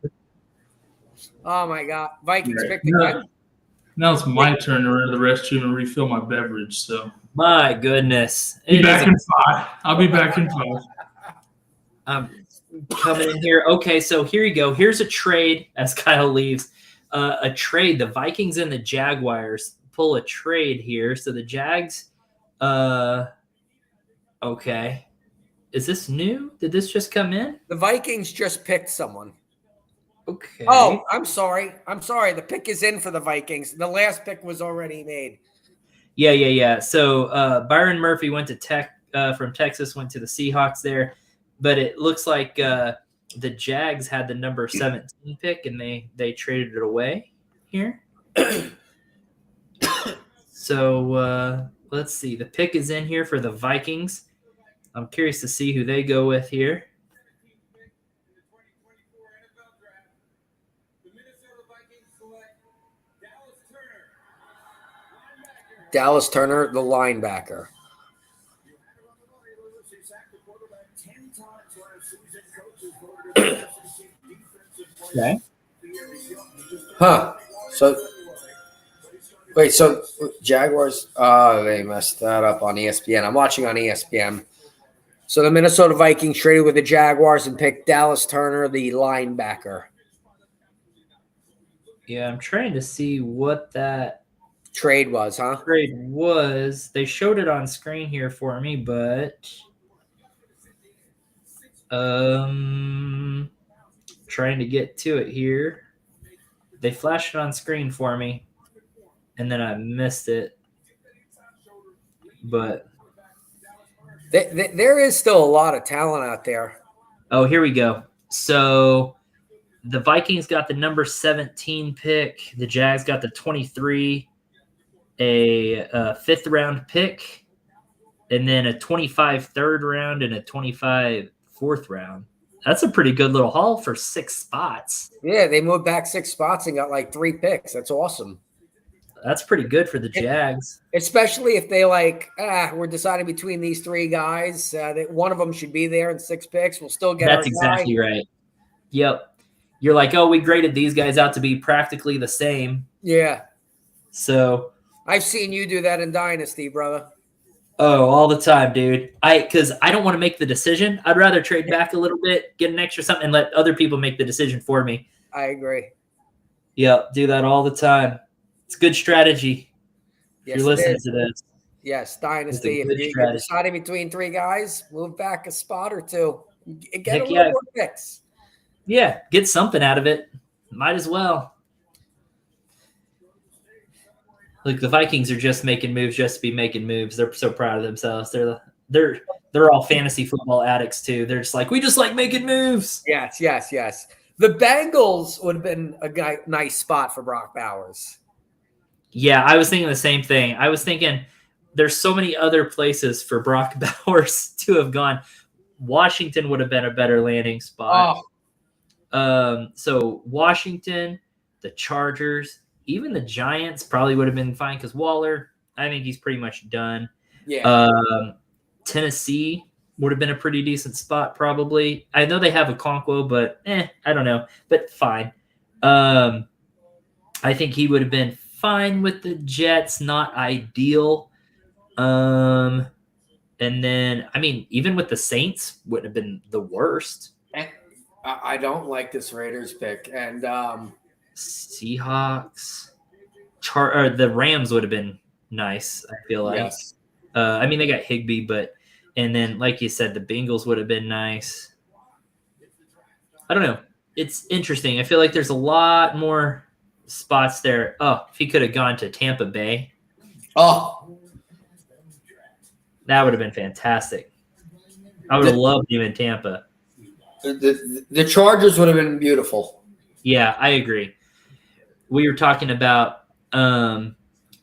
Oh my God, Vikings Right. picked the Now it's my turn to run to the restroom and refill my beverage. So My goodness. be It back is in 5. I'll be back in 5. coming in here. Okay, so here you go. Here's a trade as Kyle leaves. A trade. The Vikings and the Jaguars pull a trade here. So the Jags, okay. Is this new? Did this just come in? The Vikings just picked someone. Okay. Oh, I'm sorry. The pick is in for the Vikings. The last pick was already made. Yeah. So Byron Murphy went to from Texas, went to the Seahawks there. But it looks like the Jags had the number 17 pick, and they traded it away here. So let's see. The pick is in here for the Vikings. I'm curious to see who they go with here. Dallas Turner, the linebacker. Okay. Huh. So, wait, so Jaguars, they messed that up on ESPN. I'm watching on ESPN. So the Minnesota Vikings traded with the Jaguars and picked Dallas Turner, the linebacker. Yeah, I'm trying to see what that Trade was, huh? trade was. They showed it on screen here for me, but trying to get to it here. They flashed it on screen for me, and then I missed it. But There is still a lot of talent out there. oh, here we go. So the Vikings got the number 17 pick. The Jags got the 23, a fifth round pick, and then a 25 third round and a 25 fourth round. That's a pretty good little haul for 6 spots. Yeah, they moved back 6 spots and got like 3 picks. That's awesome. That's pretty good for the Jags. Especially if they we're deciding between these 3 guys. That one of them should be there in 6 picks. We'll still get That's our exactly guy. right. Yep. You're like, oh, we graded these guys out to be practically the same. Yeah. So, I've seen you do that in Dynasty, brother. oh, all the time, dude. Because I don't want to make the decision. I'd rather trade back a little bit, get an extra something, and let other people make the decision for me. I agree. Yep, do that all the time. It's good strategy. Yes, If you're it listening is. to this. Yes, Dynasty. It's a If good you're strategy. deciding between 3 guys, move back a spot or 2. Get Heck a little yeah. more picks. Yeah, get something out of it. Might as well. Look, the Vikings are just making moves just to be making moves. They're so proud of themselves. They're all fantasy football addicts too. They're just like, we just like making moves. Yes. The Bengals would have been a nice spot for Brock Bowers. Yeah, I was thinking the same thing. I was thinking there's so many other places for Brock Bowers to have gone. Washington would have been a better landing spot. So Washington, the Chargers, even the Giants probably would have been fine because Waller, I think he's pretty much done. Yeah. Tennessee would have been a pretty decent spot probably. I know they have a Okonkwo, but I don't know. But fine. I I think he would have been fine with the Jets, not ideal. And then, I mean, even with the Saints, wouldn't have been the worst. I don't like this Raiders pick. And Seahawks, or the Rams would have been nice, I feel like. yes. I mean, they got Higbee, and then, like you said, the Bengals would have been nice. I don't know. It's interesting. I feel like there's a lot more spots there. Oh, if he could have gone to Tampa Bay, Oh, that would have been fantastic. I would have loved him in Tampa. the Chargers would have been beautiful. Yeah, I agree. We were talking about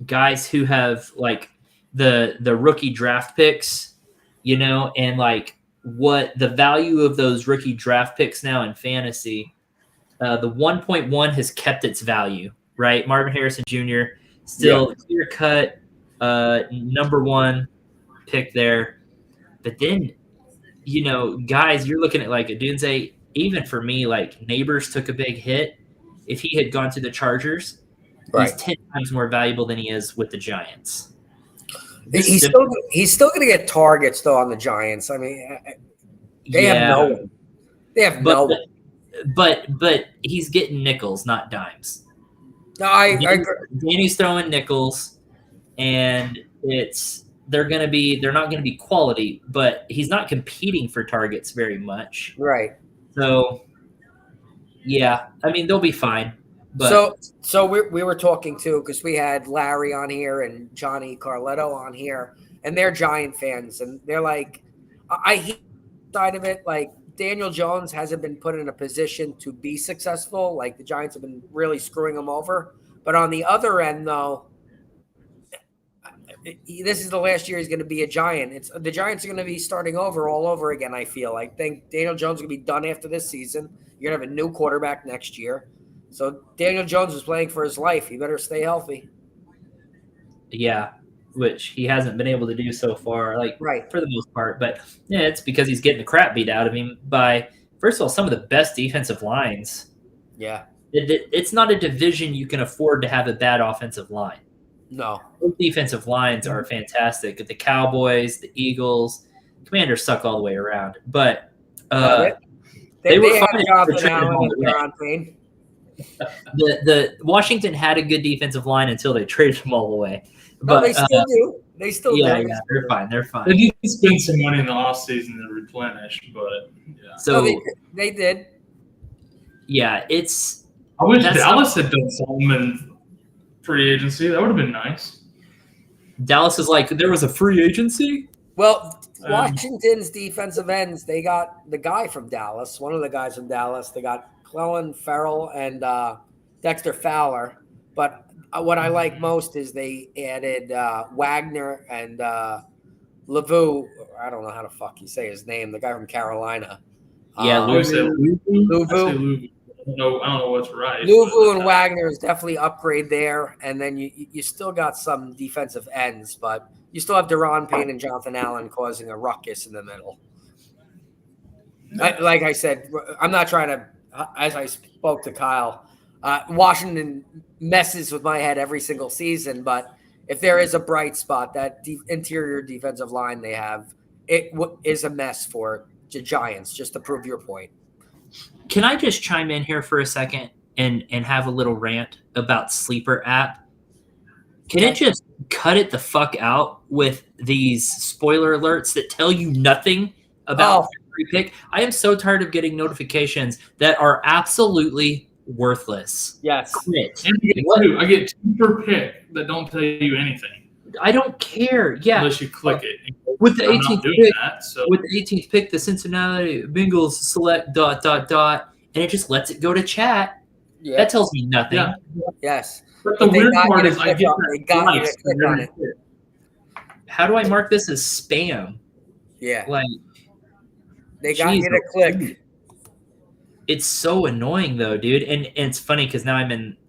guys who have like the rookie draft picks, you know, and like what the value of those rookie draft picks now in fantasy. The 1.1 has kept its value, right? Marvin Harrison Jr. still clear cut number one pick there. But then, you know, guys, you're looking at like Odunze. Even for me, like Neighbors took a big hit. If he had gone to the Chargers, he's 10 times more valuable than he is with the Giants. He's still going to get targets though on the Giants. I mean, they have no one. They have no one. But he's getting nickels, not dimes. No, I agree. Danny's throwing nickels, and they're not going to be quality, but he's not competing for targets very much. Right. So, yeah, I mean they'll be fine. But so we were talking too because we had Larry on here and Johnny Carletto on here, and they're Giant fans, and they're like, I hear side of it, like Daniel Jones hasn't been put in a position to be successful. Like the Giants have been really screwing him over. But on the other end, though, this is the last year he's going to be a Giant. The Giants are going to be starting all over again, I feel. I think Daniel Jones is going to be done after this season. You're going to have a new quarterback next year. So Daniel Jones is playing for his life. He better stay healthy. Yeah, which he hasn't been able to do so far, for the most part. But yeah, it's because he's getting the crap beat out of him by, first of all, some of the best defensive lines. Yeah. It's not a division you can afford to have a bad offensive line. No. Those defensive lines are fantastic. The Cowboys, the Eagles, Commanders suck all the way around. But they were fine for trading them all away. The Washington had a good defensive line until they traded them all the way. But they still do. They still do. Yeah, they're fine. They're fine. They need to spend some money in the offseason to replenish, but yeah. So they did. Yeah, I wish Dallas had done something in free agency. That would have been nice. Dallas is like, there was a free agency? Well, Washington's defensive ends, they got the guy from Dallas, one of the guys from Dallas. They got Clellan Ferrell and Dexter Fowler. But what I like most is they added Wagner and Lavu. I don't know how to fuck you say his name. The guy from Carolina. Yeah, Luvu. I don't know what's right. Luvu and Wagner is definitely upgrade there. And then you still got some defensive ends, but you still have Deron Payne and Jonathan Allen causing a ruckus in the middle. Like I said, I'm not trying to, as I spoke to Kyle, Washington messes with my head every single season, but if there is a bright spot, that interior defensive line they have, it is a mess for the Giants, just to prove your point. Can I just chime in here for a second and have a little rant about Sleeper app? Can it just cut it the fuck out with these spoiler alerts that tell you nothing about every pick? I am so tired of getting notifications that are absolutely worthless. Yes. Quit. And I get two per pick that don't tell you anything. I don't care. Yeah. Unless you click it. With the 18th pick, so. with the 18th pick, the Cincinnati Bengals select ... and it just lets it go to chat. Yeah. That tells me nothing. Yeah. Yes. But the weird part is I get likes on it. How do I mark this as spam? Yeah. Like, they got you to click. It's so annoying though, dude. And it's funny because now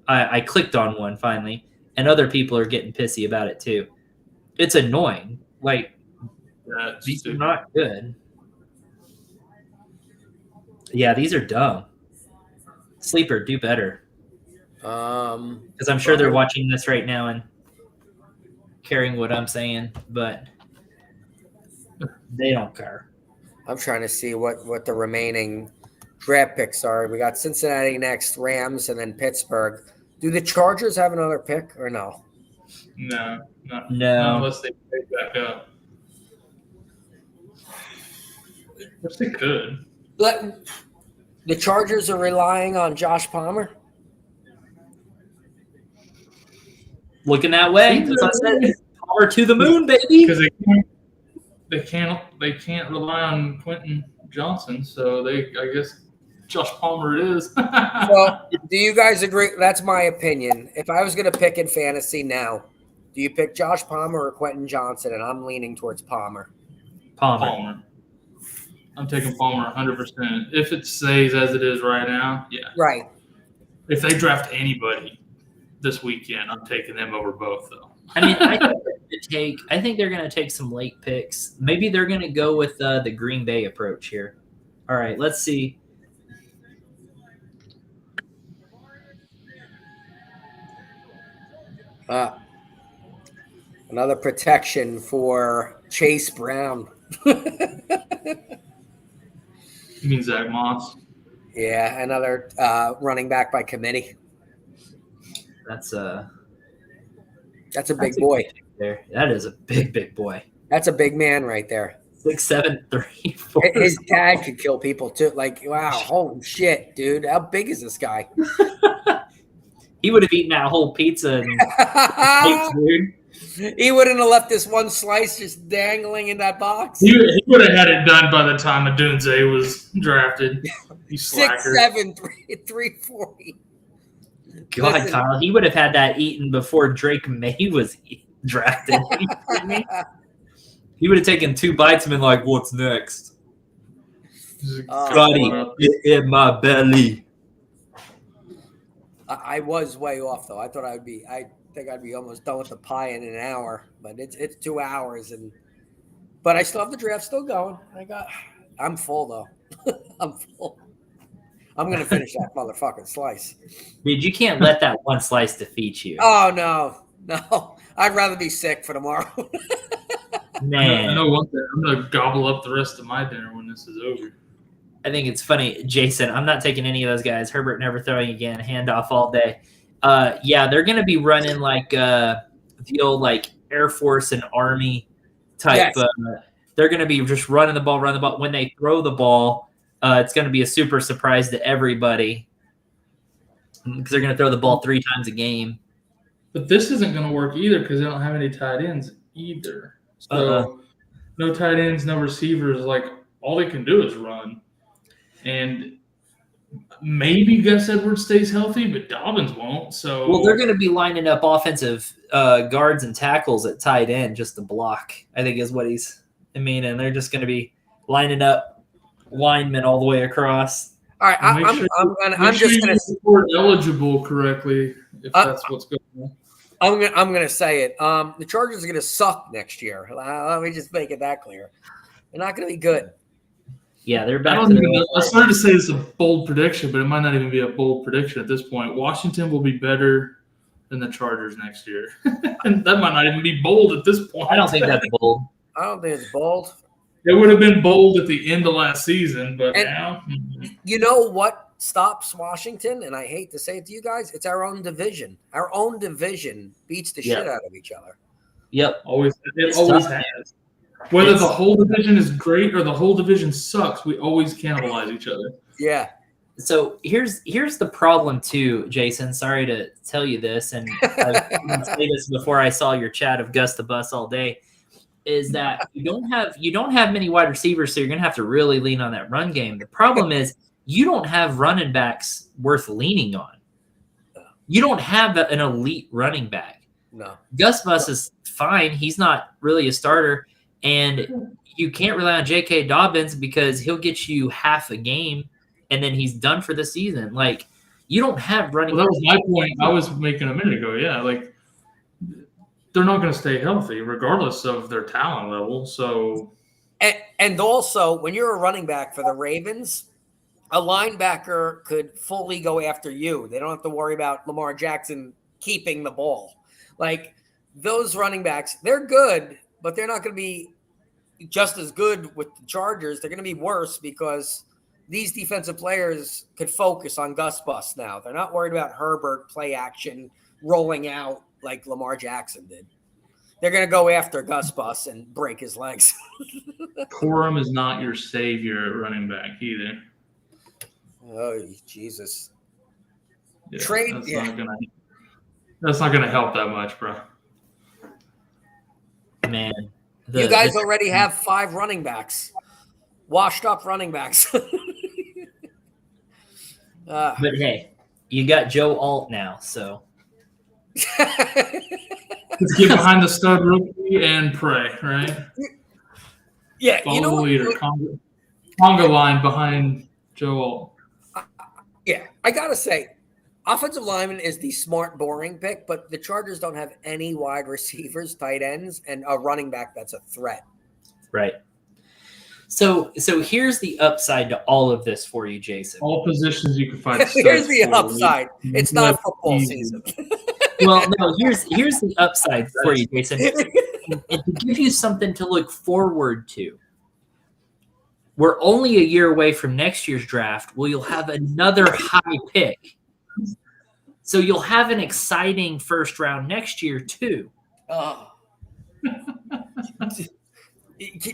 I clicked on one finally, and other people are getting pissy about it too. It's annoying. Like, these are not good. Yeah, these are dumb. Sleeper, do better. Because I'm sure they're watching this right now and caring what I'm saying, but they don't care. I'm trying to see what the remaining draft picks are. We got Cincinnati next, Rams, and then Pittsburgh. Do the Chargers have another pick or no? No, not No. unless they pick back up. Which they could. The Chargers are relying on Josh Palmer. Looking that way. That's what I said. Power to the moon, baby. Because they can't rely on Quentin Johnson, so I guess Josh Palmer it is. Well, do you guys agree? That's my opinion. If I was going to pick in fantasy now, do you pick Josh Palmer or Quentin Johnson? And I'm leaning towards Palmer. Palmer. I'm taking Palmer 100%. If it stays as it is right now, yeah. Right. If they draft anybody this weekend, I'm taking them over both, though. I mean, I think they're going to take some late picks. Maybe they're going to go with the Green Bay approach here. All right, let's see. Another protection for Chase Brown. You mean Zach Moss? Yeah, another running back by committee. That's a big boy. There, that is a big boy. That's a big man right there. 6'7", 3, 4. His dad could kill people too. Like, wow, holy shit, dude! How big is this guy? He would have eaten that whole pizza. And dude. He wouldn't have left this one slice just dangling in that box. He would have had it done by the time Odunze was drafted. You slacker. 6'7", 340. God, Listen. Kyle, he would have had that eaten before Drake May was drafted. Are you kidding me? He would have taken 2 bites and been like, "What's next?" Scotty, in my belly. I was way off though. I thought I think I'd be almost done with the pie in an hour, but it's 2 hours but I still have the draft still going. I'm full though. I'm full. I'm gonna finish that motherfucking slice. Dude, you can't let that one slice defeat you. Oh no. I'd rather be sick for tomorrow. Man, I know one thing. I'm gonna gobble up the rest of my dinner when this is over. I think it's funny, Jason. I'm not taking any of those guys. Herbert never throwing again. Handoff all day. Yeah, they're gonna be running like the old like Air Force and Army type. Yes. They're gonna be just running the ball. When they throw the ball, it's gonna be a super surprise to everybody because they're gonna throw the ball 3 times a game. But this isn't going to work either because they don't have any tight ends either. So no tight ends, no receivers. Like all they can do is run. And maybe Gus Edwards stays healthy, but Dobbins won't. So Well, they're going to be lining up offensive guards and tackles at tight end just to block, I think is what and they're just going to be lining up linemen all the way across. All right, I'm just gonna support eligible correctly if that's what's going on. I'm gonna say it. The Chargers are gonna suck next year. Let me just make it that clear. They're not gonna be good. Yeah, they're I back don't to even know. I the started to say it's a bold prediction, but it might not even be a bold prediction at this point. Washington will be better than the Chargers next year. And that might not even be bold at this point. I don't think that's bold. I don't think it's bold. It would have been bold at the end of last season, but And- now You know what stops Washington? And I hate to say it to you guys, it's our own division. Our own division beats the shit out of each other. Yep. it always has. Whether the whole division is great or the whole division sucks, we always cannibalize each other. Yeah. So here's the problem too, Jason. Sorry to tell you this, and I didn't say this before I saw your chat of Gus the Bus all day. Is that you don't have many wide receivers, so you're gonna have to really lean on that run game. The problem is you don't have running backs worth leaning on. You don't have an elite running back. No. Gus Bus is fine. He's not really a starter, and you can't rely on J.K. Dobbins because he'll get you half a game, and then he's done for the season. Like you don't have running. Well, that was my point I was making a minute ago. Yeah, like they're not going to stay healthy regardless of their talent level. So, And also, when you're a running back for the Ravens, a linebacker could fully go after you. They don't have to worry about Lamar Jackson keeping the ball. Like those running backs, they're good, but they're not going to be just as good with the Chargers. They're going to be worse because these defensive players could focus on Gus Bus now. They're not worried about Herbert play action rolling out like Lamar Jackson did. They're going to go after Gus Bus and break his legs. Corum is not your savior at running back either. Oh, Jesus. Yeah, Trade. That's not gonna help that much, bro. Man. You guys already have 5 running backs. Washed up running backs. But hey, you got Joe Alt now, so. Let's get behind the stud rookie and pray, right? Yeah, Follow you know the what? leader. Conga line behind Joe Alt. Yeah, I got to say, offensive lineman is the smart, boring pick, but the Chargers don't have any wide receivers, tight ends, and a running back that's a threat. Right. So here's the upside to all of this for you, Jason. All positions you can find. Here's the upside. It's not football season. Well, no, here's the upside for you, Jason. And to give you something to look forward to. We're only a year away from next year's draft. Well, you'll have another high pick. So you'll have an exciting first round next year, too.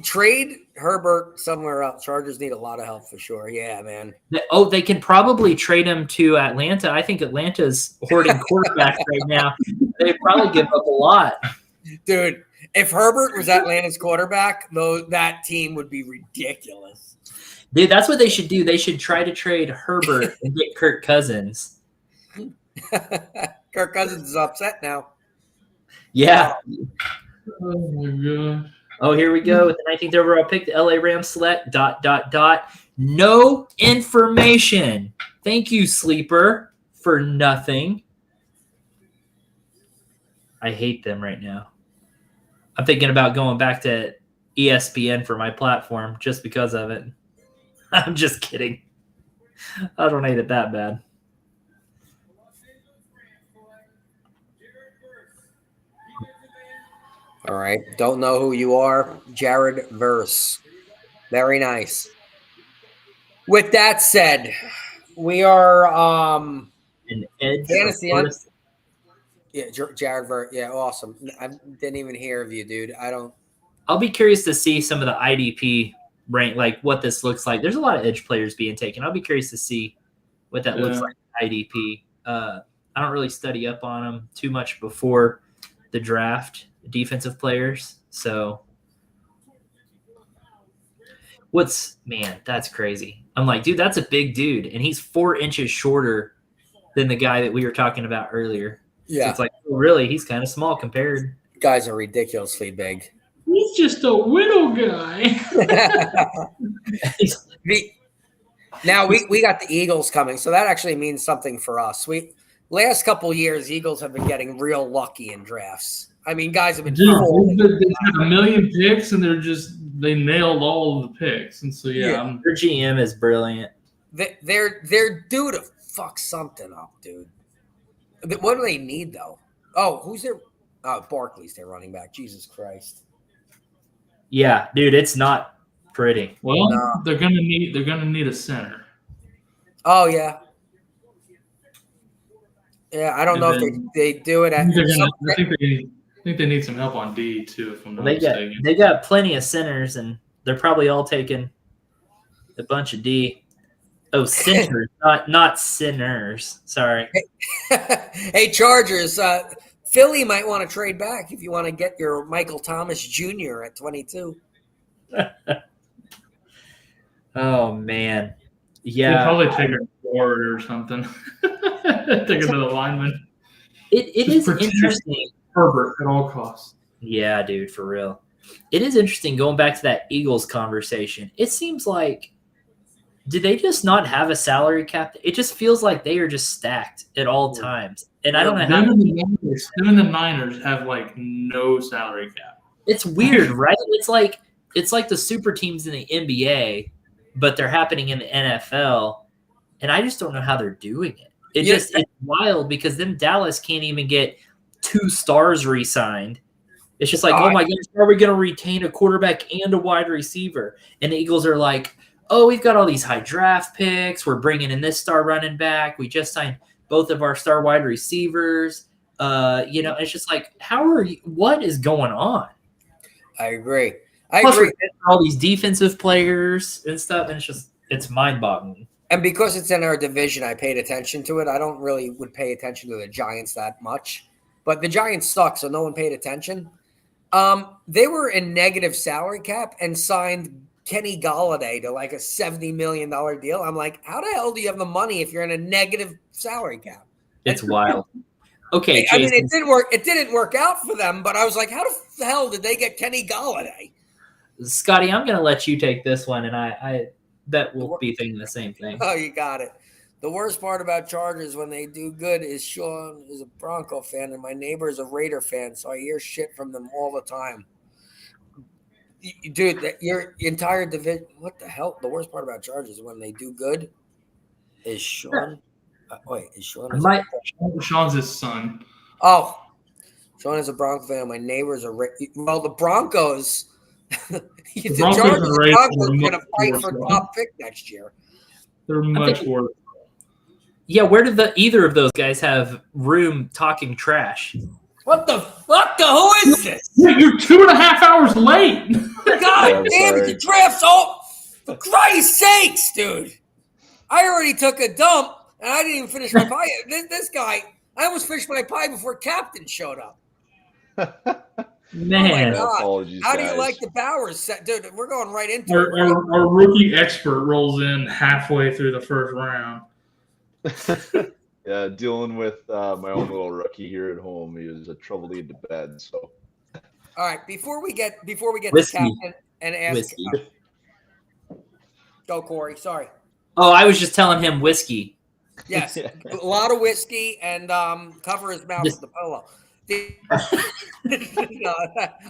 Trade Herbert somewhere else. Chargers need a lot of help for sure. Yeah, man. They can probably trade him to Atlanta. I think Atlanta's hoarding quarterbacks right now. They'd probably give up a lot. Dude, if Herbert was Atlanta's quarterback, though, that team would be ridiculous. Dude, that's what they should do. They should try to trade Herbert and get Kirk Cousins. Kirk Cousins is upset now. Yeah. Oh my gosh. Oh, here we go with the 19th overall pick. The LA Rams select ... No information. Thank you, Sleeper, for nothing. I hate them right now. I'm thinking about going back to ESPN for my platform just because of it. I'm just kidding. I don't hate it that bad. All right. Don't know who you are. Jared Verse. Very nice. With that said, we are An edge. fantasy. Yeah, Jared Verse. Yeah, awesome. I didn't even hear of you, dude. I'll be curious to see some of the IDP rank, like what this looks like. There's a lot of edge players being taken. I'll be curious to see what that looks like IDP. I don't really study up on them too much before the draft, defensive players. So that's crazy. I'm like, dude, that's a big dude. And he's 4 inches shorter than the guy that we were talking about earlier. Yeah. So it's like, really, he's kind of small compared. Guys are ridiculously big. He's just a little guy. Now we got the Eagles coming, so that actually means something for us. Last couple years, Eagles have been getting real lucky in drafts. I mean, guys have been Dude, they've had a million picks, and they nailed all of the picks, and so Their GM is brilliant. They're due to fuck something up, dude. What do they need though? Oh, who's their? Oh, Barkley's their running back. Jesus Christ. Yeah, dude, it's not pretty. Well, they're gonna need a center. Oh yeah. Yeah, I don't know if they do it. I think they need some help on D too. If I'm not mistaken. They got plenty of centers, and they're probably all taking a bunch of D. Oh, centers, not sinners. Sorry. Hey, Chargers. Philly might want to trade back if you want to get your Michael Thomas Jr. at 22. Oh man, yeah. They'll probably take a forward or something. Take another lineman. It is interesting. Herbert at all costs. Yeah, dude, for real. It is interesting going back to that Eagles conversation. It seems like, did they just not have a salary cap? It just feels like they are just stacked at all times. And I don't know how. Even the Niners have like no salary cap. It's weird, right? It's like the super teams in the NBA, but they're happening in the NFL. and I just don't know how they're doing it. Yeah. It's wild because then Dallas can't even get 2 stars re-signed. It's just like, oh my gosh, are we going to retain a quarterback and a wide receiver? And the Eagles are like, oh, we've got all these high draft picks. We're bringing in this star running back. We just signed both of our star wide receivers. It's just like, what is going on? I agree. Plus, we're getting all these defensive players and stuff, and it's mind-boggling. And because it's in our division, I paid attention to it. I don't really would pay attention to the Giants that much. But the Giants suck, so no one paid attention. They were in negative salary cap and signed Kenny Golladay to like a $70 million deal. I'm like, how the hell do you have the money if you're in a negative salary cap? It's wild. Okay, I mean, it didn't work. It didn't work out for them, but I was like, how the hell did they get Kenny Golladay? Scotty, I'm going to let you take this one, and I bet we'll be thinking the same thing. Oh, you got it. The worst part about Chargers when they do good is Sean is a Bronco fan, and my neighbor is a Raider fan, so I hear shit from them all the time. Dude, your entire division. What the hell? The worst part about Chargers is when they do good is Sean. Is Sean? Sean's his son. Oh, Sean is a Bronco fan. My neighbor's a the Broncos. the Chargers and Broncos are going to fight for top pick next year. They're much worse. Yeah, where did either of those guys have room talking trash? What the fuck? Who is this? You're 2.5 hours late. God damn it, the draft's all. For Christ's sakes, dude. I already took a dump, and I didn't even finish my pie. This guy, I almost finished my pie before Captain showed up. Man. Oh apologies, how do you guys. like the Bowers set? Dude, we're going right into it. Our rookie expert rolls in halfway through the first round. Yeah, dealing with my own little rookie here at home. He was a trouble to get to bed. So, All right, before we get Whiskey. to Captain and ask, Whiskey. Go Corey. Sorry. Oh, I was just telling him whiskey. Yes, a lot of whiskey and cover his mouth with the pillow.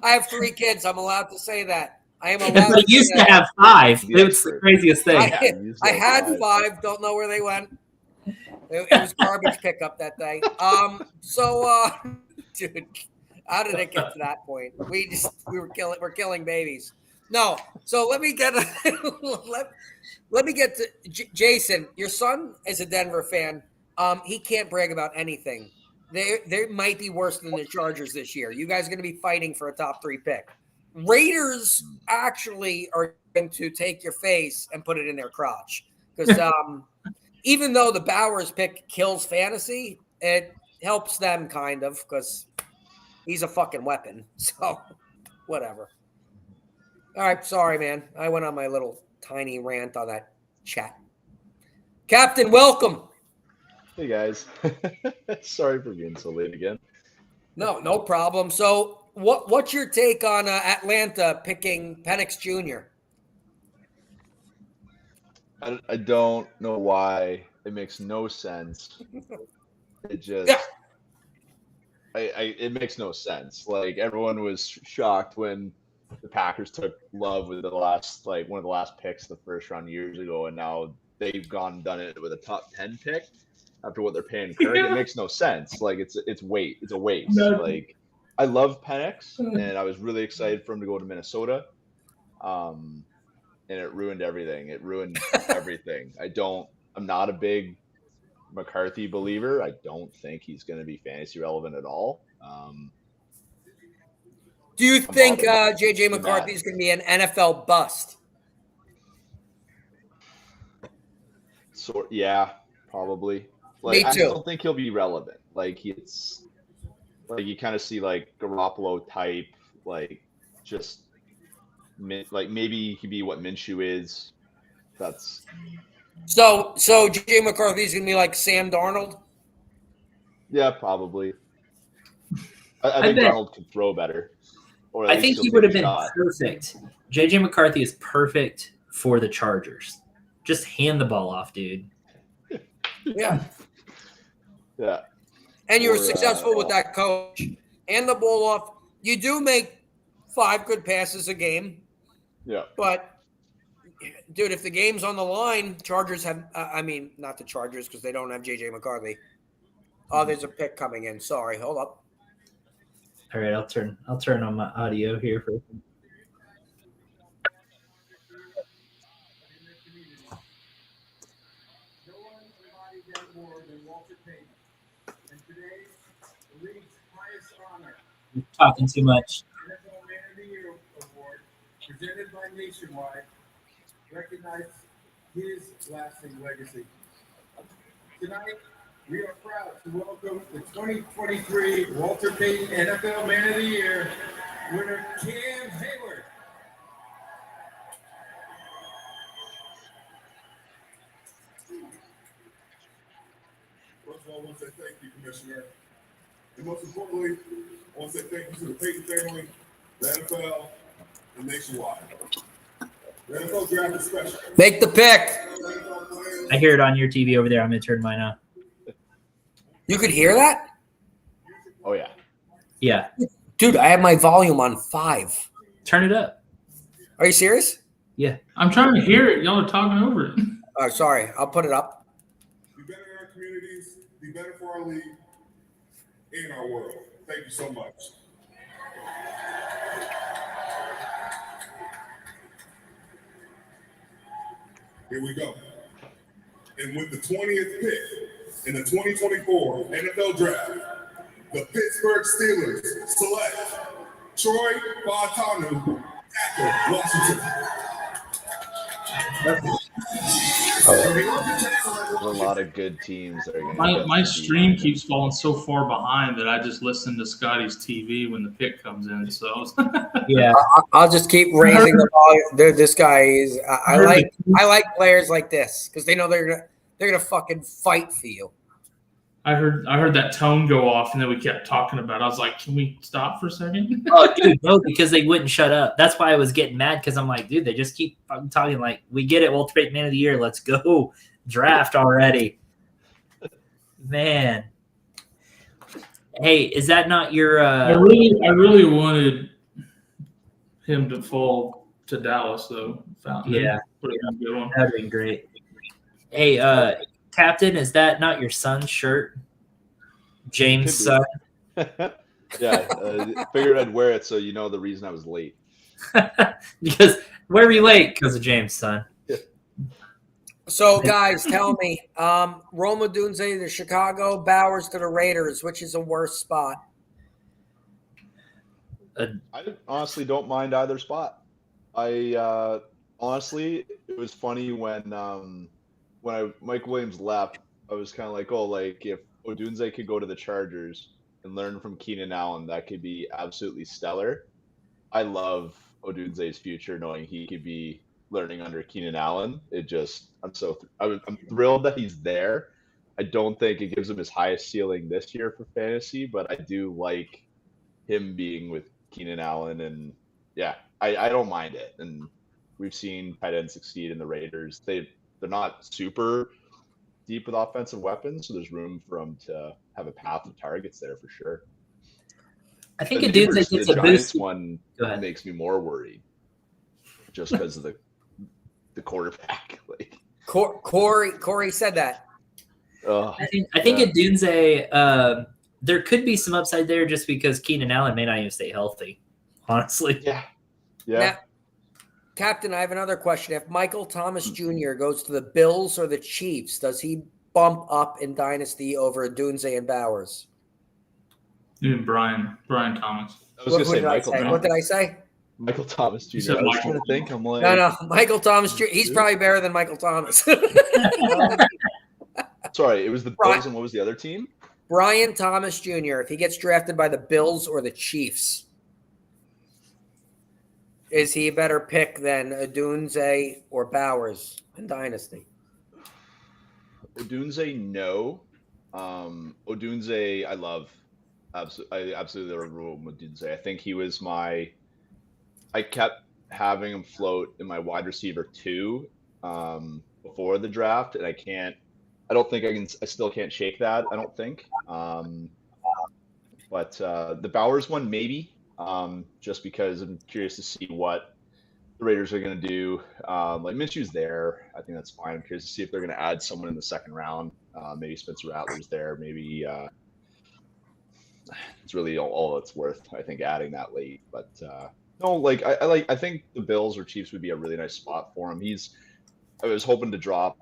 I have 3 kids. I'm allowed to say that. I am allowed. I used to have 5. It's the craziest thing. I had 5. Don't know where they went. It was garbage pickup that day. Dude, how did it get to that point? We're killing babies. No. So let me get let me get to Jason. Your son is a Denver fan. He can't brag about anything. They might be worse than the Chargers this year. You guys are going to be fighting for a top 3 pick. Raiders actually are going to take your face and put it in their crotch because even though the Bowers pick kills fantasy, it helps them kind of because he's a fucking weapon. So whatever. All right, sorry, man. I went on my little tiny rant on that chat. Captain, welcome. hey guys, sorry for being so late again. No problem. So what's your take on Atlanta picking Penix Jr.? I don't know why. It makes no sense. It just, Yeah. it makes no sense. Like everyone was shocked when the Packers took Love with one of the last picks the first round years ago, and now they've gone and done it with a top 10 pick after what they're paying Kirk. Yeah. It makes no sense. Like it's a waste. No. Like I love Penix, and I was really excited for him to go to Minnesota. And it ruined everything. I'm not a big McCarthy believer. I don't think he's going to be fantasy relevant at all. Do you think J.J. McCarthy is going to be an NFL bust? So yeah, probably. Me I too. don't think he'll be relevant. Like it's like you kind of see like Garoppolo type, like just like maybe he could be what Minshew is. That's So J.J. McCarthy is going to be like Sam Darnold? yeah, probably. I think bet. Darnold could throw better. Or at I least think he'll he would have take a been shot. perfect. J.J. McCarthy is perfect for the Chargers. Just hand the ball off, dude. Yeah. Yeah. And you were Or, successful with that coach. And the ball off. You do make 5 good passes a game, Yeah. but Dude, if the game's on the line, Chargers have. Not the Chargers because they don't have JJ McCarthy. Oh, there's a pick coming in. Sorry, hold up. All right, I'll turn on my audio here for. No one embodied that more than Walter Payton. And today, the league's highest honor, You're talking too much. NFL Man of the Year Award, presented by Nationwide, recognized his lasting legacy. Tonight, we are proud to welcome the 2023 Walter Payton NFL Man of the Year winner, Cam Hayward. First of all, I want to say thank you, Commissioner. And most importantly, I want to say thank you to the Payton family, the NFL, and Nationwide. The NFL draft is special. Make the pick. I hear it on your TV over there. I'm gonna turn mine on. You could hear that? Oh yeah. Yeah, Dude, I have my volume on 5. turn it up. Are you serious? Yeah. I'm trying to hear it. Y'all are talking over it. Oh, sorry. I'll put it up. Be better in our communities, be better for our league, and our world. Thank you so much. Here we go. And with the 20th pick in the 2024 NFL Draft, the Pittsburgh Steelers select Troy Fautanu, tackle, Washington. There's a lot of good teams that are going to My stream keeps falling so far behind that I just listen to Scotty's TV when the pick comes in. So Yeah. I'll just keep raising the volume. This guy is. I like players like this because they know they're gonna fucking fight for you. I heard that tone go off, and then we kept talking about it. I was like, can we stop for a second? Oh, dude, no, because they wouldn't shut up. That's why I was getting mad because I'm like, dude, they just keep fucking talking. Like, we get it, Walter Payton Man of the Year. Let's go draft already, man. Hey, is that not your? I really wanted him to fall to Dallas, though. Fountain. Yeah. Put it on a good one. That'd be great. Hey, Captain, is that not your son's shirt? James' son. Yeah, figured I'd wear it so you know the reason I was late. Because where are you late? Because of James' son. So, guys, tell me, Rome Odunze to Chicago, Bowers to the Raiders. Which is a worse spot? I honestly don't mind either spot. I honestly, it was funny when Mike Williams left. I was kind of like, oh, like if Odunze could go to the Chargers and learn from Keenan Allen, that could be absolutely stellar. I love Odunze's future, knowing he could be learning under Keenan Allen. I'm thrilled that he's there. I don't think it gives him his highest ceiling this year for fantasy, but I do like him being with Keenan Allen, and yeah, I don't mind it. And we've seen tight ends succeed in the Raiders. They're not super deep with offensive weapons, so there's room for them to have a path of targets there for sure. I think The it did Giants gets a boost. one makes me more worried, just because of the quarterback. Like Corey said that. I think at Dunze, there could be some upside there just because Keenan Allen may not even stay healthy. Honestly, yeah. Now, Captain, I have another question. If Michael Thomas Jr. goes to the Bills or the Chiefs, does he bump up in Dynasty over Dunze and Bowers? Even Brian Thomas. I was going to say Michael. What did I say? Michael Thomas Jr. said I was Michael. trying to think. I'm like, No, Michael Thomas Jr. He's probably better than Michael Thomas. Sorry, it was the Bills, and what was the other team? Brian Thomas Jr., if he gets drafted by the Bills or the Chiefs, is he a better pick than Odunze or Bowers in Dynasty? Odunze, no. Odunze, I love. I absolutely love Odunze. I think he was I kept having him float in my wide receiver 2 before the draft, and I still can't shake that, I don't think. But the Bowers one, maybe, just because I'm curious to see what the Raiders are going to do. Like Minshew's there. I think that's fine. I'm curious to see if they're going to add someone in the second round. Maybe Spencer Rattler's there. Maybe it's really all it's worth, I think, adding that late. But no, like I think the Bills or Chiefs would be a really nice spot for him. I was hoping to drop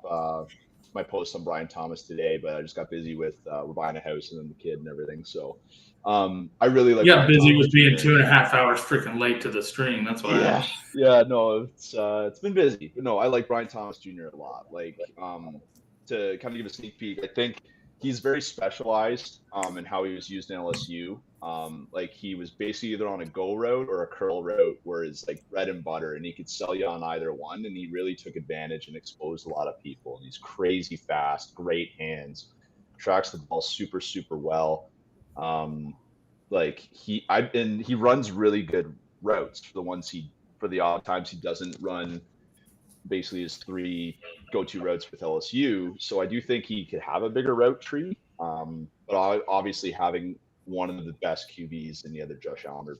my post on Brian Thomas today, but I just got busy with we're buying a house and then the kid and everything. So I really like. Yeah, Brian busy Thomas with being Jr. 2.5 hours freaking late to the stream. That's why. Yeah, no, it's been busy. But no, I like Brian Thomas Jr. a lot. Like to kind of give a sneak peek, I think he's very specialized in how he was used in LSU. Like he was basically either on a go route or a curl route, where it's like bread and butter, and he could sell you on either one. And he really took advantage and exposed a lot of people. And he's crazy fast, great hands, tracks the ball super, super well. Like he runs really good routes for the odd times he doesn't run basically his 3 go-to routes with LSU. So I do think he could have a bigger route tree. But obviously having one of the best QBs in the other Josh Allen or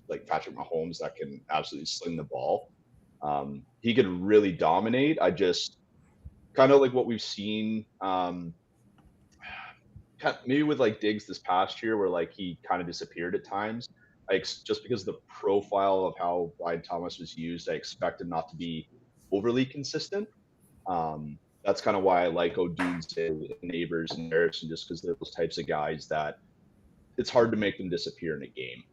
like Patrick Mahomes that can absolutely sling the ball. He could really dominate. I just kind of like what we've seen maybe with like Diggs this past year, where like he kind of disappeared at times. Just because of the profile of how Brian Thomas was used, I expect him not to be overly consistent. That's kind of why I like O'Dunes and Neighbors and Harrison, just because they're those types of guys that it's hard to make them disappear in a game.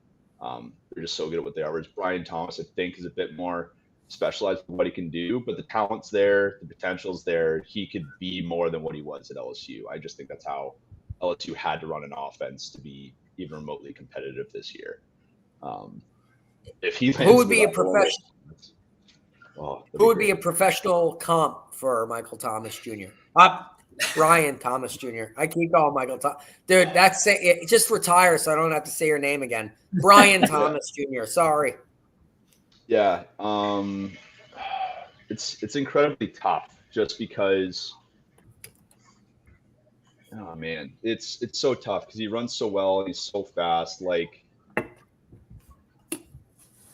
They're just so good at what they are. Whereas Brian Thomas, I think, is a bit more specialized in what he can do, but the talent's there, the potential's there. He could be more than what he was at LSU. I just think that's how LSU had to run an offense to be even remotely competitive this year. If he who would be a professional? Who would be a professional comp for Michael Thomas Jr.? Brian Thomas Jr. I keep calling Michael Thomas. Dude, just retire so I don't have to say your name again. Brian Thomas Jr. Sorry. Yeah. It's incredibly tough just because oh man, it's so tough because he runs so well and he's so fast. Like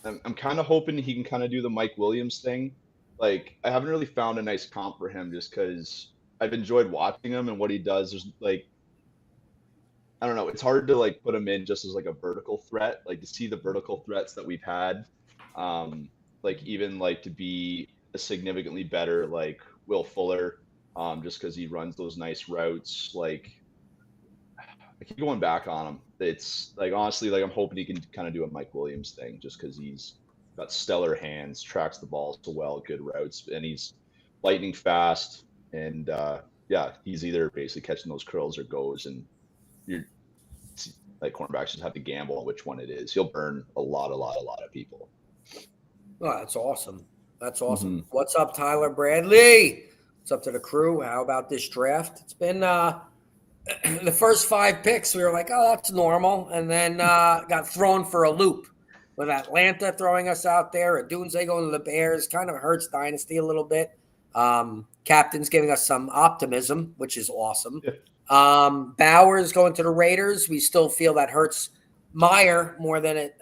I'm kind of hoping he can kind of do the Mike Williams thing. Like I haven't really found a nice comp for him just because I've enjoyed watching him and what he does. There's like, I don't know. It's hard to like put him in just as like a vertical threat, like to see the vertical threats that we've had. Like even like to be a significantly better, like Will Fuller, just cause he runs those nice routes. Like I keep going back on him. It's like, honestly, like I'm hoping he can kind of do a Mike Williams thing just cause he's got stellar hands, tracks the ball so well, good routes, and he's lightning fast. And he's either basically catching those curls or goes, and you're like cornerbacks just have to gamble on which one it is. He'll burn a lot of people. Oh, that's awesome. That's awesome. Mm-hmm. What's up, Tyler Bradley? What's up to the crew? How about this draft? It's been the first 5 picks. We were like, oh, that's normal, and then got thrown for a loop with Atlanta throwing us out there. Odunze going to the Bears kind of hurts Dynasty a little bit. Captain's giving us some optimism, which is awesome. Yeah. Bowers going to the Raiders. We still feel that hurts Meyer more than it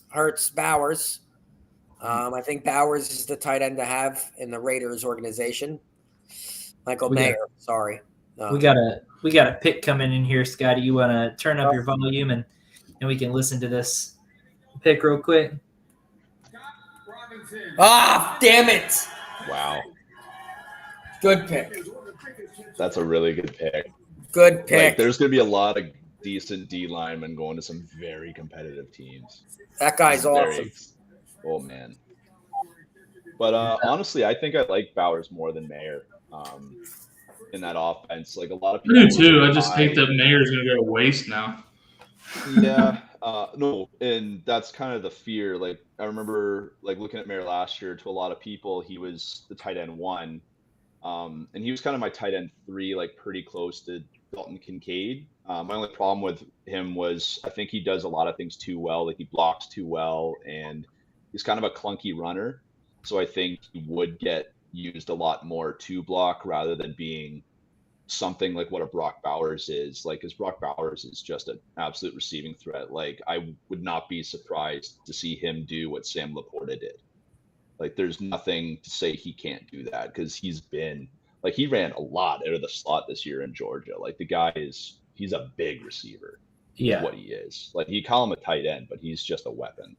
hurts Bowers. I think Bowers is the tight end to have in the Raiders organization. Michael Mayer, sorry. We got a pick coming in here, Scotty. You want to turn up your volume and we can listen to this pick real quick? Ah, damn it. Wow. Good pick. That's a really good pick. Good pick. Like, there's going to be a lot of decent D linemen going to some very competitive teams. That guy's awesome. Oh, man. But honestly, I think I like Bowers more than Mayer in that offense. Like a lot of people. I do too. I just think that Mayer's going to go to waste now. Yeah. No, and that's kind of the fear. Like I remember like looking at Mayer last year. To a lot of people, he was the tight end 1, and he was kind of my tight end 3, like pretty close to Dalton Kincaid. My only problem with him was I think he does a lot of things too well. Like he blocks too well, and he's kind of a clunky runner. So I think he would get used a lot more to block rather than being something like what a Brock Bowers is. Like, because Brock Bowers is just an absolute receiving threat. Like, I would not be surprised to see him do what Sam Laporta did. Like, there's nothing to say he can't do that because he's been like he ran a lot out of the slot this year in Georgia. Like, the guy he's a big receiver. Yeah. Is what he is. Like, you call him a tight end, but he's just a weapon.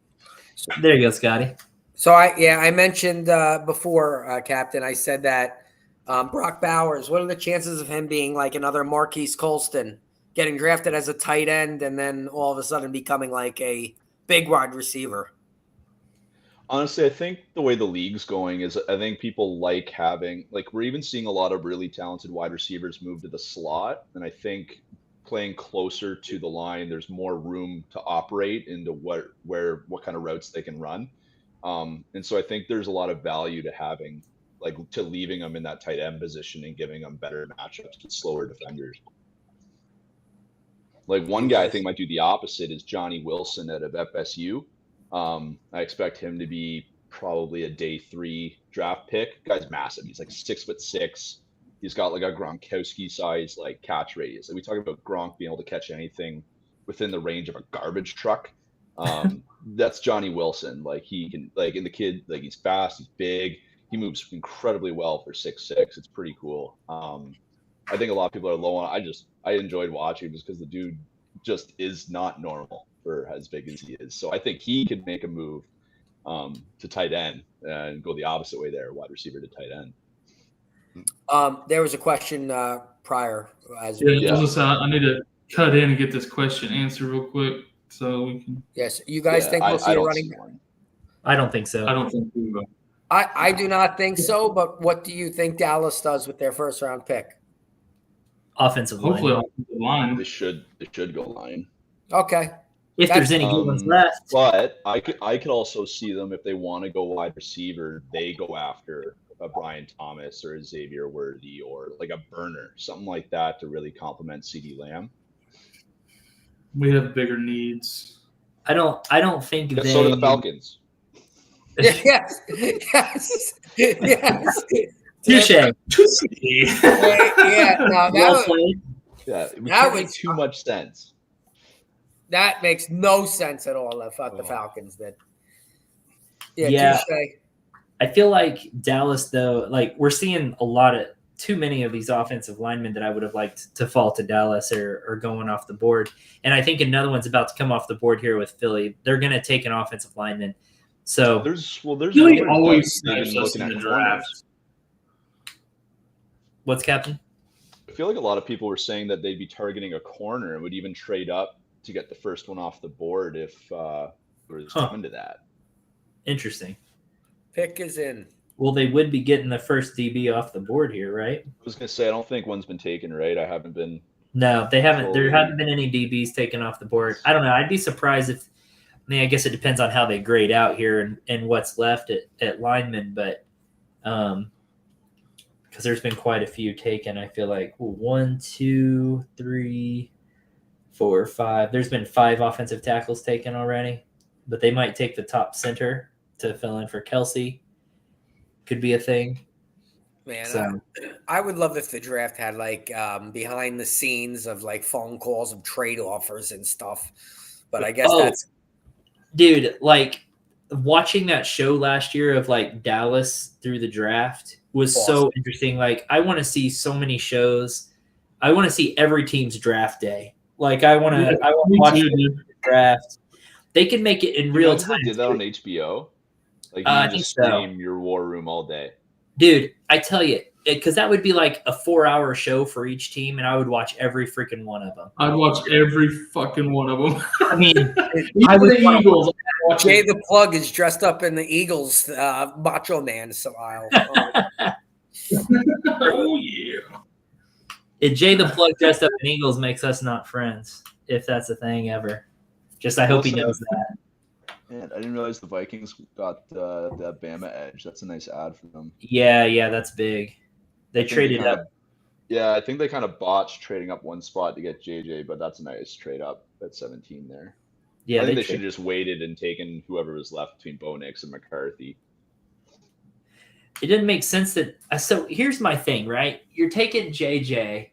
There you go, Scotty. So I mentioned before, Captain. I said that Brock Bowers. What are the chances of him being like another Marquise Colston, getting drafted as a tight end, and then all of a sudden becoming like a big wide receiver? Honestly, I think the way the league's going is I think people like having, like, we're even seeing a lot of really talented wide receivers move to the slot. And I think playing closer to the line, there's more room to operate into what kind of routes they can run. And so I think there's a lot of value to having, like, to leaving them in that tight end position and giving them better matchups with slower defenders. Like, one guy I think might do the opposite is Johnny Wilson out of FSU. I expect him to be probably a day 3 draft pick. Guy's massive. He's like 6'6". He's got like a Gronkowski size like catch radius. Like, we talk about Gronk being able to catch anything within the range of a garbage truck. That's Johnny Wilson. Like, he can, like, in the kid, like, he's fast, he's big, he moves incredibly well for 6'6". It's pretty cool. I think a lot of people are low on. I enjoyed watching just because the dude just is not normal for as big as he is. So I think he could make a move to tight end and go the opposite way there, wide receiver to tight end. There was a question prior. I need to cut in and get this question answered real quick so we can. Yes, you guys think we'll see a running back? I don't think so. I don't think we will. I do not think so. But what do you think Dallas does with their first round pick? Offensive line. Hopefully, offensive line. They should go line. Okay. If there's any good ones left. But I could also see them, if they want to go wide receiver, they go after a Brian Thomas or a Xavier Worthy or like a Burner, something like that to really complement CeeDee Lamb. We have bigger needs. I don't think they. So do the Falcons. Yes. Touche. Yeah. No, That would make too much sense. That makes no sense at all. I thought the Falcons did. Yeah. Touche. I feel like Dallas, though, like, we're seeing too many of these offensive linemen that I would have liked to fall to Dallas or going off the board. And I think another one's about to come off the board here with Philly. They're going to take an offensive lineman. So there's Philly always snipes us in the draft. What's Captain? I feel like a lot of people were saying that they'd be targeting a corner and would even trade up to get the first one off the board if it was coming to that. Interesting. Pick is in. Well, they would be getting the first DB off the board here, right? I was going to say, I don't think one's been taken, right? I haven't been. No, they haven't. There haven't been any DBs taken off the board. I don't know. I'd be surprised if. I mean, I guess it depends on how they grade out here and what's left at linemen, but because there's been quite a few taken. I feel like 1, 2, 3, 4, 5. There's been 5 offensive tackles taken already, but they might take the top center to fill in for Kelsey. Could be a thing. Man, So, I would love if the draft had like behind the scenes of like phone calls of trade offers and stuff. But I guess that's dude, like watching that show last year of like Dallas through the draft was so interesting. Like, I want to see so many shows. I want to see every team's draft day. Like, I want to watch the draft. They can make it in real time. They did that on HBO. Like, you I can just think so. stream your war room all day. Dude, I tell you, because that would be like a 4-hour show for each team, and I would watch every freaking one of them. I'd watch every fucking one of them. I mean, I would the Eagles. Jay the Plug is dressed up in the Eagles Macho Man style. Oh, yeah. If Jay the Plug dressed up in Eagles makes us not friends, if that's a thing ever. Just I hope he knows that. Man, I didn't realize the Vikings got that Bama edge. That's a nice ad for them. Yeah, that's big. They traded up. Yeah, I think they kind of botched trading up one spot to get JJ, but that's a nice trade up at 17 there. Yeah, I think they should have just waited and taken whoever was left between Bo Nix and McCarthy. It didn't make sense that. So here's my thing, right? You're taking JJ.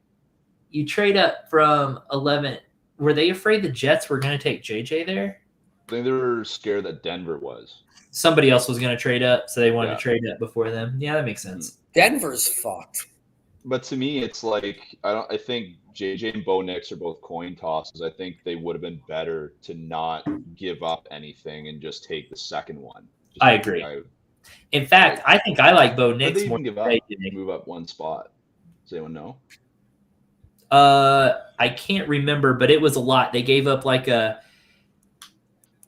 You trade up from 11. Were they afraid the Jets were going to take JJ there? I think they were scared that Denver was. Somebody else was going to trade up, so they wanted Yeah. to trade up before them. Yeah, that makes sense. Denver's fucked. But to me, it's like I think JJ and Bo Nix are both coin tosses. I think they would have been better to not give up anything and just take the second one. Just I take the agree. guy- In fact, I think I like Bo What did Nix they more even than give up? they did. Move up one spot. Does anyone know? I can't remember, but it was a lot. They gave up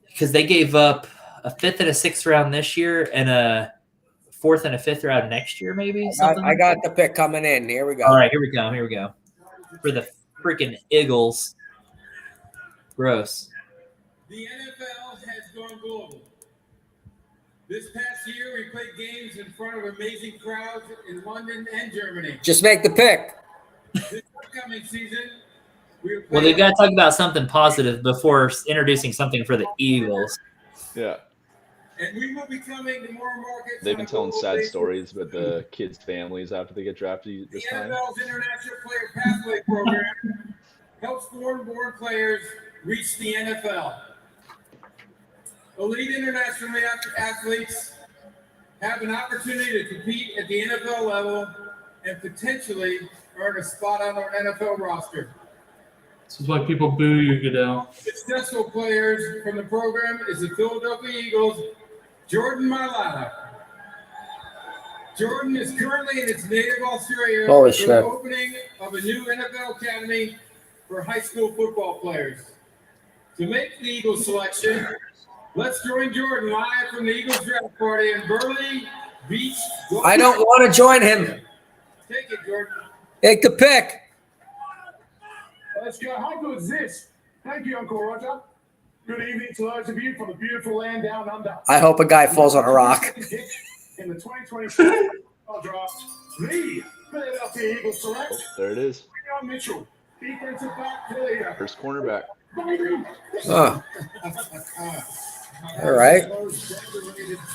because they gave up a 5th and a 6th round this year and a 4th and a 5th round next year, maybe. I got the pick coming in. Here we go. All right, here we go. For the freaking Eagles. Gross. The NFL has gone global. This past year, we played games in front of amazing crowds in London and Germany. Just make the pick. This upcoming season, we are Well, they've playing- got to talk about something positive before introducing something for the Eagles. Yeah. and we will be coming to more markets. They've on been a telling global sad basis. stories with the kids' families after they get drafted The this time. NFL's International Player Pathway Program helps foreign-born players reach the NFL. Elite international athletes have an opportunity to compete at the NFL level and potentially earn a spot on our NFL roster. This is why people boo you, Goodell. Successful players from the program is the Philadelphia Eagles' Jordan Mailata. Jordan is currently in his native Australia Holy for shit. the opening of a new NFL academy for high school football players. To make the Eagles selection, let's join Jordan live from the Eagles draft party in Burley Beach. I don't want to join him. Take it, Jordan. Take the pick. Let's go. How good is this? Thank you, Uncle Roger. Good evening to those of you from the beautiful land down under. I hope a guy falls on a rock. In the 2024 NFL draft, the Philadelphia Eagles select Oh, there it is. Leon Mitchell, defensive back for the First cornerback. Oh. All right.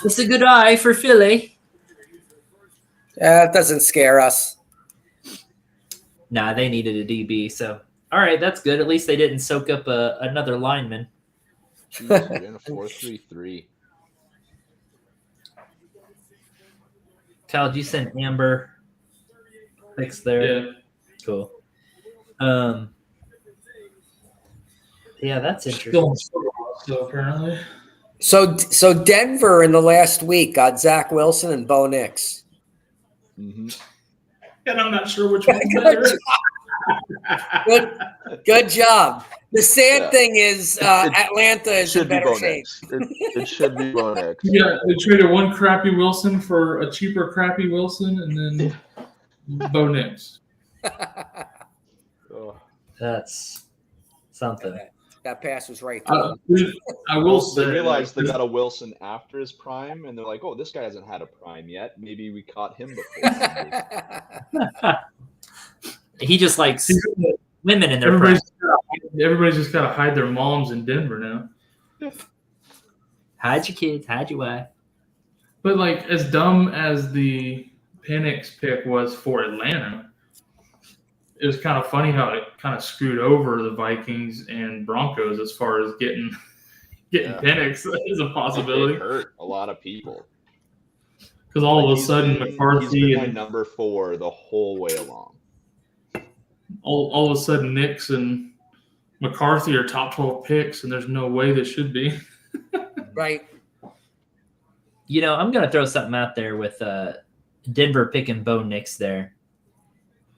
It's a good eye for Philly. Yeah, that doesn't scare us. Nah, they needed a DB, so all right, that's good. At least they didn't soak up another lineman. Jeez, we're in a 4-3-3. Kyle, did you send Amber pics there? Yeah. Cool. Yeah, that's interesting. Still in football, still apparently. So Denver in the last week got Zach Wilson and Bo Nix. Mm-hmm. And I'm not sure which one's better. Good job. The sad Yeah. thing is Atlanta is in Should be better Bo shape. Nix. It should be Bo Nix. Yeah, they traded one crappy Wilson for a cheaper crappy Wilson, and then Bo Nix. Oh. That's something. That pass was right. I will say, They realized they got a Wilson after his prime, and they're like, "Oh, this guy hasn't had a prime yet. Maybe we caught him before." He just likes women in their prime. everybody's just got to hide their moms in Denver now. Hide your kids, hide your wife. But like, as dumb as the Penix pick was for Atlanta, it was kind of funny how it kind of screwed over the Vikings and Broncos as far as getting Yeah. Penix is a possibility. It hurt a lot of people. Because all of a He's sudden been- McCarthy he's been my and number 4 the whole way along. all of a sudden Nix and McCarthy are top 12 picks, and there's no way they should be. Right. You know, I'm going to throw something out there with Denver picking Bo Nix there.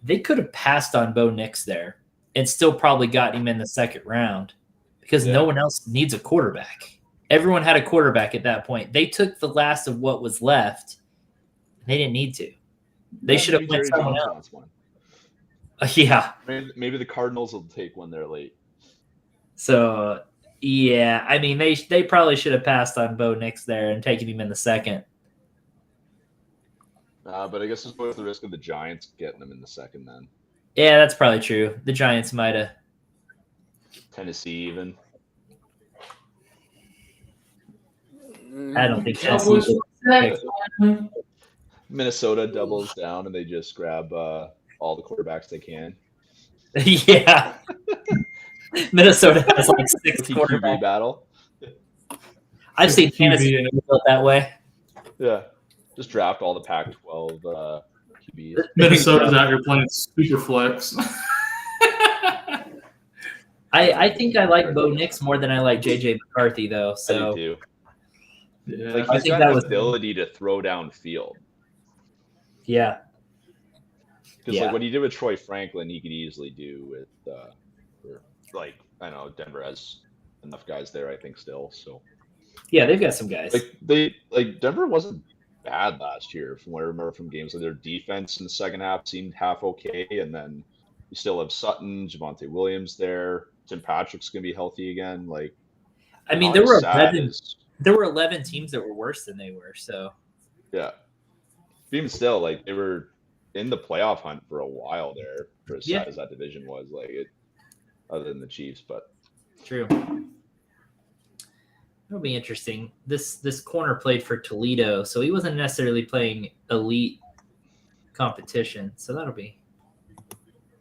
They could have passed on Bo Nix there and still probably got him in the second round because no one else needs a quarterback. Everyone had a quarterback at that point. They took the last of what was left. They didn't need to. They should have Maybe went Jerry someone Jones else. wants one. Yeah. Maybe the Cardinals will take one there late. So, yeah, I mean, they probably should have passed on Bo Nix there and taken him in the second. But I guess it's worth the risk of the Giants getting them in the second then. Yeah, that's probably true. The Giants might have. Tennessee even. I don't think Cowboys Tennessee. Minnesota doubles down and they just grab all the quarterbacks they can. Yeah. Minnesota has like 6 TQB quarterbacks. battle. I've seen QB fantasy and- built that way. Yeah. Just draft all the Pac-12 QBs. Minnesota's out here playing super flex. I think I like Bo Nix more than I like JJ McCarthy though. I So do too. Yeah. Like I he's think got that an was- ability to throw downfield. yeah, Because Yeah. like what he did with Troy Franklin, he could easily do with like I know Denver has enough guys there, I think still. So yeah, they've got some guys. like Denver wasn't bad last year from what I remember from games. Like their defense in the second half seemed half okay, and then you still have Sutton, Javonte Williams there. Tim Patrick's gonna be healthy again. Like I mean, not there as were sad 11. as- There were 11 teams that were worse than they were. So yeah. But even still, like they were in the playoff hunt for a while there, for as Yeah. sad as that division was. Like it, other than the Chiefs, but true. It'll be interesting. This corner played for Toledo, so he wasn't necessarily playing elite competition. So that'll be.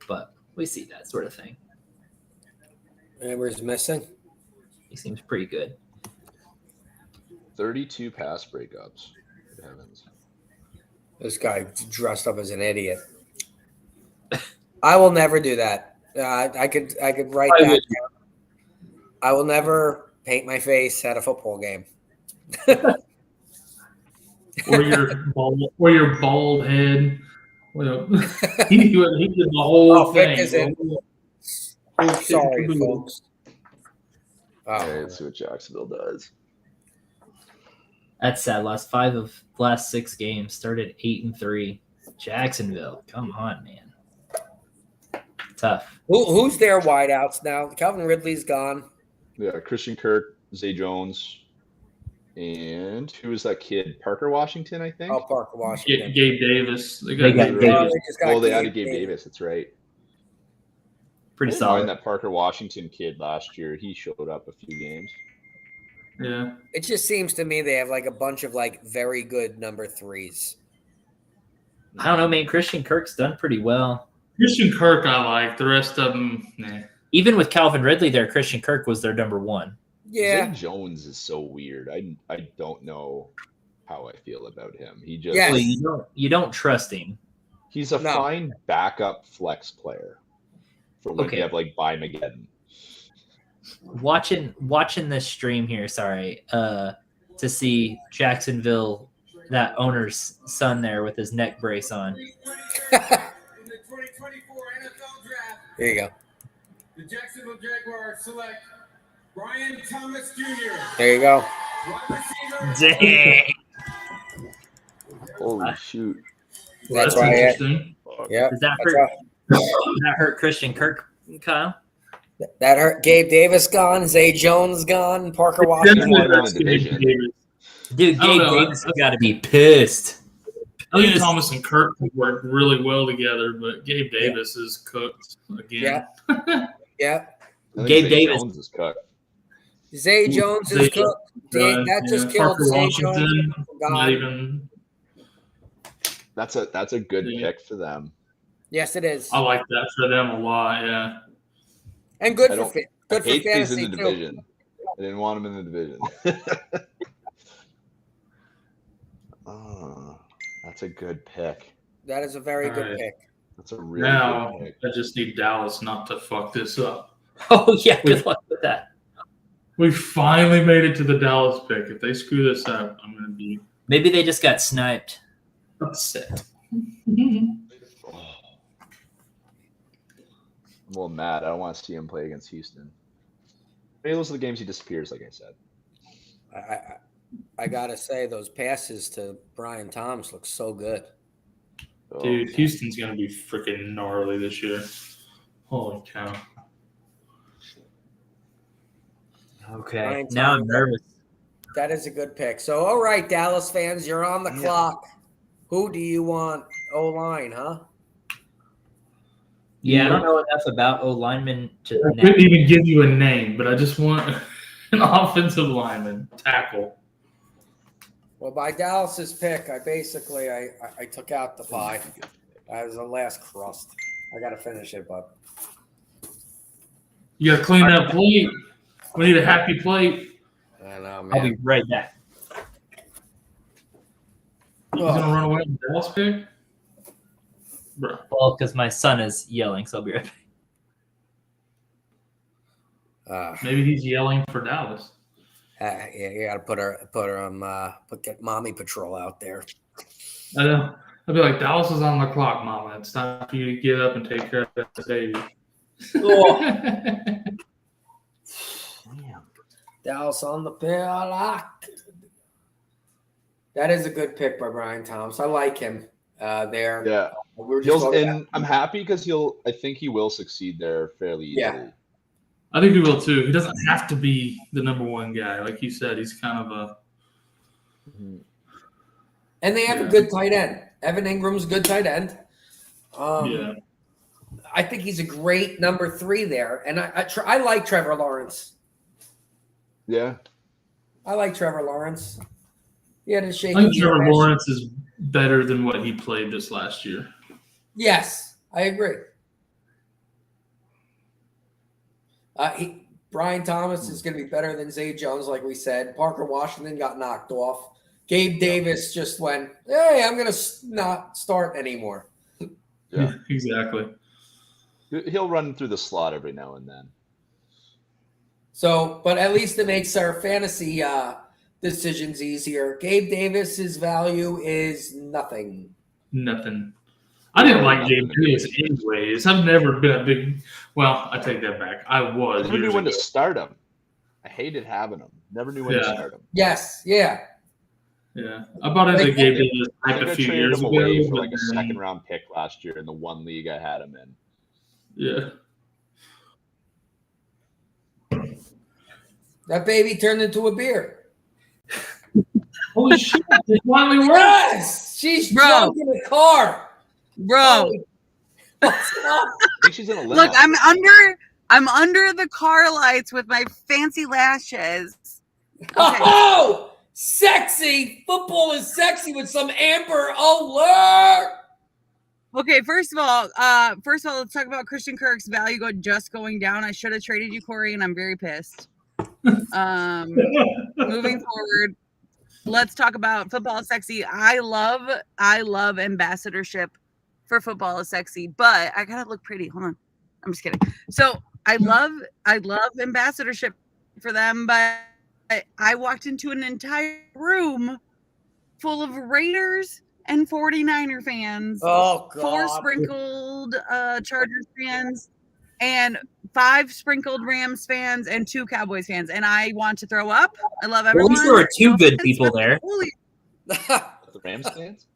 But we see that sort of thing. Whoever's missing. He seems pretty good. 32 pass breakups. Good heavens. This guy dressed up as an idiot. I will never do that. I could write I that would. down. I will never paint my face at a football game. or your bald head. Well, he did the whole Oh, Vic thing. is in. Sorry, folks. Okay, let's see what Jacksonville does. That's sad. Last 5 of last 6 games started 8-3. Jacksonville, come on, man. Tough. Who's their wideouts now? Calvin Ridley's gone. Yeah, Christian Kirk, Zay Jones, and who is that kid? Parker Washington, I think. Oh, Parker Washington. Gabe Davis. They They got got Davis. Oh, they just got They added Gabe Davis. That's right. Pretty I solid. mind that Parker Washington kid last year. He showed up a few games. Yeah. It just seems to me they have like a bunch of like very good number 3s. I don't know, man. Christian Kirk's done pretty well. Christian Kirk, I like. The rest of them, nah. Even with Calvin Ridley there, Christian Kirk was their number 1. Yeah. Zay Jones is so weird. I don't know how I feel about him. He just Yes. Well, you don't trust him. he's a No. fine backup flex player for when Okay. you have like Mageddon. Watching this stream here, sorry, to see Jacksonville, that owner's son there with his neck brace on. In the 2024 NFL Draft, There you go. the Jacksonville Jaguars select Brian Thomas Jr. There you go. wide receiver. Dang. Holy shoot. That's why. interesting. Yeah. Does that That's hurt? right. Does that hurt Christian Kirk, Kyle? That hurt. Gabe Davis gone. Zay Jones gone. Parker Washington. Definitely Washington. hurts in the Gabe division. Davis. Dude, I don't Gabe know. Davis has got to be pissed. I think Thomas and Kirk work really well together, but Gabe Davis is cooked again. Yeah. I think Gabe Zay Davis. Jones is cut. Zay Jones Zay is cooked. That just killed Parker Zay Washington. Jones. Not God. even. That's a good Yeah. pick for them. Yes, it is. I like that for them a lot. Yeah. And good I for don't- good for Hate these fantasy in the too. division. I didn't want him in the division. Oh, that's a good pick. That is a very All good right. pick. That's a really Now good pick. I just need Dallas not to fuck this up. Oh yeah, good luck with that. We finally made it to the Dallas pick. If they screw this up, I'm going to be Maybe they just got sniped. upset. Oh. I'm a little mad. I don't want to see him play against Houston. Maybe those are the games he disappears, like I said. I gotta say those passes to Brian Thomas look so good. Oh, Dude, Houston's going to be freaking gnarly this year. Holy cow. Okay. Brian Now I'm Thomas. nervous. That is a good pick. So, all right, Dallas fans, you're on the clock. Who do you want? O-line, huh? Yeah, I don't know enough about O linemen to I couldn't even give you a name, but I just want an offensive lineman, tackle. Well, by Dallas's pick, I took out the pie. That was the last crust. I gotta finish it, but You got to clean that plate. We need a happy plate. I know, man. I'll be right back. He's gonna run away with the Dallas pick, bro. Well, because my son is yelling, so I'll be right back. Maybe he's yelling for Dallas. Yeah, you got to get mommy patrol out there. I know. I'd be like, Dallas is on the clock, Mama. It's time for you to get up and take care of that baby. Dallas on the padlock. That is a good pick by Brian Thomas. I like him there. Yeah. I'm happy because I think he will succeed there fairly easily. Yeah. I think he will too. He doesn't have to be the number one guy. Like you said, he's kind of a. And they have a good tight end. Evan Ingram's a good tight end. Yeah. I think he's a great number 3 there. And I like Trevor Lawrence. Yeah. I like Trevor Lawrence. He had a shaky I think year Trevor last Lawrence is better than what he played this last year. Yes, I agree. Brian Thomas is going to be better than Zay Jones, like we said. Parker Washington got knocked off. Gabe Davis just went, hey, I'm going to not start anymore. Yeah, exactly. He'll run through the slot every now and then. So, but at least it makes our fantasy decisions easier. Gabe Davis's value is nothing. Nothing. I didn't like Gabe Davis anyways. I've never been a big. Well, I take that back. I was. Never knew when to start him. I hated having him. Never knew when to start him. Yes, yeah. Yeah, I bought into Gabe Davis a few years him ago. Away for like a second-round pick last year in the one league I had him in. Yeah. That baby turned into a beer. Holy shit! It finally worked. Yes, she's drunk in the car. Bro, What's up? I think she's in a limo. look, I'm under the car lights with my fancy lashes. Okay. Oh, sexy. Football is sexy with some Amber Alert. Okay, first of all, let's talk about Christian Kirk's value going down. I should have traded you, Corey, and I'm very pissed. Moving forward, let's talk about football is sexy. I love ambassadorship for football is sexy, but I gotta look pretty. Hold on, I'm just kidding. So I love ambassadorship for them, but I walked into an entire room full of Raiders and 49er fans. Oh, God. 4 sprinkled Chargers fans and 5 sprinkled Rams fans and 2 Cowboys fans. And I want to throw up. I love At everyone. least there were 2 good people there. The Rams fans?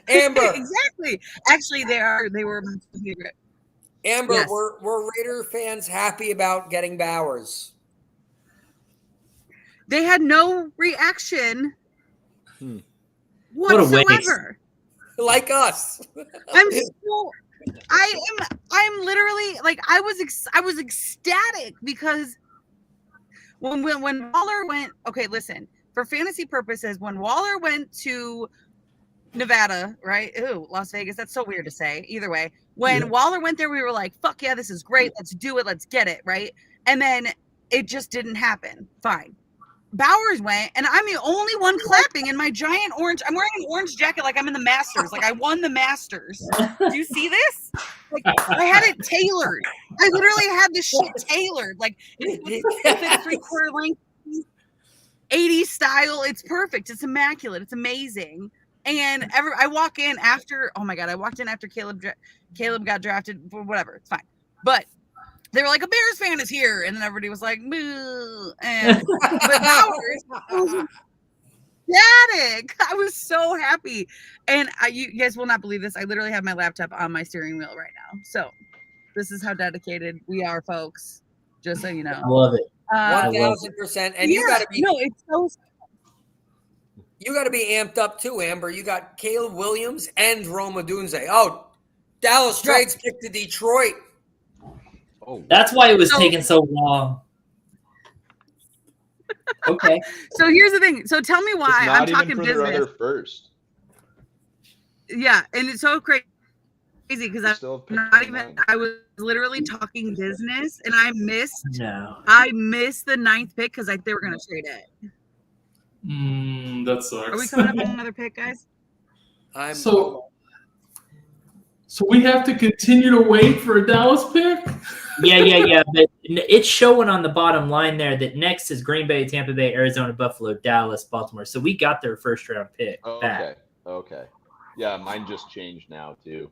Amber. Exactly. Actually, they were my favorite. Amber, Yes. were Raider fans happy about getting Bowers? They had no reaction What a waste. whatsoever. Like us. I'm literally like I was ecstatic because when Waller went, okay, listen, for fantasy purposes, when Waller went to Nevada, right? Ooh, Las Vegas, that's so weird to say. Either way, when Waller went there, we were like, fuck yeah, this is great. Let's do it. Let's get it, right? And then it just didn't happen. Fine. Bowers went, and I'm the only one clapping in my giant orange. I'm wearing an orange jacket like I'm in the Masters. Like I won the Masters. Do you see this? Like I had it tailored. I literally had this shit tailored. Like it's 3/4 length, 80s style. It's perfect. It's immaculate. It's amazing. And I walk in after. Oh my god! I walked in after Caleb got drafted. Whatever. It's fine. But they were like, a Bears fan is here. And then everybody was like, boo. And but Bowers was ecstatic. I was so happy. And you guys will not believe this. I literally have my laptop on my steering wheel right now. So this is how dedicated we are, folks. Just so you know. I love it. 1,000%. And you gotta be it's so you gotta be amped up too, Amber. You got Caleb Williams and Rome Odunze. Oh, Dallas trades pick to Detroit. Oh, That's why it was taking so long. Okay. So here's the thing. So tell me why it's not I'm even talking for their business. other first. Yeah, and it's so crazy because They I'm still have pick not 29. even. I was literally talking business, and I missed No. the 9th pick because they were going to trade it. That sucks. Are we coming up on another pick, guys? So we have to continue to wait for a Dallas pick? Yeah. But it's showing on the bottom line there that next is Green Bay, Tampa Bay, Arizona, Buffalo, Dallas, Baltimore. So we got their first round pick back. Okay. Yeah, mine just changed now too.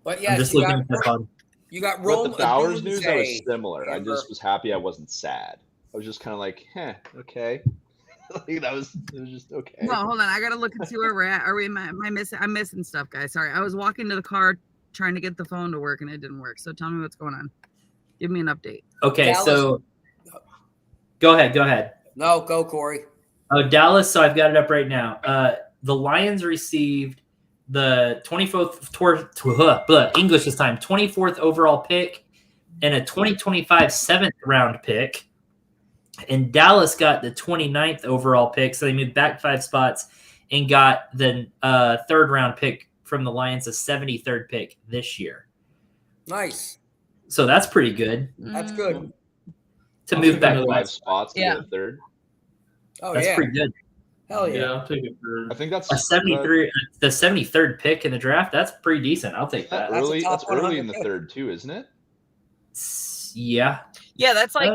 But I'm yes, just you looking got, at the bottom. you got With Rome the Bowers news, I was Odunze. similar. I just was happy I wasn't sad. I was just kind of like, okay. Like, it was just okay. No, hold on. I gotta look and see where we're at. Are we? Am I missing? I'm missing stuff, guys. Sorry. I was walking to the car trying to get the phone to work and it didn't work. So tell me what's going on. Give me an update. Okay, Dallas. so go ahead. No, go Corey. Oh, Dallas. So I've got it up right now. The Lions received the 24th English this time, 24th overall pick and a 2025 7th round pick. And Dallas got the 29th overall pick. So they moved back 5 spots and got the 3rd round pick from the Lions, a 73rd pick this year. Nice. So that's pretty good That's good. to move back 5 spots to Yeah. get a third. Oh, That's yeah. pretty good. Hell yeah. Yeah, I'll take it for I think that's A 73, the 73rd pick in the draft. That's pretty decent. I'll take that. That's a early. top That's early in the 100 third too, isn't it? Yeah. Yeah, that's like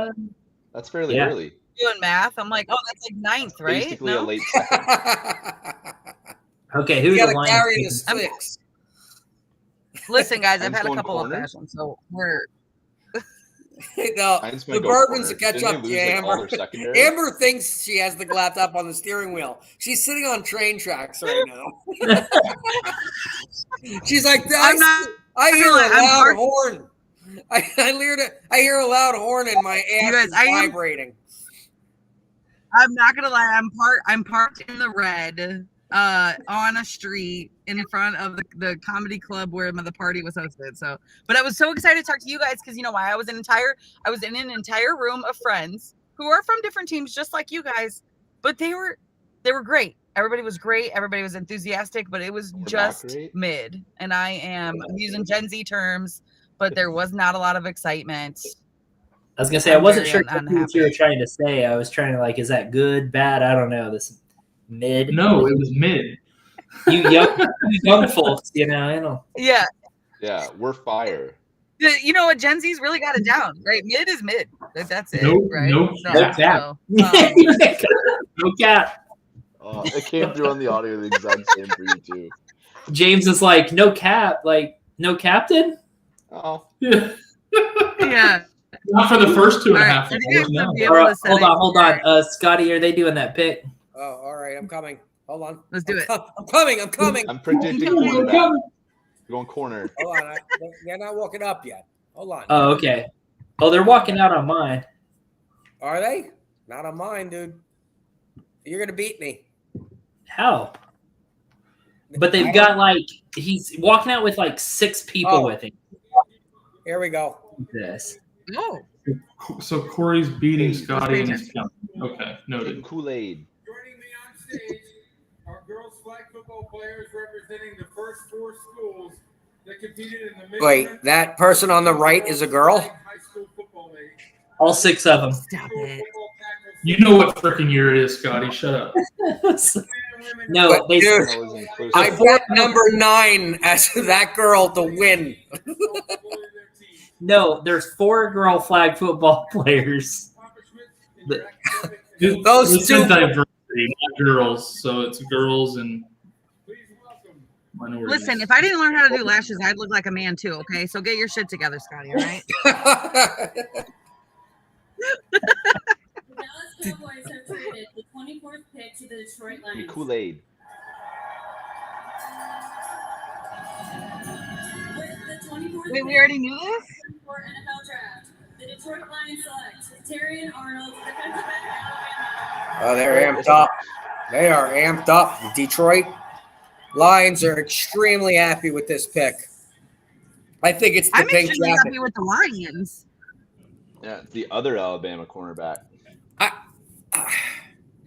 That's fairly Yeah. early. doing math. I'm like, oh, that's like 9th, right? Basically a No? late second. Okay, you who's got the to Lions? carry taking? the six. Listen, guys, I've Mine's had a going couple corner. of passions, so we're No, Lions might the go bourbons will corner. catch Didn't up they to you, lose, like, all Amber. their secondary? Amber thinks she has the laptop on the steering wheel. She's sitting on train tracks right now. She's like, I'm not. I hear a I'm loud hard- horn. I hear a loud horn and my ass guys, is I am- vibrating. I'm not gonna lie. I'm parked in the red on a street in front of the comedy club where the party was hosted. So, but I was so excited to talk to you guys because you know why? I was in an entire room of friends who are from different teams, just like you guys, but they were great. Everybody was great. Everybody was enthusiastic, but it was We're just not great. mid. And I'm using Gen Z terms, but there was not a lot of excitement. I was gonna say I I'm wasn't very sure what you were unhappy. trying to say. I was trying to is that good, bad? I don't know. This mid. No, it was mid. You young folks, I don't. Yeah. Yeah, we're fire. You know what? Gen Z's really got it down, right? Mid is mid. That's it, Nope, right? nope. No cap. so, No cap. It came through on the audio the exact same for you too. James is like, no cap, no captain. Oh, Yeah. yeah. Not for the first 2.5 All right, hours. I think I No. should be able to set Hold it. on. Scotty, are they doing that pick? Oh, all right. I'm coming. Hold on. Let's do it. I'm coming. I'm coming. I'm predicting Come on, cornerback. Going corner. Hold on. They're not walking up yet. Hold on. Oh, okay. Oh, they're walking out on mine. Are they? Not on mine, dude. You're going to beat me. How? But they've got he's walking out with 6 people Oh. with him. Here we go. This. Oh, So Corey's beating Hey, Scotty and his counting. Okay, noted. Kool-Aid. Joining me on stage are girls flag football players representing the first 4 schools that competed in the Wait, that person on the right is a girl? High School Football League. All 6 of them. stop it. You know what freaking year it is, Scotty. Shut up. No, But, they dude, That was inclusive. I bet number 9 as that girl to win. no. There's 4 girl flag football players. Those This two- is diversity, not girls. So it's girls and minorities. Listen, if I didn't learn how to do lashes, I'd look like a man too. Okay, so get your shit together, Scotty. All right. The Dallas Cowboys have traded the 24th pick to the Detroit Lions. Kool-Aid. With the 24th Wait, we pick already knew this. for NFL draft, the Detroit Lions select Terrion Arnold, defensive back, Alabama. Oh, they're amped up. They are amped up. The Detroit Lions are extremely happy with this pick. I think it's the I'm pink extremely jacket. happy with the Lions. Yeah, the other Alabama cornerback.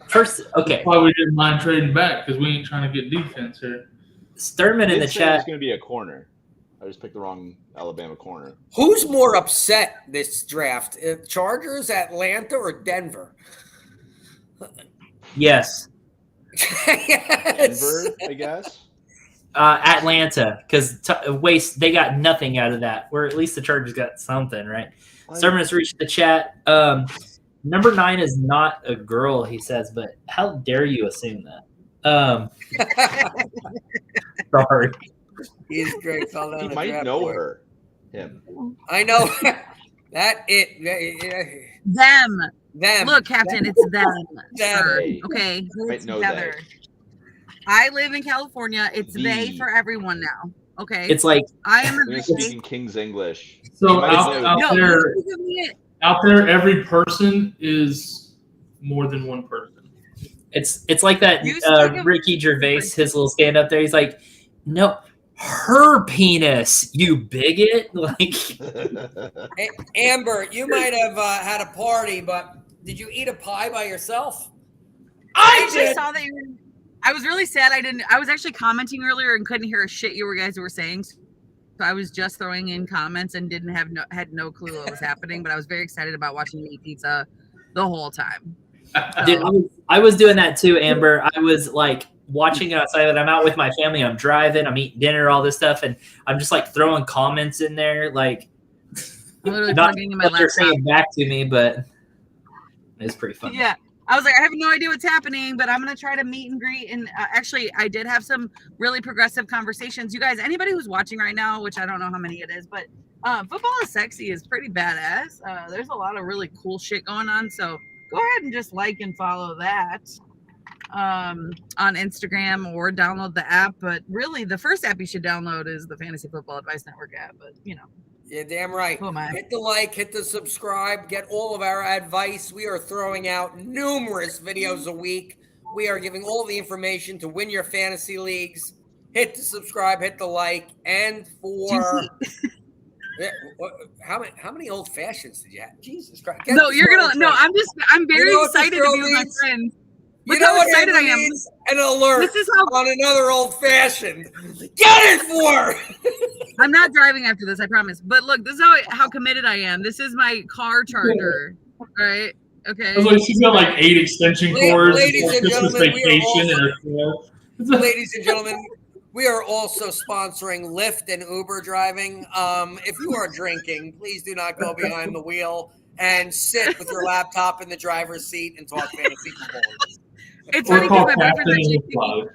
First, okay. That's why we didn't mind trading back because we ain't trying to get defense here. Sturman in the It's chat. going to be a corner. I just picked the wrong Alabama corner. Who's more upset this draft? Chargers, Atlanta, or Denver? Yes. Yes. Denver, I guess. Atlanta, because they got nothing out of that. Where at least the Chargers got something, right? Sermon has reached the chat. Number 9 is not a girl, he says, but how dare you assume that? Sorry. He's great. Fell down He the might draft know board. him. I know. Them. Look, Captain, it's them. Them. sir. Hey, Okay, might it's know together. I live in California. It's they for everyone now. Okay, It's like I am You're a speaking King's English. So You might out know. there, out there, every person is more than one person. it's like that You speak of- Ricky Gervais, his little stand up there. He's like, no, her penis, you bigot. Like, Hey, Amber, you might have had a party, but did you eat a pie by yourself? I actually saw that. I was really sad. I was actually commenting earlier and couldn't hear a shit you guys were saying. So I was just throwing in comments and had no clue what was happening. But I was very excited about watching you eat pizza the whole time. dude, I was doing that too, Amber. I was like watching outside, and I'm out with my family. I'm driving, I'm eating dinner, all this stuff, and I'm just like throwing comments in there, like I'm literally not plugging in my what they're laptop. saying back to me, but it's pretty fun. Yeah. I was like, I have no idea what's happening, but I'm going to try to meet and greet. And actually, I did have some really progressive conversations. You guys, anybody who's watching right now, which I don't know how many it is, but Football is Sexy is pretty badass. There's a lot of really cool shit going on. So go ahead and just like and follow that on Instagram or download the app. But really, the first app you should download is the Fantasy Football Advice Network app. But, you know. Yeah, damn right. Who am I? Hit the like, hit the subscribe, get all of our advice. We are throwing out numerous videos a week. We are giving all the information to win your fantasy leagues. Hit the subscribe, hit the like, and for how many old fashions did you have? Jesus Christ! Get No, this you're girl gonna. No, friend. I'm very You know what this excited to girl be with my needs? friends. You Look know how what excited I Amber am. needs? An alert This is how on another old fashioned. Get it for her. I'm not driving after this, I promise. But look, this is how committed I am. This is my car charger. All right. Okay. I was like, she's got like 8 extension cords. Ladies and Christmas gentlemen, we are vacation in also- her car. Ladies and gentlemen, we are also sponsoring Lyft and Uber driving. If you are drinking, please do not go behind the wheel and sit with your laptop in the driver's seat and talk fantasy football. It's Or funny call because Captain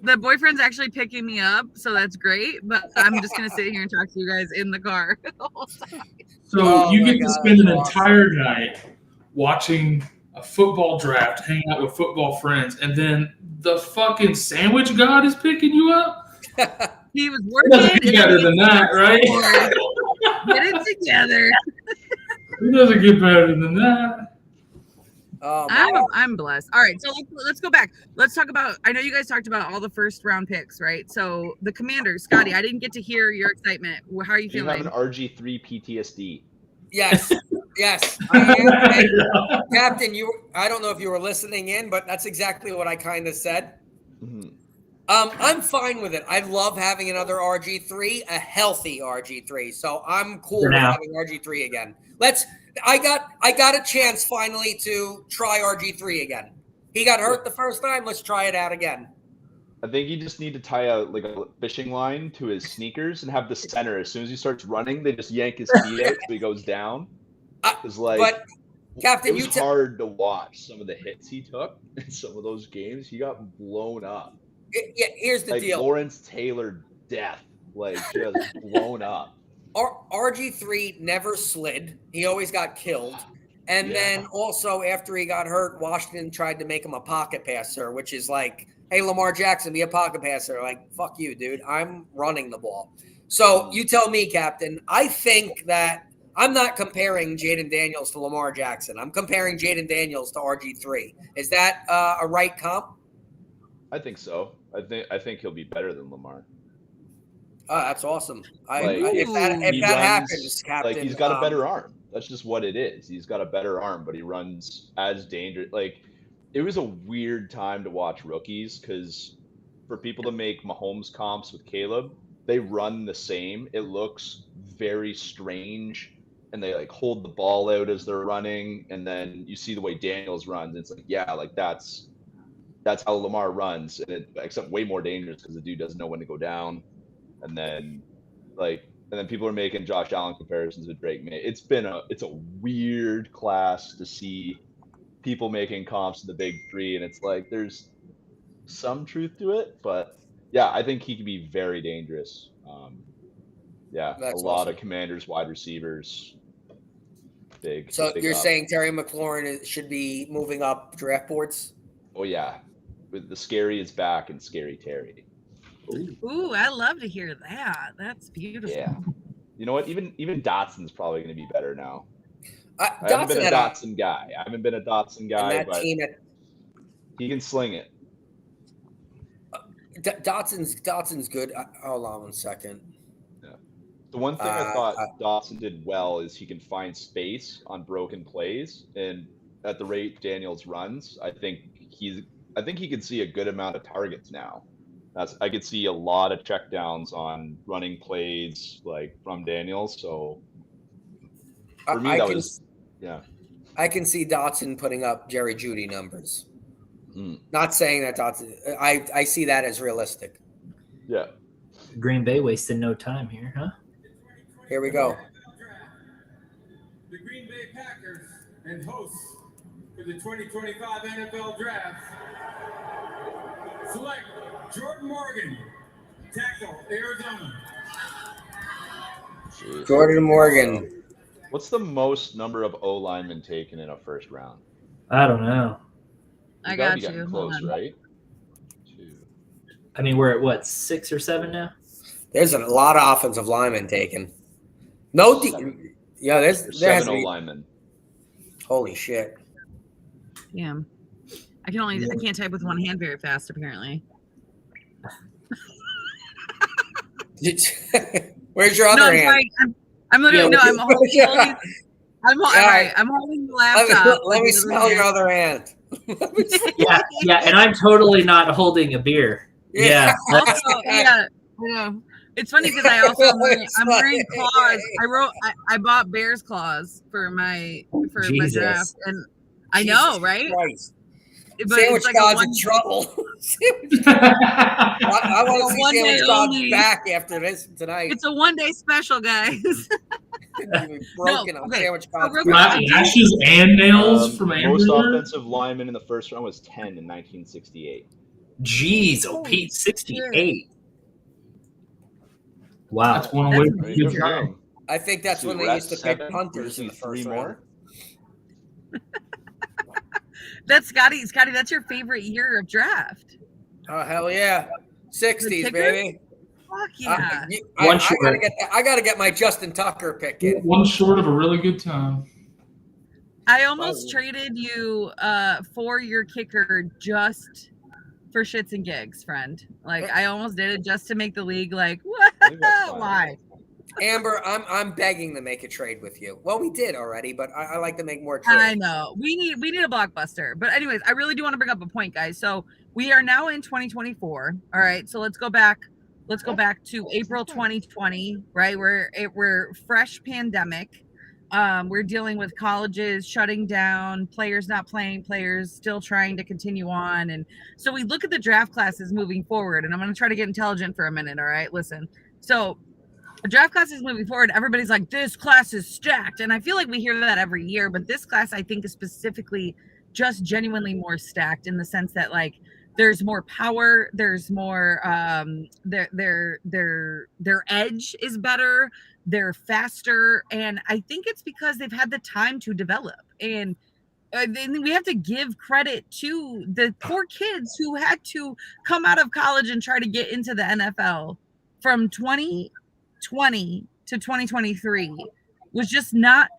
the boyfriend's actually picking me up, so that's great. But I'm just gonna sit here and talk to you guys in the car the whole time. So Oh you my get to God, spend an that's awesome. entire night watching a football draft, hanging out with football friends, and then the fucking sandwich god is picking you up? He was It doesn't working. get better than that, right? Get it together. It doesn't get better than that. Oh, my I'm blessed. All right, so let's go back. Let's talk about. I know you guys talked about all the first round picks, right? So the Commanders, Scotty, I didn't get to hear your excitement. How are you You have feeling? an RG3 PTSD. Yes. I am. Captain, I don't know if you were listening in, but that's exactly what I kind of said. Mm-hmm. I'm fine with it. I love having another RG3, a healthy RG3. So I'm cool with having RG3 again. I got a chance finally to try RG3 again. He got hurt the first time. Let's try it out again. I think you just need to tie a fishing line to his sneakers and have the center. As soon as he starts running, they just yank his feet out so he goes down. It's But Captain, it was hard to watch some of the hits he took in some of those games. He got blown up. Yeah, here's the deal. Lawrence Taylor death, just blown up. RG3 never slid. He always got killed. And then also after he got hurt, Washington tried to make him a pocket passer, which is like, hey, Lamar Jackson, be a pocket passer. Like, fuck you, dude. I'm running the ball. So you tell me, Captain. I think that I'm not comparing Jaden Daniels to Lamar Jackson. I'm comparing Jaden Daniels to RG3. Is that a right comp? I think so. I think he'll be better than Lamar. Oh, that's awesome. He If that happens, Captain. He's got a better arm. That's just what it is. He's got a better arm, but he runs as dangerous. It was a weird time to watch rookies because for people to make Mahomes comps with Caleb, they run the same. It looks very strange and they like hold the ball out as they're running, and then you see the way Daniels runs, and it's like, yeah, like that's how Lamar runs, and except way more dangerous because the dude doesn't know when to go down. And then people are making Josh Allen comparisons with Drake May. It's a weird class to see people making comps to the big three, and it's like there's some truth to it, but yeah, I think he can be very dangerous. That's a lot awesome. of Commanders wide receivers. Big. So big you're up. saying Terry McLaurin should be moving up draft boards? Oh yeah, with the scary is back and scary Terry. Ooh, I love to hear that. That's beautiful. Yeah. You know what? Even Dotson's probably going to be better now. I haven't Dotson been a had Dotson guy. and that but team he can sling it. Dotson's good. Hold on 1 second. The one thing I thought Dotson did well is he can find space on broken plays, and at the rate Daniels runs, I think he can see a good amount of targets now. I could see a lot of checkdowns on running plays like from Daniels. So for me, I can see Dotson putting up Jerry Jeudy numbers. Not saying that Dotson. I see that as realistic. Yeah. Green Bay wasted no time here, huh? Here we go. The Green Bay Packers and hosts for the 2025 NFL Draft select Jordan Morgan, tackle, Arizona. Jeez. Jordan Morgan. What's the most number of O linemen taken in a first round? I don't know. I got you. Hold close, on. right? I mean, we're at what, 6 or 7 now? There's a lot of offensive linemen taken. No, there has 7 to O be. linemen. Holy shit! Yeah. I can't type with one hand very fast, apparently. Where's your other hand? Sorry. I'm literally I'm holding. I'm holding the laptop. Let me smell your other hand. Yeah, and I'm totally not holding a beer. Yeah. Also, I know. It's funny because I'm wearing claws. I bought bear's claws for my draft, and I know, right? Christ. But Sandwich it's like God's in trouble. I want to see Sandwich God's back after this tonight. It's a one-day special, guys. Broken on Sandwich God's lashes and nails from most Andrew. offensive linemen in the first round was 10 in 1968. Jeez, Pete, 68. Wow. That's one away from Right, the good job. game. I think that's when they used to pick punters in the three first more. round. That's Scotty. Scotty, that's your favorite year of draft. Oh hell yeah, 60s baby. Fuck yeah. I gotta get my Justin Tucker pick in. One short of a really good time. I almost traded you for your kicker just for shits and gigs, friend. Like I almost did it just to make the league. Like what? Why? Amber, I'm begging to make a trade with you. Well, we did already, but I like to make more trades. I know we need a blockbuster. But anyways, I really do want to bring up a point, guys. So we are now in 2024. All right, so let's go back to April 2020. Right, we're fresh pandemic. We're dealing with colleges shutting down, players not playing, players still trying to continue on. And so we look at the draft classes moving forward, and I'm going to try to get intelligent for a minute. All right, listen. So the draft class is moving forward. Everybody's like, this class is stacked. And I feel like we hear that every year, but this class I think is specifically just genuinely more stacked in the sense that like there's more power, there's more their edge is better, they're faster, and I think it's because they've had the time to develop. And then we have to give credit to the poor kids who had to come out of college and try to get into the NFL from 2020 to 2023 was just not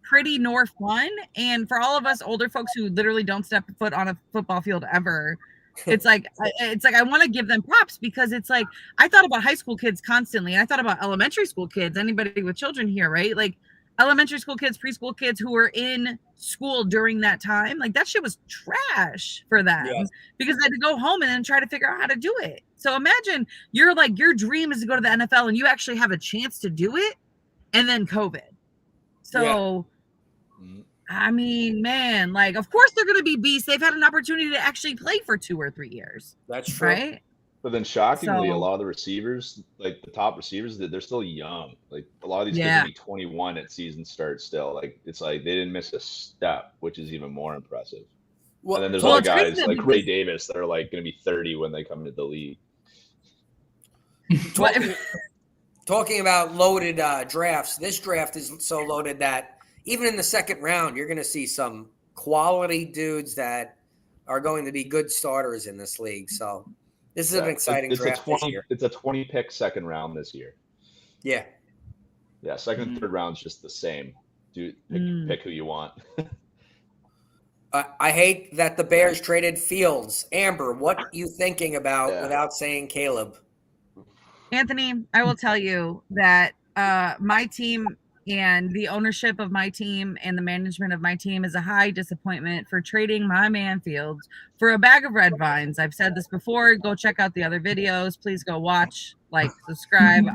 pretty nor fun. And for all of us older folks who literally don't step foot on a football field ever, it's like I want to give them props because it's like I thought about high school kids constantly, and I thought about elementary school kids, anybody with children here, right? Like elementary school kids, preschool kids who were in school during that time, like that shit was trash for them because they had to go home and then try to figure out how to do it. So imagine you're like, your dream is to go to the NFL and you actually have a chance to do it, and then COVID. So, I mean, man, like, of course they're going to be beasts. They've had an opportunity to actually play for 2 or 3 years. That's true. Right? But then shockingly, a So- lot of the receivers, like the top receivers, they're still young. Like a lot of these kids will be 21 at season start still. Like it's like they didn't miss a step, which is even more impressive. Well, and then there's well, other it's guys crazy like because- Ray Davis that are like going to be 30 when they come into the league. Talking about loaded drafts, this draft is so loaded that even in the second round, you're going to see some quality dudes that are going to be good starters in this league. So this is an exciting draft this year. It's a 20 pick second round this year. Yeah. Yeah, second and third round's just the same. Dude, pick who you want. I hate that the Bears traded Fields. Amber, what are you thinking about without saying Caleb? Anthony, I will tell you that my team and the ownership of my team and the management of my team is a high disappointment for trading my man Fields for a bag of red vines. I've said this before. Go check out the other videos. Please go watch, like, subscribe.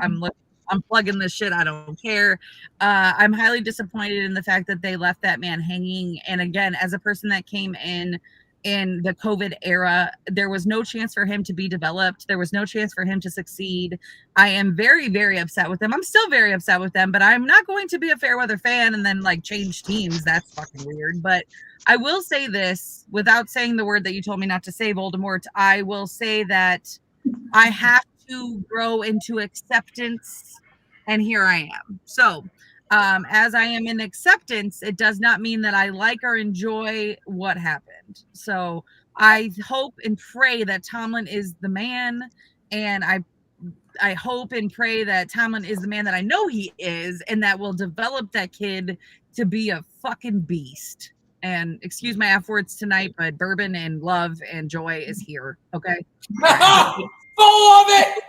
I'm plugging this shit. I don't care. I'm highly disappointed in the fact that they left that man hanging. And again, as a person that came in the COVID era, there was no chance for him to be developed. There was no chance for him to succeed. I am very, very upset with them. I'm still very upset with them, but I'm not going to be a Fairweather fan and then like change teams. That's fucking weird. But I will say this without saying the word that you told me not to say, Voldemort. I will say that I have to grow into acceptance, and here I am. So as I am in acceptance, it does not mean that I like or enjoy what happened. So I hope and pray that Tomlin is the man, and I hope and pray that Tomlin is the man that I know he is, and that will develop that kid to be a fucking beast. And excuse my F words tonight, but bourbon and love and joy is here. Okay. Full of it.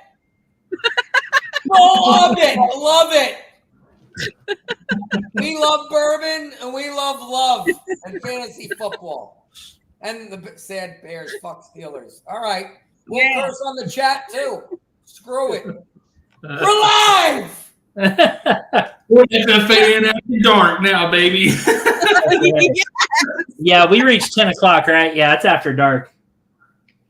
Full of it. Love it. We love bourbon and we love and fantasy football. And the sad Bears, fuck Steelers. All right. We'll curse on the chat too. Screw it. We're live. We're FFA and after dark now, baby. Yeah, we reached 10 o'clock, right? Yeah, it's after dark.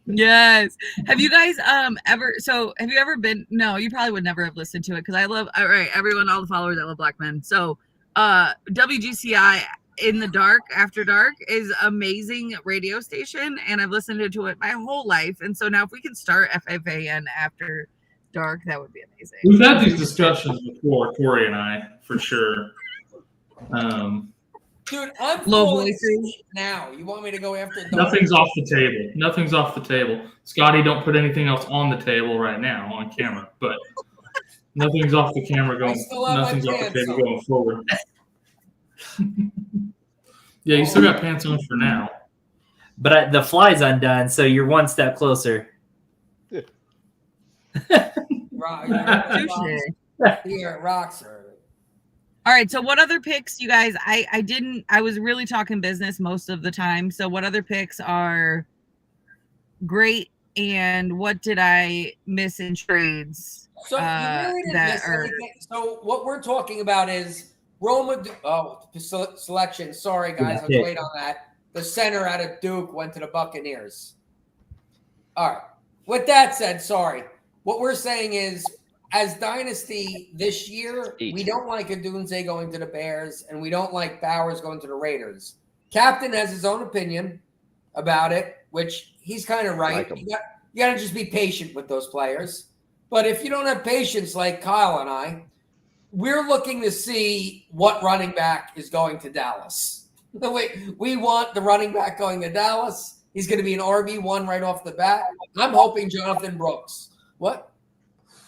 Yes. Have you guys have you ever been? No, you probably would never have listened to it because I love everyone, all the followers that love Black Men. So WGCI in the dark after dark is amazing radio station, and I've listened to it my whole life. And so now if we can start FFAN after dark, that would be amazing. We've had these discussions before, Corey and I, for sure. Dude, I'm Low falling voices. asleep now. You want me to go after dark? Nothing's off the table. Nothing's off the table. Scotty, don't put anything else on the table right now on camera, but nothing's off the camera going. Nothing's off the table going forward. Yeah, you still got pants on for now. But the fly's undone, so you're one step closer. Here, rocks are. All right. So what other picks, you guys? I was really talking business most of the time. So what other picks are great, and what did I miss in trades? So you really didn't miss anything. So what we're talking about is Roma. Selection. Sorry, guys, I was late on that. The center out of Duke went to the Buccaneers. All right. With that said, sorry. What we're saying is, as Dynasty this year, we don't like Odunze going to the Bears, and we don't like Bowers going to the Raiders. Captain has his own opinion about it, which he's kind of right. You got to just be patient with those players. But if you don't have patience like Kyle and I, we're looking to see what running back is going to Dallas. We want the running back going to Dallas. He's going to be an RB1 right off the bat. I'm hoping Jonathan Brooks. What?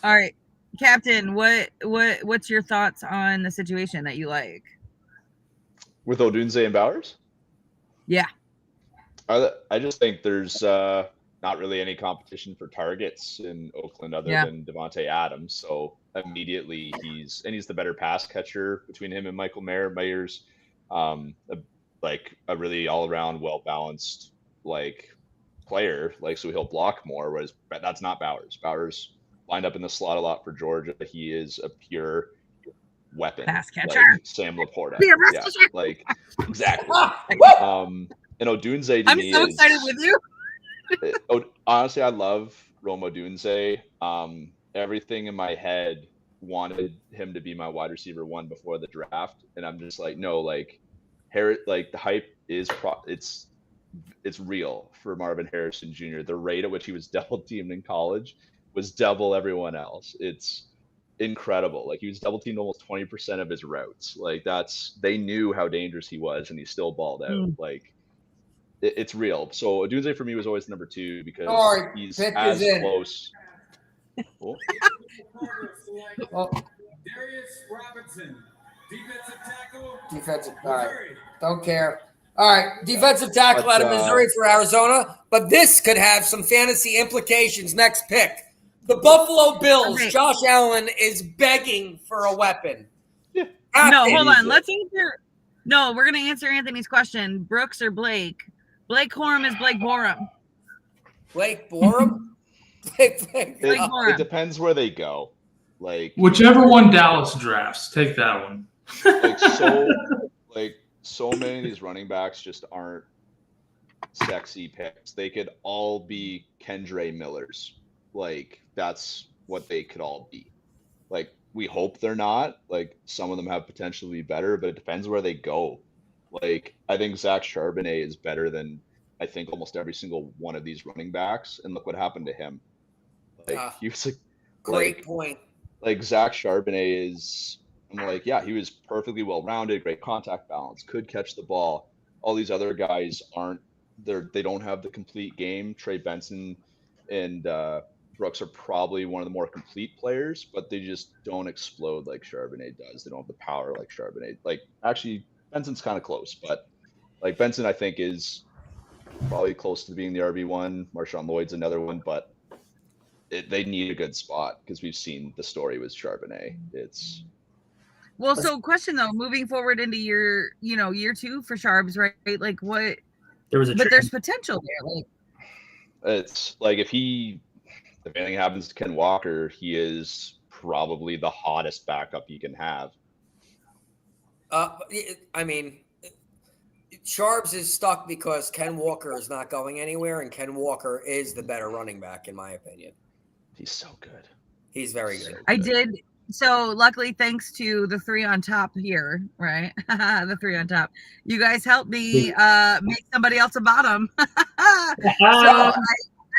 All right. Captain, what's your thoughts on the situation that you like? With Odunze and Bowers? Yeah. I just think there's not really any competition for targets in Oakland other than Devontae Adams. So immediately he's the better pass catcher between him and Michael Myers. Like a really all-around, well-balanced player. So he'll block more, whereas that's not Bowers. Bowers lined up in the slot a lot for Georgia. He is a pure weapon. Pass catcher. Like Sam Laporta. Be a pass Yeah, catcher. like exactly. Woo! And Odunze to I'm me so is excited with you. honestly, I love Rome Odunze. Everything in my head wanted him to be my wide receiver 1 before the draft, and I'm just like, no, like like the hype is it's real for Marvin Harrison Jr. The rate at which he was double teamed in college was double everyone else. It's incredible. Like he was double teamed almost 20% of his routes. Like they knew how dangerous he was, and he still balled out. Like it's real. So Odunze for me was always number 2 because he's pick as is in. close. Oh. Oh, Darius Robinson, defensive tackle. defensive. All right. Missouri. Don't care. All right. Defensive tackle But, out of Missouri for Arizona. But this could have some fantasy implications next pick. The Buffalo Bills. Okay. Josh Allen is begging for a weapon. Yeah. No, Captain. hold on. Let's answer. No, we're gonna answer Anthony's question. Brooks or Blake? Blake Corum is Blake Borum. Blake Borum? Blake Blake It Borum. depends where they go. Like Whichever one Dallas drafts, take that one. so many of these running backs just aren't sexy picks. They could all be Kendre Millers. Like that's what they could all be. Like we hope they're not. Like some of them have potential to be better, but it depends where they go. Like I think Zach Charbonnet is better than I think almost every single one of these running backs. And look what happened to him. Like he was Great point. Like Zach Charbonnet is, I'm like, yeah, he was perfectly well-rounded, great contact balance, could catch the ball. All these other guys they don't have the complete game. Trey Benson and Brooks are probably one of the more complete players, but they just don't explode like Charbonnet does. They don't have the power like Charbonnet. Like actually, Benson's kind of close, but like Benson, I think is probably close to being the RB1. Marshawn Lloyd's another one, but they need a good spot because we've seen the story with Charbonnet. It's Well, so question though, moving forward into year 2 for Sharps, right? Like what? There was a But trade. there's potential there. Like it's like if anything happens to Ken Walker, he is probably the hottest backup you can have. I mean, Sharps is stuck because Ken Walker is not going anywhere, and Ken Walker is the better running back, in my opinion. He's so good. He's very good. I did. So luckily, thanks to the 3 on top here, right? The 3 on top. You guys helped me make somebody else a bottom. So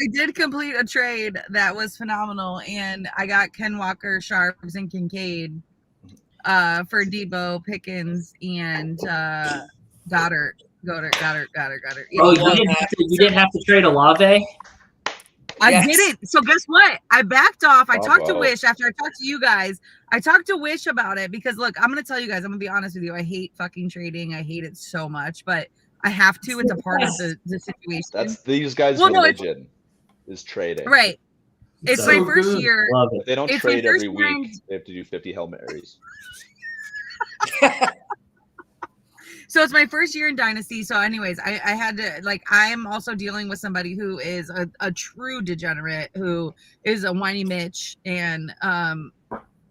I did complete a trade that was phenomenal, and I got Ken Walker, Sharps, and Kincaid for Debo, Pickens, and Goddard. Oh, you didn't have to trade Olave? I Yes. didn't. So guess what? I backed off. I talked to Bravo. Wish after I talked to you guys. I talked to Wish about it because look, I'm gonna tell you guys, I'm gonna be honest with you. I hate fucking trading. I hate it so much, but I have to. It's a part of the situation. That's these guys' Well, no, it's- religion is trading. Right. It's So my first good. year. Love If it. they don't It's my trade every first time- week, they have to do 50 Hail Marys. So it's my first year in Dynasty. So, anyways, I had to I'm also dealing with somebody who is a true degenerate, who is a whiny Mitch. And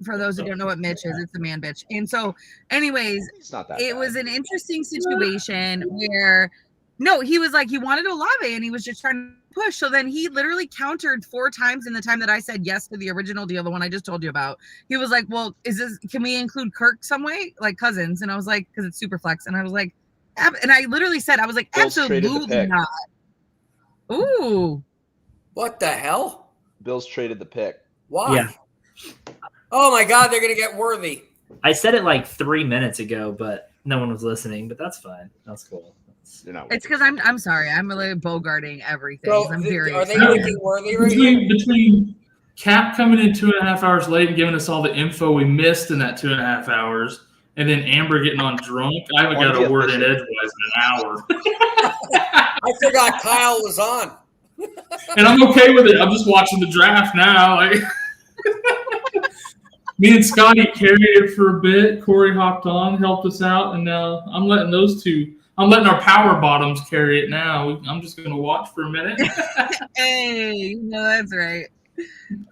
for those who don't know what Mitch is, it's a man bitch. And so, anyways, It's not that it bad. was an interesting situation where he was like, he wanted Olave and he was just trying to push. So then he literally countered 4 times in the time that I said yes to the original deal, the one I just told you about. He was like, well, can we include Kirk some way? Like Cousins? And I was like, because it's super flex. And I was like, and I literally said, I was like, Bills traded the absolutely pick. not. Ooh. What the hell? Bills traded the pick. Why? Yeah. Oh my God, they're gonna get Worthy. I said it like 3 minutes ago, but no one was listening. But that's fine. That's cool. You're not It's because I'm sorry. I'm really bogarting everything. So I'm very are they excited. making Worthy right here? Between Cap coming in 2.5 hours late and giving us all the info we missed in that 2.5 hours, and then Amber getting on drunk, I haven't got a word in edgewise in an hour. I forgot Kyle was on. And I'm okay with it. I'm just watching the draft now. Like me and Scotty carried it for a bit. Corey hopped on, helped us out, and now I'm letting our power bottoms carry it now. I'm just going to watch for a minute. Hey, no, that's right.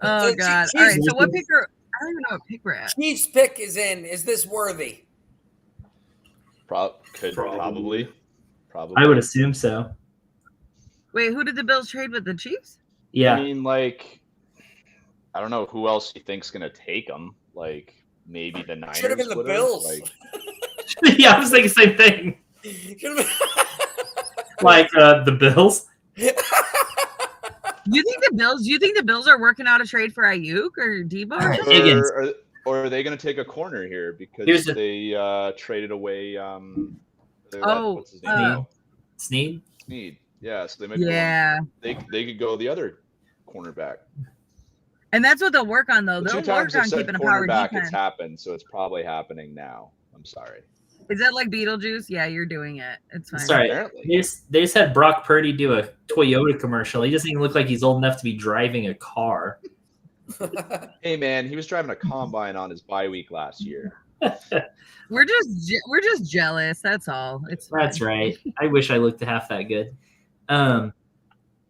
Oh So God! she's- All right. So what pick I don't even know what pick we're at. Chiefs pick is in. Is this worthy? Probably. I would assume so. Wait, who did the Bills trade with? The Chiefs? Yeah. I mean, like, I don't know who else he think's gonna take him. Like, maybe the Niners. Should have been the would've, Bills. Like, Yeah, I was thinking the same thing. Should've been- Like the Bills. You think the Bills are working out a trade for Ayuk or Debo? Or something? Higgins. or are they gonna take a corner here because Here's the- they traded away? What's his name? now? Snead. Snead. Yeah, so they might. Yeah. They could go the other cornerback. And that's what they'll work on, though. The They'll two work times they on said keeping a power cornerback, defense. it's happened, so it's probably happening now. I'm sorry. Is that like Beetlejuice? Yeah, you're doing it. It's fine. Sorry. Apparently. They just had Brock Purdy do a Toyota commercial. He doesn't even look like he's old enough to be driving a car. Hey man, he was driving a combine on his bye week last year. We're just jealous. That's all. It's fine. That's right. I wish I looked half that good.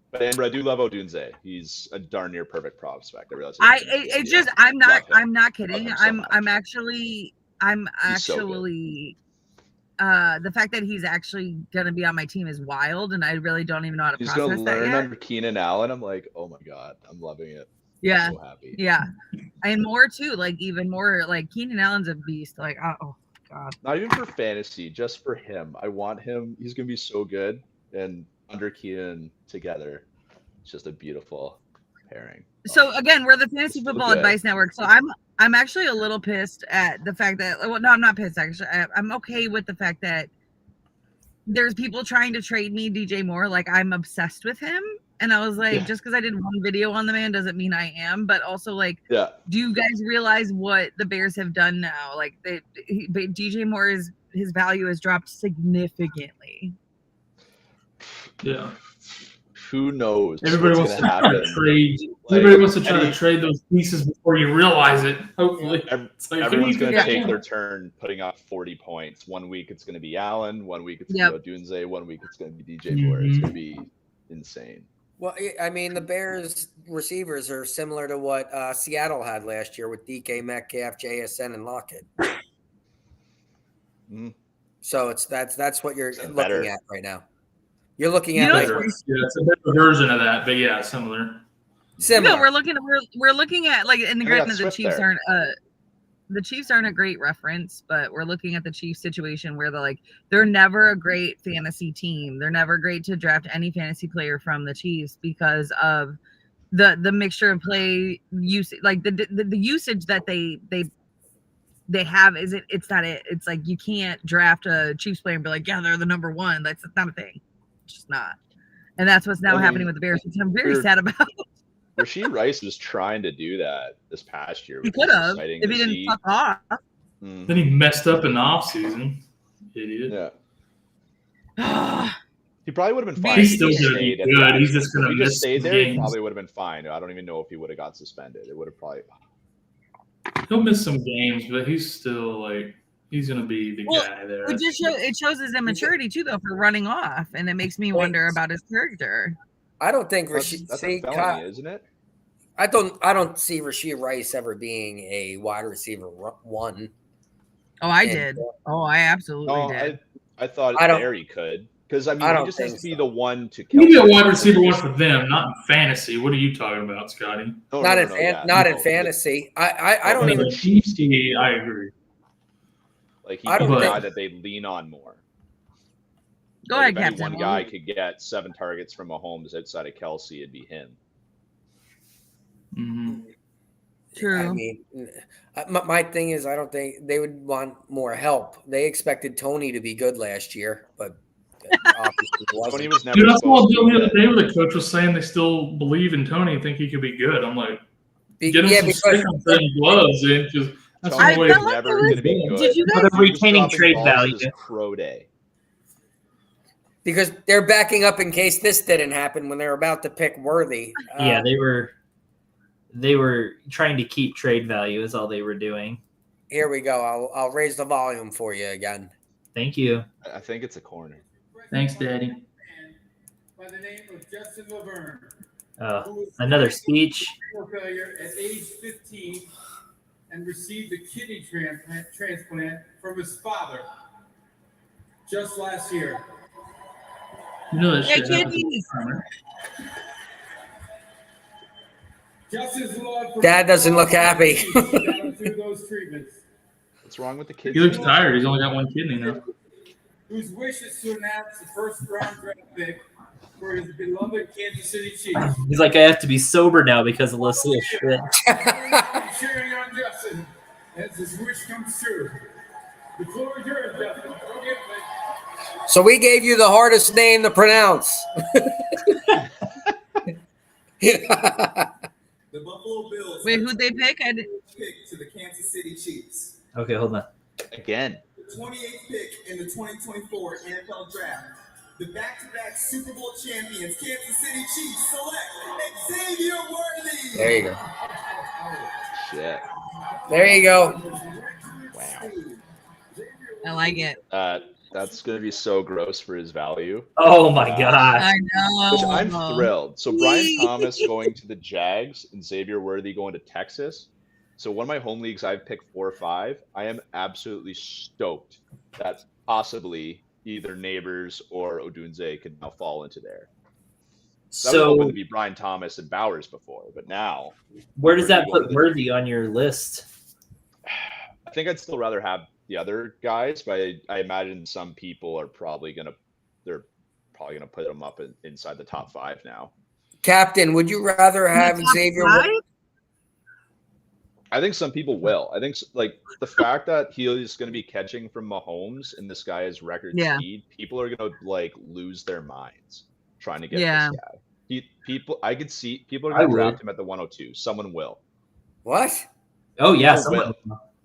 But Amber, I do love Odunze. He's a darn near perfect prospect. I realize. It's just I'm not kidding. Love him so I'm much. actually He's so good. the fact that he's actually gonna be on my team is wild, and I really don't even know how to He's process gonna that learn yet. under Keenan Allen. I'm like, oh my god, I'm loving it. Yeah, I'm so happy. yeah, and more too. Like even more. Like Keenan Allen's a beast. Like oh god. Not even for fantasy, just for him. I want him. He's gonna be so good, and under Keenan together, it's just a beautiful pairing. So again, we're the Fantasy It's Football good. Advice Network. So I'm actually a little pissed at the fact that well, no, I'm not pissed actually. I'm okay with the fact that there's people trying to trade me DJ Moore. Like I'm obsessed with him. And I was like, Yeah. just because I did one video on the man doesn't mean I am. But also, like, Yeah. do you guys realize what the Bears have done now? Like, DJ Moore his value has dropped significantly. Yeah. Who knows? Everybody what's wants to gonna try to happen? trade. Like, Everybody wants to try any- to trade those pieces before you realize it. Hopefully, It's like, Everyone's can going you to get take that? their turn putting up 40 points. 1 week it's going to be Allen. 1 week it's going to be Odunze. 1 week it's going to be DJ Moore. It's going to be insane. Well, I mean, the Bears receivers are similar to what Seattle had last year with DK Metcalf, JSN, and Lockett. Mhm. So that's what you're Better. looking at right now. You're looking You at know like, Yeah, it's a better version of that, but yeah, similar. similar. No, we're looking at like in the And they got granted the Swift Chiefs there. aren't a great reference, but we're looking at the Chiefs situation where they're never a great fantasy team. They're never great to draft any fantasy player from the Chiefs because of the mixture of play usage, like the usage that they have it's not it. It's like you can't draft a Chiefs player and be like, yeah, they're the number one. That's not a thing. It's just not. And that's what's now I mean, happening with the Bears, which I'm very they're- sad about. Rashid Rice was trying to do that this past year. He which is could have exciting if to he didn't see. fuck off. Mhm. Then he messed up in the offseason. Idiot. Yeah. He probably would have been fine. He's if still he going to be stayed at good. that. He's just going If to he just miss stayed some there, he games. probably would have been fine. I don't even know if he would have got suspended. It would have probably. He'll miss some games, but he's still he's going to be the Well, guy there. It shows his immaturity too, though, for running off, and it makes me wonder about his character. I don't think That's Rashid. a See, felony, isn't it? I don't see Rashid Rice ever being a wide receiver one. Oh, I And, did. Oh, I absolutely No, did. I thought I don't- there he could. Because, I mean, I he don't just has think to be so. the one to He'll be a Kelsey. wide receiver one Just- for them, not in fantasy. What are you talking about, Scotty? No, Not no, in no, fan, yeah, not no. in fantasy. I don't In even. the Chiefs, I agree. Like, I he's don't the think- guy that they lean on more. Go Like, ahead, if any Captain. one guy could get 7 targets from Mahomes outside of Kelsey, it'd be him. Mm-hmm. True. I mean, my thing is, I don't think they would want more help. They expected Toney to be good last year, but obviously he Tony wasn't. was never Dude, I saw a supposed deal to the be other good. day where the coach was saying they still believe in Tony and think he could be good. I'm like, get him Yeah, some because stick on putting gloves in because that's Tony the way. felt was like never it was- going to be good. Did you guys- But they're He was retaining dropping trade balls value. as Crow Day. because they're backing up in case this didn't happen when they're about to pick Worthy. Yeah, they were trying to keep trade value is all they were doing. Here we go. I'll raise the volume for you again. Thank you. I think it's a corner. Thanks, Daddy. By the name of Justin Laverne, Oh, who was another speech. failure at age 15 and received a kidney transplant from his father just last year. You know that Yeah, shit happens kidneys. all the time, right? Just his love for Dad doesn't look happy. got him through those treatments. What's wrong with the kids? He looks tired. He's only got one kidney now. Whose wish is to announce the first-round draft pick for his beloved Kansas City Chiefs. He's like, I have to be sober now because of this little shit. Cheering on Justin as his wish comes true. The floor is yours, Justin. Go get it. So we gave you the hardest name to pronounce. The Buffalo Bills Wait, who'd they pick? I didn't. pick to the Kansas City Chiefs. Okay, hold on. Again. The 28th pick in the 2024 NFL Draft. The back-to-back Super Bowl champions, Kansas City Chiefs, select Xavier Worthy. There you go. Shit. There you go. Wow. I like it. That's going to be so gross for his value. Oh my god. I know. Which I'm thrilled. So Brian Thomas going to the Jags and Xavier Worthy going to Texas. So one of my home leagues, I've picked 4 or 5. I am absolutely stoked that possibly either Neighbors or Odunze could now fall into there. That was hoping So to be Brian Thomas and Bowers before, but now where does that Worthy put Worthy on your list? I think I'd still rather have the other guys, but I imagine some people are probably gonna put them up inside the top 5 now. Captain, would you rather have Xavier? I think some people will. I think like the fact that he is going to be catching from Mahomes and this guy has record speed, people are going to like lose their minds trying to get this guy. I could see people are going to draft him at the 102. Someone will. What? Oh yeah,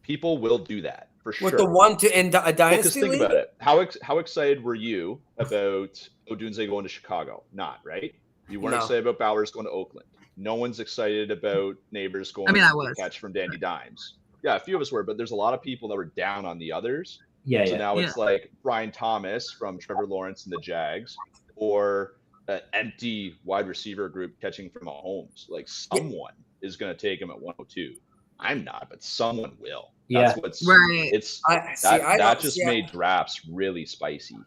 People will do that for sure. With the 1-2 in a dynasty think league? about it. How excited were you about Odunze going to Chicago? Not right. You weren't excited about Bowers going to Oakland. No one's excited about Neighbors going to catch from Dandy Dimes. Yeah, a few of us were, but there's a lot of people that were down on the others. So now it's like Brian Thomas from Trevor Lawrence and the Jags, or an empty wide receiver group catching from Mahomes. Like someone is going to take him at 102. I'm not, but someone will. That's what's right. It's that just made drafts really spicy.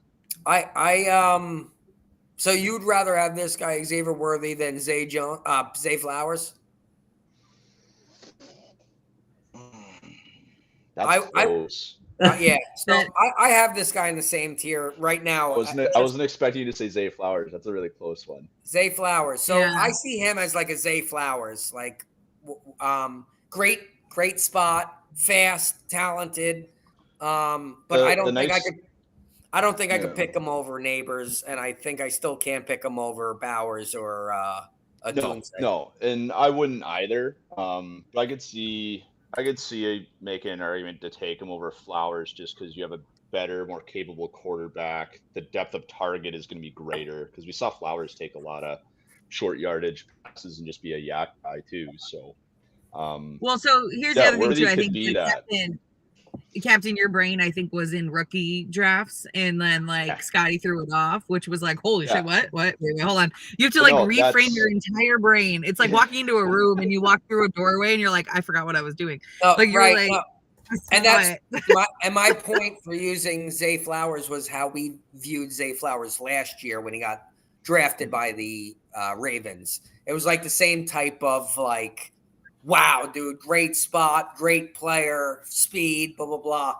So you'd rather have this guy Xavier Worthy than Zay Flowers? That's close. Yeah. So I have this guy in the same tier right now. I wasn't expecting you to say Zay Flowers. That's a really close one. Zay Flowers. So I see him as like a Zay Flowers, like great spot, fast, talented. But I don't think I could pick him over Neighbors, and I think I still can't pick him over Bowers or No, and I wouldn't either. But I could see making an argument to take him over Flowers just because you have a better, more capable quarterback. The depth of target is going to be greater because we saw Flowers take a lot of short yardage passes and just be a yak guy too. So, so here's the other thing too. I think Captain, your brain, I think, was in rookie drafts, and then Scotty threw it off, which was like, holy shit, what? Wait, hold on. You have to reframe your entire brain. It's like walking into a room and you walk through a doorway and you're like, I forgot what I was doing. And that's my point for using Zay Flowers was how we viewed Zay Flowers last year when he got drafted by the Ravens. It was like the same type of like, wow, dude, great spot, great player, speed, blah, blah, blah.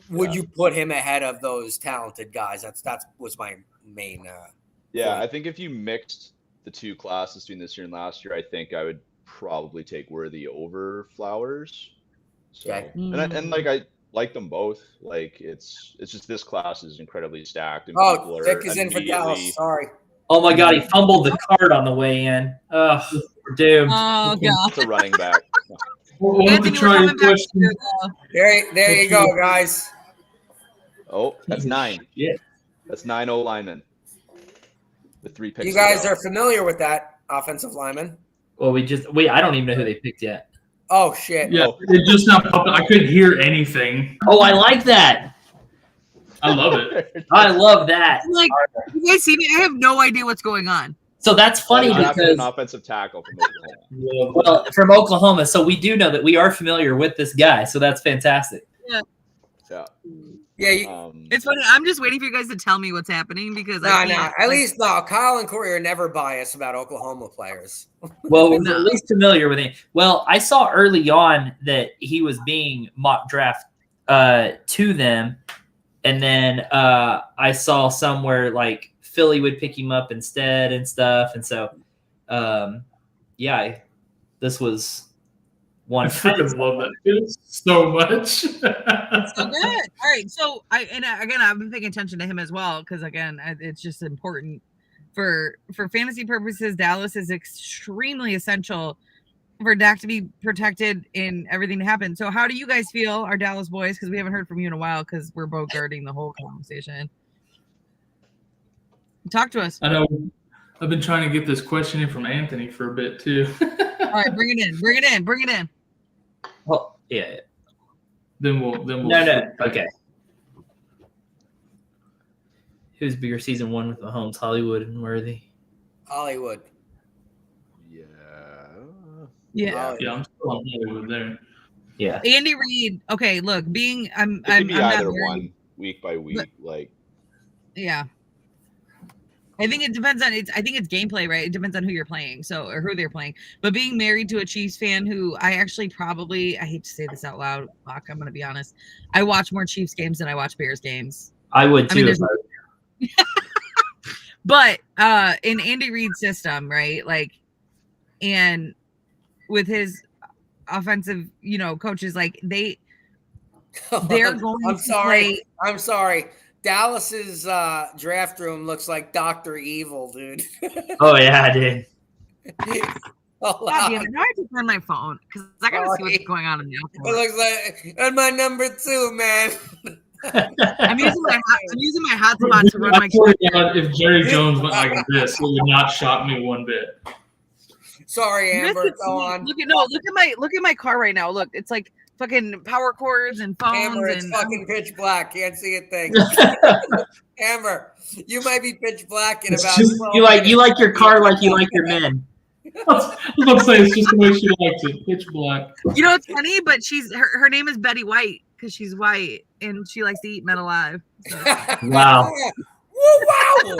Would you put him ahead of those talented guys? That was my main point. I think if you mixed the two classes between this year and last year, I think I would probably take Worthy over Flowers. So, and I like them both. Like it's just this class is incredibly stacked. And Vic is in for Dallas. Sorry. Oh my god, he fumbled the card on the way in. We're doomed. Oh god. It's a running back. There you go, guys. Oh, that's 9. Yeah. That's 9 O-linemen. The 3 picks. You guys are familiar with that offensive lineman? Well, I don't even know who they picked yet. Oh shit. Yeah, it just now popped up. I couldn't hear anything. Oh, I like that. I love it. I love that. Like, you guys see me? I have no idea what's going on. So that's funny Drafted because an offensive tackle from Oklahoma. well, from Oklahoma, so we do know that we are familiar with this guy. So that's fantastic. Yeah. Yeah, It's funny. I'm just waiting for you guys to tell me what's happening because I can't. At least Kyle and Corey are never biased about Oklahoma players. Well, we're at least familiar with him. Well, I saw early on that he was being mock draft to them, and then I saw somewhere like Philly would pick him up instead and stuff, and so this was one. I freaking love that kid so much. So good. All right. So I've been paying attention to him as well because again, it's just important for fantasy purposes. Dallas is extremely essential for Dak to be protected in everything to happen. So how do you guys feel, our Dallas boys? Because we haven't heard from you in a while because we're both guarding the whole conversation. Talk to us. I know. I've been trying to get this question in from Anthony for a bit too. All right, bring it in. Well, yeah. Then we'll. No. Okay. Who's bigger season one with Mahomes, Hollywood and Worthy? Hollywood. Yeah. Yeah, I'm still on Hollywood there. Yeah. Andy Reid. Okay, look, I'm It could be I'm either not one week by week. Yeah. I think it depends on I think it's gameplay, right? It depends on who you're playing, or who they're playing. But being married to a Chiefs fan who I actually I hate to say this out loud, fuck, I'm gonna be honest. I watch more Chiefs games than I watch Bears games. I would too. But in Andy Reid's system, right? Like, and with his offensive, coaches, like they're going I'm sorry. Dallas's draft room looks like Dr. Evil, dude. Oh yeah, I did. God damn it. Now I have to turn my phone because I gotta see what's going on in the It looks like and my number 2, man. I'm using my hotspot to run my If Jerry Jones went like this, it would not shock me one bit. Sorry, Amber. Go on. Look at my car right now. Look, it's like fucking power cords and phones. Amber, it's fucking pitch black. Can't see a thing. Amber, you might be pitch black in about. You like your car like you like your men. I was about to say it's just the way she likes it, pitch black. It's funny, but her name is Betty White because she's white and she likes to eat men alive. So. Wow. Wow.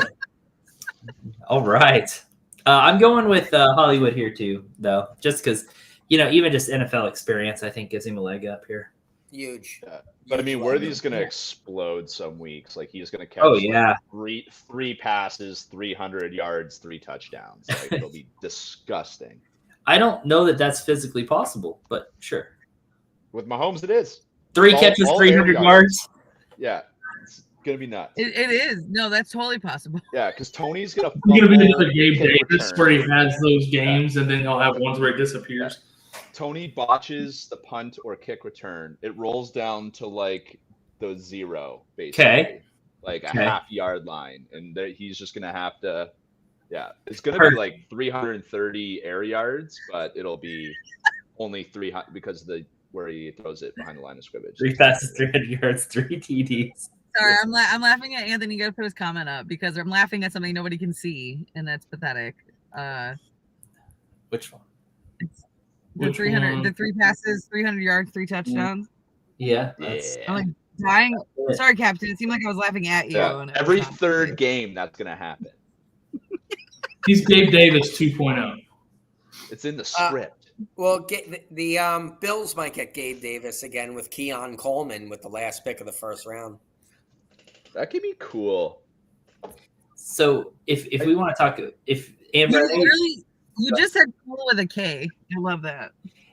All right. I'm going with Hollywood here too, though, just because, even just NFL experience, I think gives him a leg up here. Huge. But I mean, Worthy's going to explode some weeks. Like he's going to catch three passes, 300 yards, 3 touchdowns. Like it'll be disgusting. I don't know that that's physically possible, but sure. With Mahomes, it is. 3 catches, 300 yards. Yeah, it's going to be nuts. It is. No, that's totally possible. Yeah, because Toney's going to. He's going to be another Gabe Davis where he has those games, and then he'll have ones where he disappears. Toney botches the punt or kick return. It rolls down to like the 0, basically. Okay. Like a half-yard line. And he's just going to have to, it's going to be like 330 air yards, but it'll be only 300 because of where he throws it behind the line of scrimmage. 3 passes, 300 yards, 3 TDs. Sorry, I'm laughing at Anthony. You got to put his comment up because I'm laughing at something nobody can see, and that's pathetic. Which one? The 3 passes, 300 yards, 3 touchdowns. Yeah. I'm like dying. Sorry, Captain. It seemed like I was laughing at you. Yeah. Every third game, that's going to happen. He's Gabe Davis 2.0. It's in the script. Well, the Bills might get Gabe Davis again with Keon Coleman with the last pick of the first round. That could be cool. So if we want to talk, if Amber, you just said cool with a K. I love that.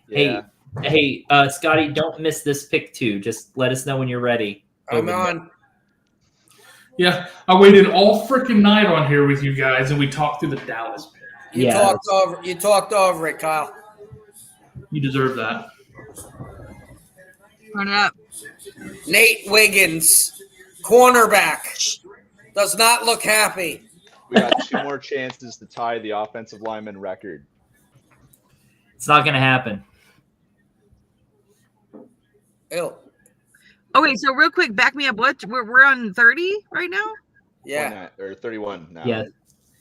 Yeah. Hey, Scotty, don't miss this pick too. Just let us know when you're ready. I'm on. Yeah, I waited all freaking night on here with you guys, and we talked through the Dallas pick. You talked over it, Kyle. You deserve that. Turn it up. Nate Wiggins, cornerback, does not look happy. We got 2 more chances to tie the offensive lineman record. It's not going to happen. Ew. Okay, so real quick, back me up. What we're on 30 right now? Yeah. Or 31 now. Yeah.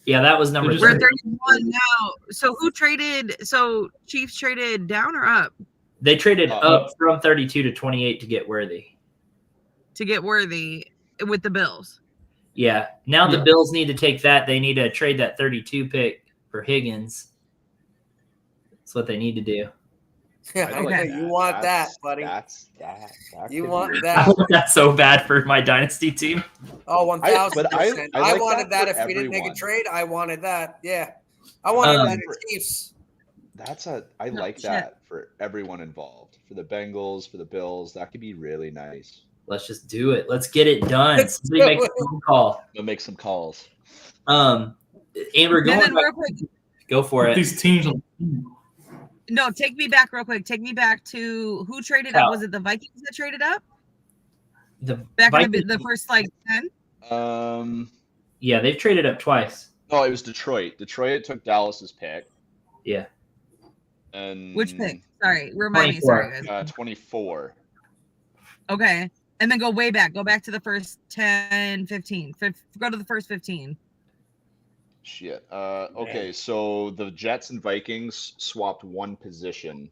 Yeah, that was number They're We're at 30. 31 now. So who traded? So Chiefs traded down or up They traded up. up from 32 to 28 to get Worthy. to get Worthy with the Bills? Yeah. Now the Yeah. Bills need to take that. They need to trade that 32 pick for Higgins. That's what they need to do. Yeah, I I like know you want that, buddy. That You could want be- I that. hope that's so bad for my dynasty team. Oh, 1,000%. but I like wanted that that for if we didn't make a everyone. trade. I wanted that. Yeah. I wanted that in Chiefs. I No, like shit. that for everyone involved. For the Bengals, for the Bills, that could be really nice. Let's just do it. Let's get it done. Let's Somebody do make a it. phone call. We'll make some calls. Amber, And go, then real quick, go for it. These teams. no, take me back real quick. Take me back to who traded Cow. up? Was it the Vikings that traded up? The Back in Vikings, the first like 10? yeah, they've traded up twice. No, it was Detroit. Detroit took Dallas's pick. Yeah. And Which pick? Sorry, remind me. 24. Sorry, guys. 24. Okay. And then go way back. Go back to the first 10, 15. Go to the first 15. Shit. Okay, so the Jets and Vikings swapped one position,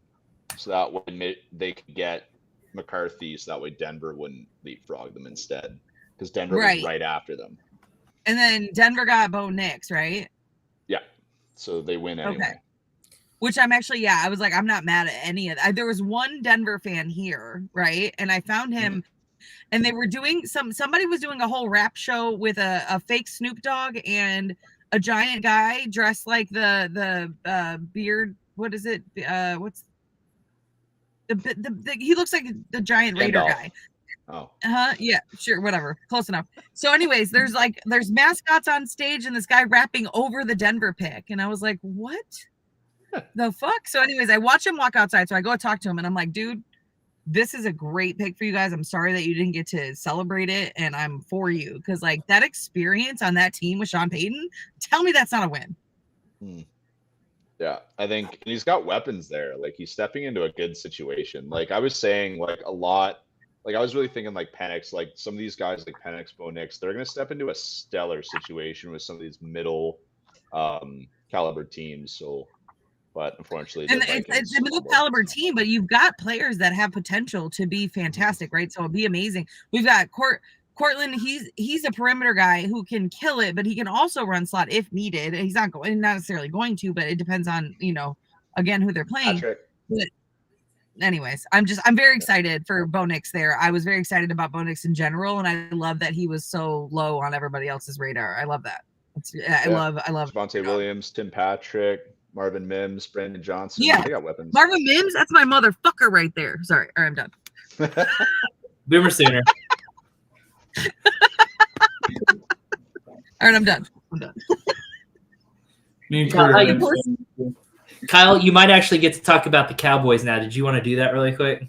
so that way they could get McCarthy, so that way Denver wouldn't leapfrog them instead, because Denver Right. was right after them. And then Denver got Bo Nix, right? Yeah, so they win anyway. Okay. Which I'm actually, yeah, I was like, I'm not mad at any of that. There was one Denver fan here, right? And I found him, and they were doing somebody was doing a whole rap show with a fake Snoop Dogg and a giant guy dressed like the beard. What is it? What's the he looks like the giant Raider Gandalf. guy. Oh, Yeah, sure, whatever. Close enough. So, anyways, there's mascots on stage and this guy rapping over the Denver pick. And I was like, what the fuck? So, anyways, I watch him walk outside. So I go talk to him and I'm like, dude, this is a great pick for you guys. I'm sorry that you didn't get to celebrate it. And I'm for you. Because like that experience on that team with Sean Payton, tell me that's not a win. yeah. I think and he's got weapons there. Like he's stepping into a good situation. Like I was saying, like a lot. Like I was really thinking like Penix, like some of these guys like Penix, Bo Nix, they're gonna step into a stellar situation with some of these middle caliber teams. So but unfortunately And it's a middle caliber team, but you've got players that have potential to be fantastic, right? So it'd be amazing. We've got Cortland. He's a perimeter guy who can kill it, but he can also run slot if needed. He's not necessarily going to, but it depends on again who they're playing. Patrick. But anyways, I'm very excited for Bo Nix there. I was very excited about Bo Nix in general, and I love that he was so low on everybody else's radar. I love that. I love Javonte Williams, Tim Patrick, Marvin Mims, Brandon Johnson. Yeah. They got weapons. Marvin Mims. That's my motherfucker right there. Sorry, all right, I'm done. Boomer Sooner. All right, I'm done. Me and Kyle, Kurt Kyle, you might actually get to talk about the Cowboys now. Did you want to do that really quick?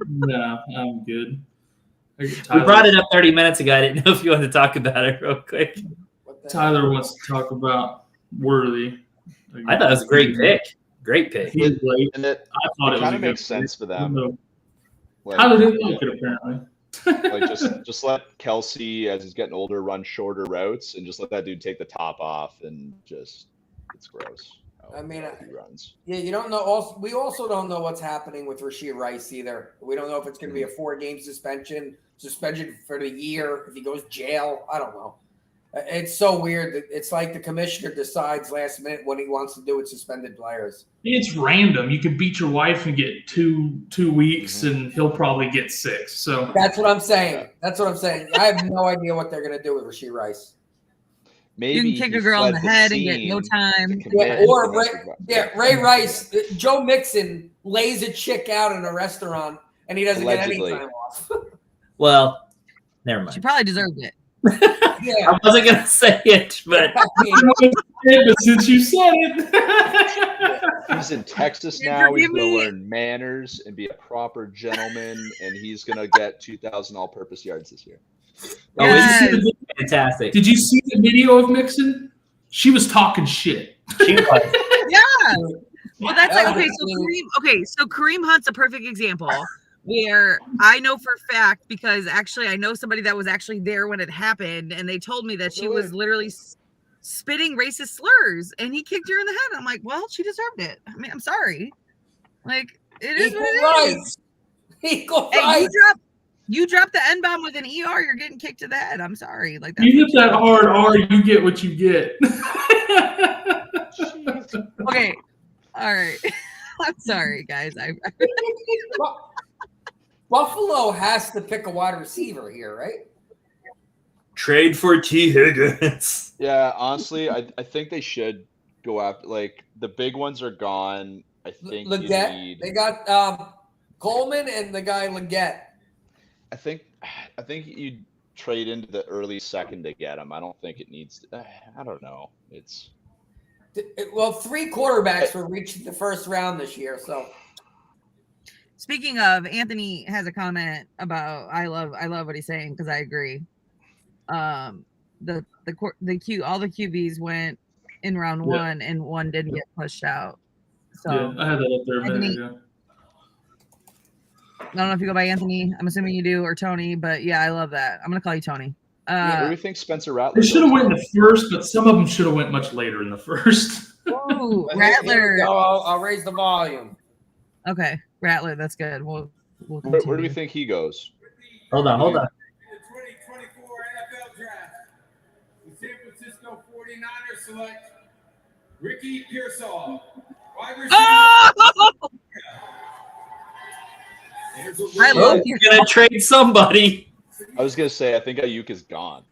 No, I'm good. We brought it up 30 minutes ago. I didn't know if you wanted to talk about it real quick. Tyler wants to talk about Worthy. I thought it was a great pick. Great pick. He's late. And it I thought it was kind a of good makes sense for them. pick. Like, Tyler didn't like it apparently. like just let Kelsey, as he's getting older, run shorter routes, and just let that dude take the top off, and just it's gross. I mean, he runs. Yeah, you don't know. We also don't know what's happening with Rashod Rice either. We don't know if it's going to be a 4-game suspension for the year, if he goes jail. I don't know. It's so weird. It's like the commissioner decides last minute what he wants to do with suspended players. It's random. You could beat your wife and get two weeks, and he'll probably get 6. So That's what I'm saying. I have no idea what they're going to do with Rashod Rice. Maybe You can kick he a girl in fled the head and scene get no time. to Yeah, commit or domestic Ray violence. Rice, Joe Mixon lays a chick out in a restaurant, and he doesn't Allegedly. get any time off. Well, never She mind. probably deserved it. Yeah, I wasn't going to say it, but I mean, but since you said it, He's in Texas You now. He's forgive going to me? learn manners and be a proper gentleman, and he's going to get 2,000 all-purpose yards this year. oh, Yes. it's fantastic. did you see the video of Mixon? She was talking shit. She was. Yeah. Well, that's like That okay. was So Kareem Hunt's a perfect example where I know for a fact because actually I know somebody that was actually there when it happened, and they told me that she was literally spitting racist slurs, and he kicked her in the head. I'm like, well, she deserved it. I mean, I'm sorry. Like, it is Equal what it is. rights. Equal Hey, rights. you drop the N-bomb with an ER, you're getting kicked to the head. I'm sorry. Like You hit that hard R, you get what you get. Okay. All right. I'm sorry, guys. Buffalo has to pick a wide receiver here, right? Trade for T. Higgins. Yeah, honestly, I think they should go after, like, the big ones are gone. I think you Leggett. need. They got Coleman and the guy Leggett. I think you trade into the early second to get him. I don't think it needs. I don't know. It's. Well, 3 quarterbacks were reaching the first round this year, so. Speaking of, Anthony has a comment about I love what he's saying because I agree. All the QBs went in round 1 and 1 didn't get pushed out. So Yeah, I had that up there a minute ago. I don't know if you go by Anthony. I'm assuming you do, or Toney, but yeah, I love that. I'm gonna call you Toney. Where do you think Spencer Rattler? They should have went in the first, but some of them should have went much later in the first. Ooh, Here we Rattler. go. I'll raise the volume. Okay, Rattler. That's good. We'll Where do we think he goes? Hold on. In the 2024 NFL Draft, the San Francisco 49ers select Ricky Pearsall, wide receiver. Oh! I love you. You're gonna trade somebody. I was gonna say I think Ayuk is gone.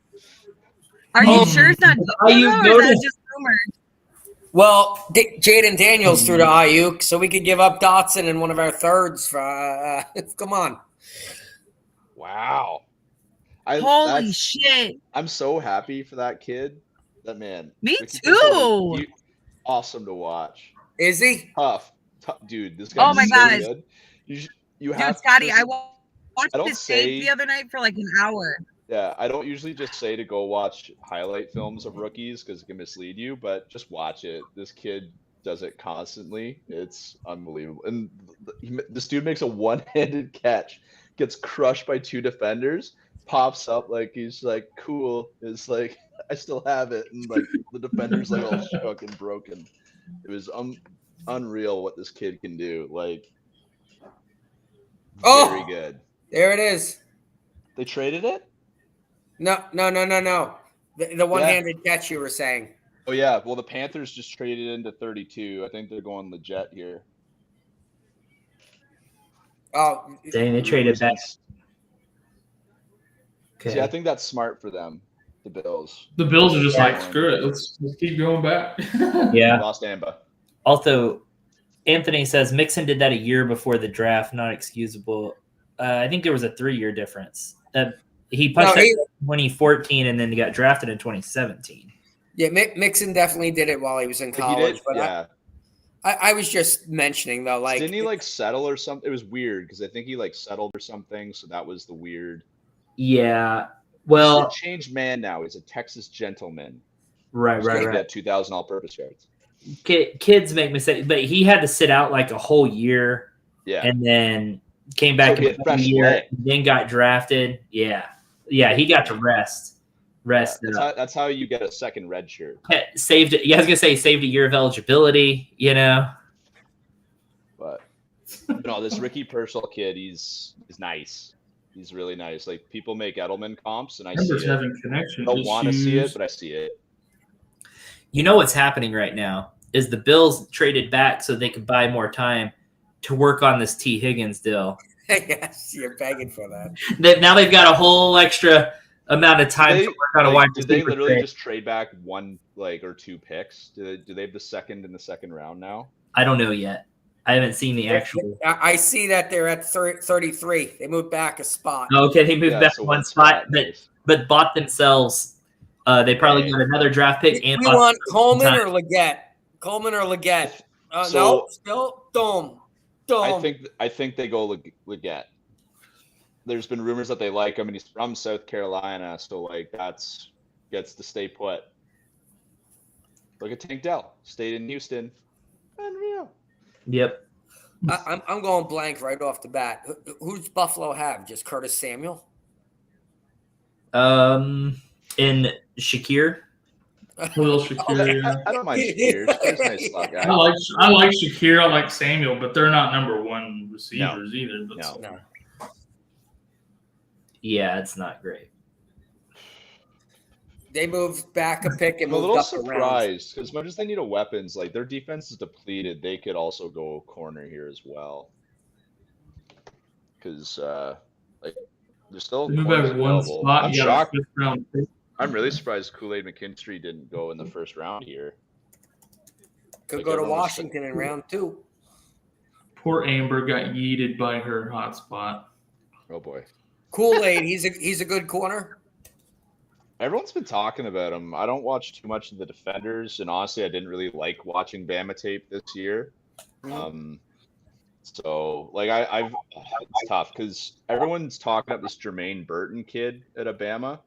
Are you sure it's not Ayuk Doyle, or is that noticed. just rumored? Well, Jaden Daniels threw to Ayuk, so we could give up Dotson in one of our thirds. For, come on. Wow. Holy shit. I'm so happy for that kid. That man. Me Ricky too. Pearsall, awesome to watch. Is he? Tough, dude. This guy's Oh my so God. good. You Dude, have Scotty, to, I watched don't this tape say- the other night for like an hour. Yeah, I don't usually just say to go watch highlight films of rookies because it can mislead you, but just watch it. This kid does it constantly. It's unbelievable. And this dude makes a one-handed catch, gets crushed by 2 defenders, pops up like he's like, cool. It's like, I still have it. And like the defender's like all shook and broken. It was unreal what this kid can do. Like, very good. There it is. They traded it? No. The one-handed catch you were saying. Oh, yeah. Well, the Panthers just traded into 32. I think they're going legit here. Oh, Dang, they traded back. See, I think that's smart for them, the Bills. The Bills are just like, screw it. Let's keep going back. Yeah. Lost Amba. Also, Anthony says Mixon did that a year before the draft, not excusable. I think there was a 3-year difference. That he punched that in 2014 and then he got drafted in 2017. Yeah, Mixon definitely did it while he was in college. But I was just mentioning though, like, didn't he like settle or something? It was weird because I think he like settled or something. So that was the weird. Yeah. Well, he's a changed man now. He's a Texas gentleman. Right. Got 2,000 all-purpose yards. Kids make mistakes, but he had to sit out like a whole year. Yeah. And then came back in a year, then got drafted. Yeah. He got to rest. That's how you get a second red shirt. Saved it. Yeah, I was gonna say saved a year of eligibility. You know. But no, this Ricky Pearsall kid, he's nice. He's really nice. Like people make Edelman comps, and I see it. Having connection. I don't want to see it, but I see it. You know what's happening right now is the Bills traded back so they could buy more time to work on this T. Higgins deal. Yes, you're begging for that. Now they've got a whole extra amount of time to work on a wide receiver. Did they literally just trade back 1 or 2 picks? Do they have the second in the second round now? I don't know yet. I haven't seen the actual. I see that they're at 33. They moved back a spot. Okay, they moved back one spot, but bought themselves. They probably got another draft pick. And we want Coleman or Leggett. Coleman or Leggett. No, still Dome. I think they go Leggett. There's been rumors that they like him, and he's from South Carolina, so like gets to stay put. Look at Tank Dell, stayed in Houston. Unreal. Yep. I'm going blank right off the bat. Who's Buffalo have? Just Curtis Samuel? In Shakir. Khalil Shakir. I don't mind Shakir. Shakir's a nice slot guy. I like Shakir. I like Samuel, but they're not number one receivers either. But No. Yeah, it's not great. They moved back a pick and I'm a moved little up the round. surprised because as much as they need a weapons, like their defense is depleted. They could also go corner here as well. Because like there's still they move corners back one available. spot. I'm You got a shocked. 5th round pick. I'm really surprised Kool-Aid McKinstry didn't go in the first round here. Could Like, go to everyone was- Washington in round 2. Poor Amber got yeeted by her hotspot. Oh boy. Kool-Aid, he's a good corner. Everyone's been talking about him. I don't watch too much of the defenders, and honestly, I didn't really like watching Bama tape this year. So, like, it's tough because everyone's talking about this Jermaine Burton kid at Bama,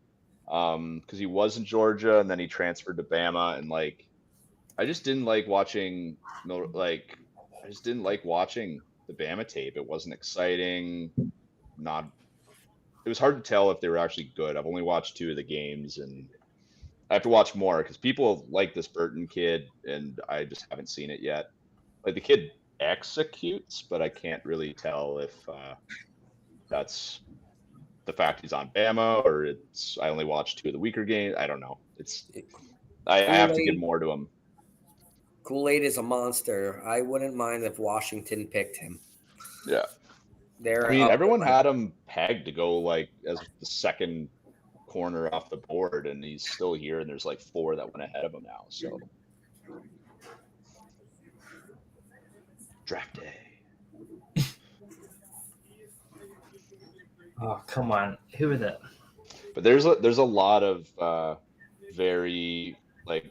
because he was in Georgia and then he transferred to Bama, and like, I just didn't like watching. I just didn't like watching the Bama tape. It wasn't exciting. It was hard to tell if they were actually good. I've only watched 2 of the games, and I have to watch more because people like this Burton kid, and I just haven't seen it yet. Like the kid executes, but I can't really tell if that's the fact he's on Bama or it's I only watched 2 of the weaker games. I don't know. I have to give more to him. Kool-Aid is a monster. I wouldn't mind if Washington picked him. Yeah. They're I mean, up everyone there. had him pegged to go like as the second corner off the board, and he's still here, and there's like 4 that went ahead of him now. So draft day. Oh, come on. Who are that? But there's a lot of very like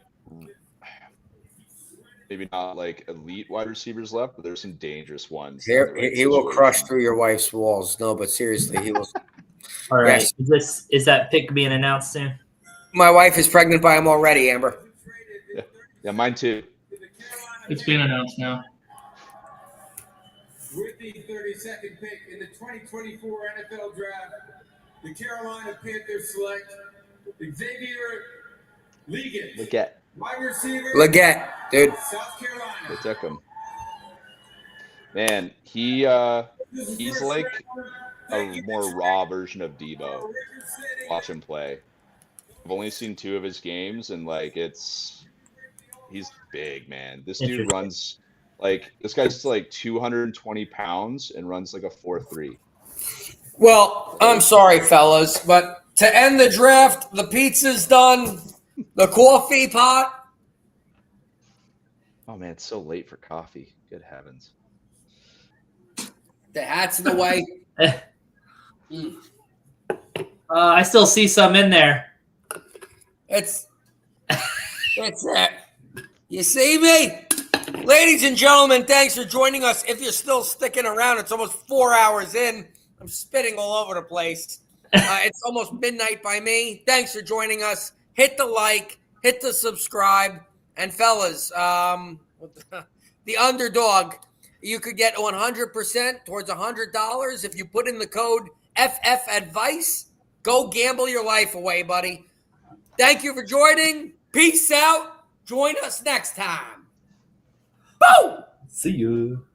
maybe not like elite wide receivers left, but there's some dangerous ones. in the right He will crush situation. through your wife's walls. No, but seriously, he will. All right. Yes. Is that pick being announced soon? My wife is pregnant by him already, Amber. Yeah, mine too. It's being announced now. With the 32nd pick in the 2024 NFL Draft, the Carolina Panthers select Xavier Legate, Look at wide receiver, Leggett, dude. South they Carolina. took him. Man, he's like a more raw version of Debo. Watch him play. I've only seen 2 of his games, and like he's big, man. This dude runs this guy's like 220 pounds and runs like a 4.3. Well, I'm sorry, fellas, but to end the draft, the pizza's done, the coffee pot. Oh man, it's so late for coffee. Good heavens. The hat's in the way. I still see some in there. It's it. You see me? Ladies and gentlemen, thanks for joining us. If you're still sticking around, it's almost 4 hours in. I'm spitting all over the place. It's almost midnight by me. Thanks for joining us. Hit the like, hit the subscribe. And fellas, the Underdog, you could get 100% towards $100 if you put in the code FFAdvice. Go gamble your life away, buddy. Thank you for joining. Peace out. Join us next time. Boom! See you.